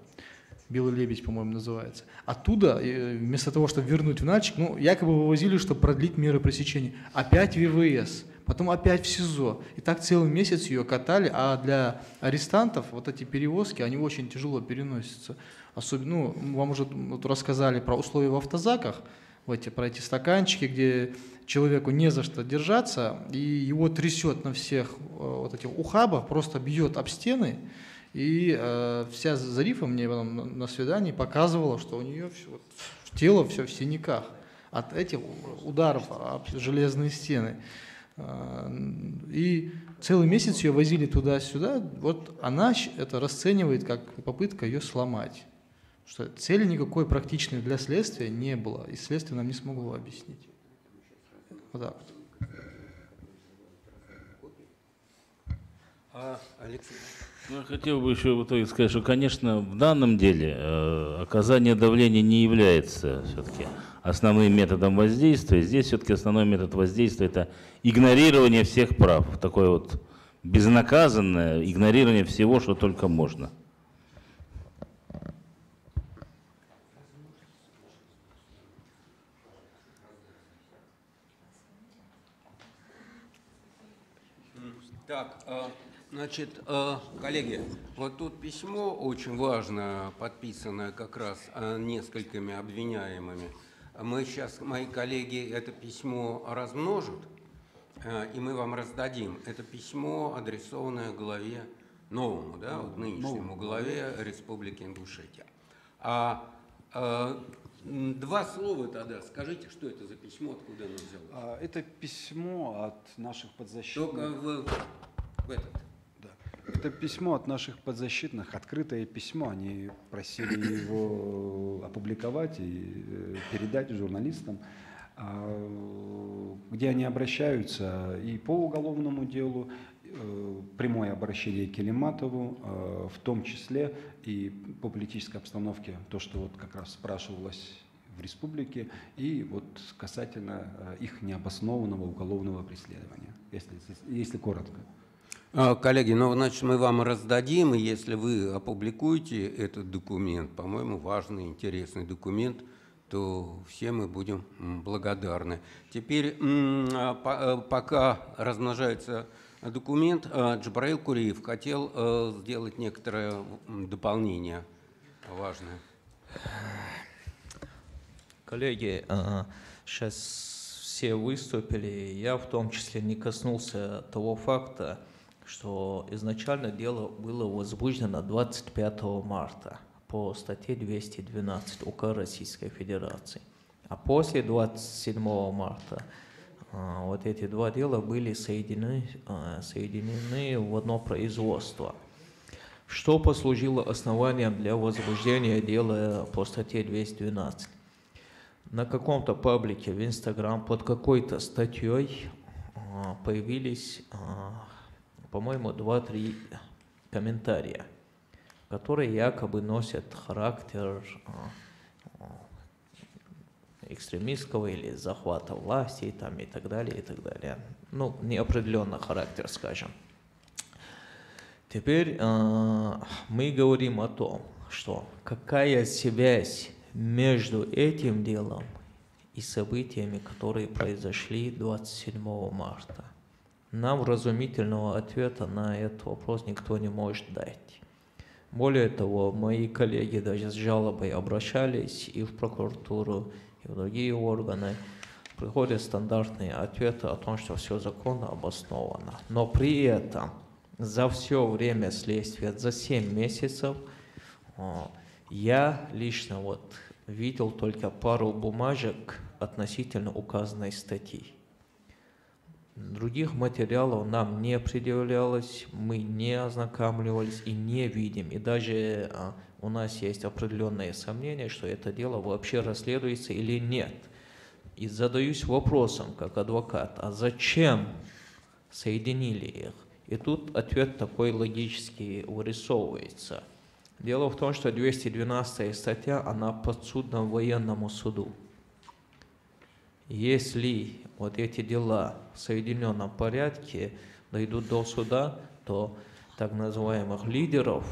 Белый лебедь, по-моему, называется. Оттуда, вместо того, чтобы вернуть в Нальчик, ну, якобы вывозили, чтобы продлить меры пресечения. Опять в ИВС, потом опять в СИЗО. И так целый месяц ее катали, а для арестантов вот эти перевозки, они очень тяжело переносятся. Особенно, ну, вам уже вот рассказали про условия в автозаках, про эти стаканчики, где человеку не за что держаться, и его трясет на всех вот этих ухабах, просто бьет об стены. И вся Зарифа мне на свидании показывала, что у нее все, тело все в синяках от этих ударов об железные стены. И целый месяц ее возили туда-сюда. Вот она это расценивает как попытка ее сломать. Что цели никакой практичной для следствия не было, и следствие нам не смогло объяснить. Вот так вот. Алексей. Ну, я хотел бы еще в итоге сказать, что, конечно, в данном деле оказание давления не является все-таки основным методом воздействия. Здесь все-таки основной метод воздействия – это игнорирование всех прав, такое вот безнаказанное игнорирование всего, что только можно. Так, значит, коллеги, вот тут письмо очень важное, подписанное как раз несколькими обвиняемыми. Мы сейчас, мои коллеги, это письмо размножат, и мы вам раздадим. Это письмо, адресованное главе новому, да, вот нынешнему главе Республики Ингушетия. Два слова тогда. Скажите, что это за письмо, откуда оно взялось? Это письмо от наших подзащитных. Только в этот. Да. Это письмо от наших подзащитных, открытое письмо. Они просили его опубликовать и передать журналистам, где они обращаются и по уголовному делу, прямое обращение к Келиматову, в том числе и по политической обстановке, то, что вот как раз спрашивалось в республике, и вот касательно их необоснованного уголовного преследования, если коротко. Коллеги, ну, значит, мы вам раздадим, и если вы опубликуете этот документ, по-моему, важный, интересный документ, то все мы будем благодарны. Теперь, пока размножается документ, Джабраил Куриев хотел сделать некоторое дополнение важное. Коллеги, сейчас все выступили, я в том числе не коснулся того факта, что изначально дело было возбуждено 25 марта по статье 212 УК Российской Федерации. А после 27 марта вот эти два дела были соединены в одно производство, что послужило основанием для возбуждения дела по статье 212. на каком-то паблике в Инстаграм под какой-то статьей появились, по-моему, 2-3 комментария, которые якобы носят характер экстремистского или захвата власти там, и так далее, и так далее. Ну, неопределенный характер, скажем. Теперь мы говорим о том, что какая связь между этим делом и событиями, которые произошли 27 марта. Нам вразумительного ответа на этот вопрос никто не может дать. Более того, мои коллеги даже с жалобой обращались и в прокуратуру, и в другие органы. Приходят стандартные ответы о том, что все законно обосновано. Но при этом за все время следствия, за 7 месяцев, я лично видел только пару бумажек относительно указанной статьи. Других материалов нам не предъявлялось, мы не ознакомливались и не видим. И даже у нас есть определенные сомнения, что это дело вообще расследуется или нет. И задаюсь вопросом, как адвокат, а зачем соединили их? И тут ответ такой логически вырисовывается. Дело в том, что 212 статья, она подсудна военному суду. Если эти дела в соединенном порядке дойдут до суда, то так называемых лидеров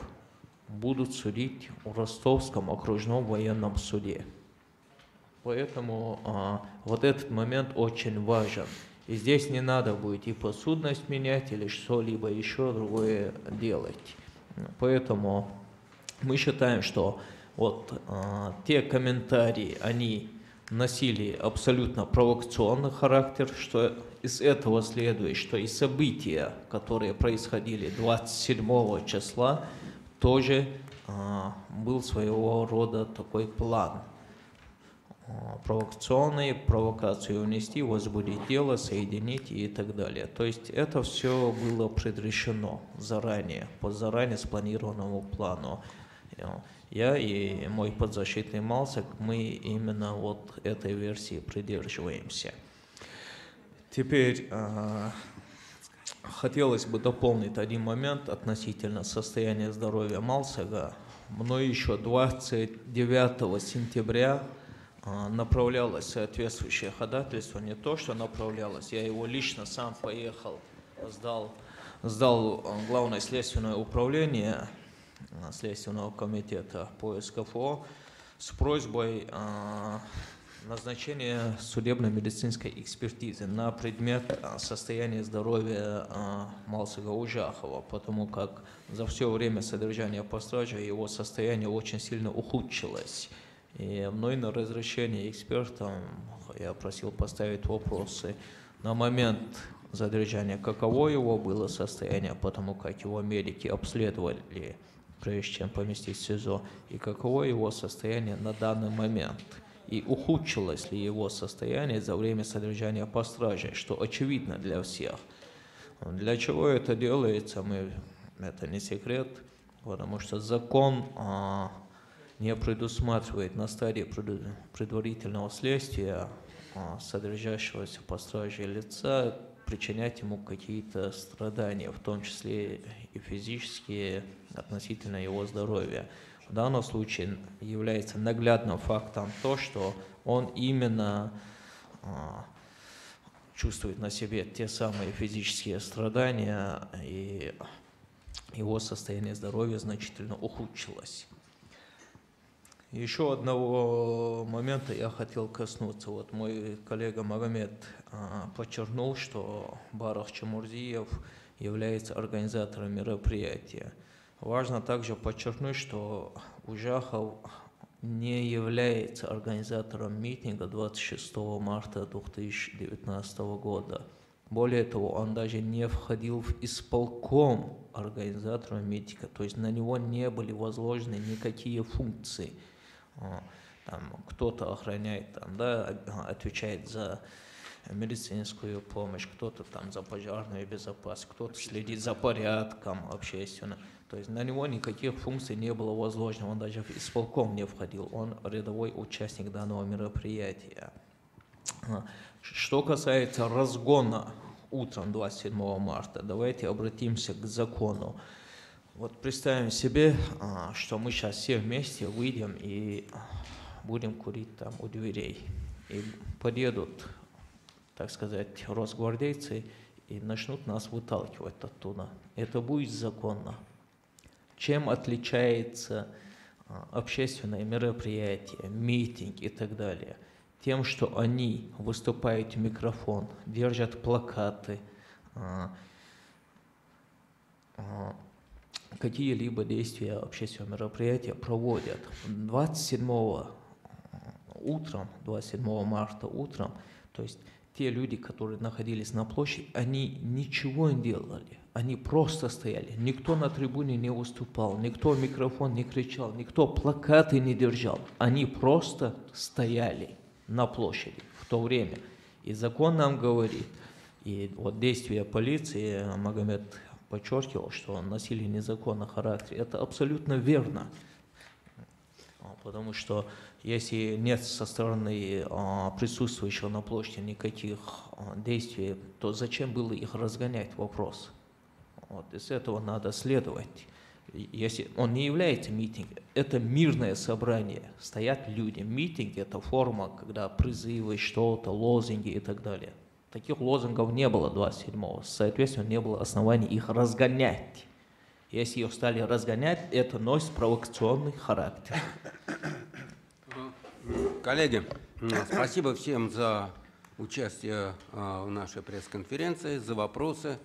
будут судить в Ростовском окружном военном суде. Поэтому этот момент очень важен. И здесь не надо будет и подсудность менять, или что-либо еще другое делать. Поэтому мы считаем, что те комментарии, они носили абсолютно провокационный характер, что из этого следует, что и события, которые происходили 27 числа, тоже был своего рода такой план. Провокационные, провокацию внести, возбудить дело, соединить и так далее. То есть это все было предрешено заранее, по заранее спланированному плану. Я и мой подзащитный Малсик, мы именно этой версии придерживаемся. Теперь хотелось бы дополнить один момент относительно состояния здоровья Малсига. Мной еще 29 сентября направлялось соответствующее ходатайство, не то, что направлялось, я его лично сам поехал, сдал в Главное следственное управление Следственного комитета по СКФО с просьбой назначения судебно-медицинской экспертизы на предмет состояния здоровья Малсига Ужахова, потому как за все время содержания под стражей его состояние очень сильно ухудшилось. И мной на разрешение экспертам я просил поставить вопросы на момент задержания, каково его было состояние, потому как его медики обследовали, прежде чем поместить в СИЗО, и каково его состояние на данный момент, и ухудшилось ли его состояние за время содержания под стражей, что очевидно для всех. Для чего это делается, это не секрет, потому что закон не предусматривает на стадии предварительного следствия содержащегося под стражей лица причинять ему какие-то страдания, в том числе и физические, относительно его здоровья. В данном случае является наглядным фактом то, что он именно чувствует на себе те самые физические страдания, и его состояние здоровья значительно ухудшилось. Еще одного момента я хотел коснуться. Мой коллега Магомед подчеркнул, что Барах Чамурзиев является организатором мероприятия. Важно также подчеркнуть, что Ужахов не является организатором митинга 26 марта 2019 года. Более того, он даже не входил в исполком организатора митинга, то есть на него не были возложены никакие функции. Кто-то охраняет, отвечает за медицинскую помощь, кто-то за пожарную безопасность, кто-то следит за порядком общественным. То есть на него никаких функций не было возложено, он даже в исполком не входил, он рядовой участник данного мероприятия. Что касается разгона утром 27 марта, давайте обратимся к закону. Вот представим себе, что мы сейчас все вместе выйдем и будем курить там у дверей. И подъедут, так сказать, росгвардейцы и начнут нас выталкивать оттуда. Это будет законно. Чем отличается общественное мероприятие, митинг и так далее? Тем, что они выступают в микрофон, держат плакаты, какие-либо действия общественного мероприятия проводят. 27 марта утром, то есть те люди, которые находились на площади, они ничего не делали, они просто стояли. Никто на трибуне не выступал, никто в микрофон не кричал, никто плакаты не держал. Они просто стояли на площади в то время. И закон нам говорит, и вот действия полиции, Магомед подчеркивал, что насилие незаконного характера, это абсолютно верно. Потому что если нет со стороны присутствующего на площади никаких действий, то зачем было их разгонять? Вопрос. Вот, из этого надо следовать. Если он не является митингом, это мирное собрание, стоят люди. Митинг – это форма, когда призывы, что-то, лозунги и так далее. Таких лозунгов не было 27-го, соответственно, не было оснований их разгонять. Если их стали разгонять, это носит провокационный характер. Коллеги, спасибо всем за участие в нашей пресс-конференции, за вопросы.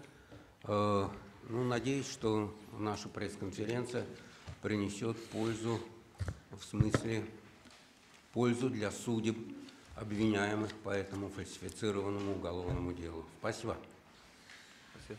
Надеюсь, что наша пресс-конференция принесет пользу, в смысле пользу для судеб, обвиняемых по этому фальсифицированному уголовному делу. Спасибо. Спасибо.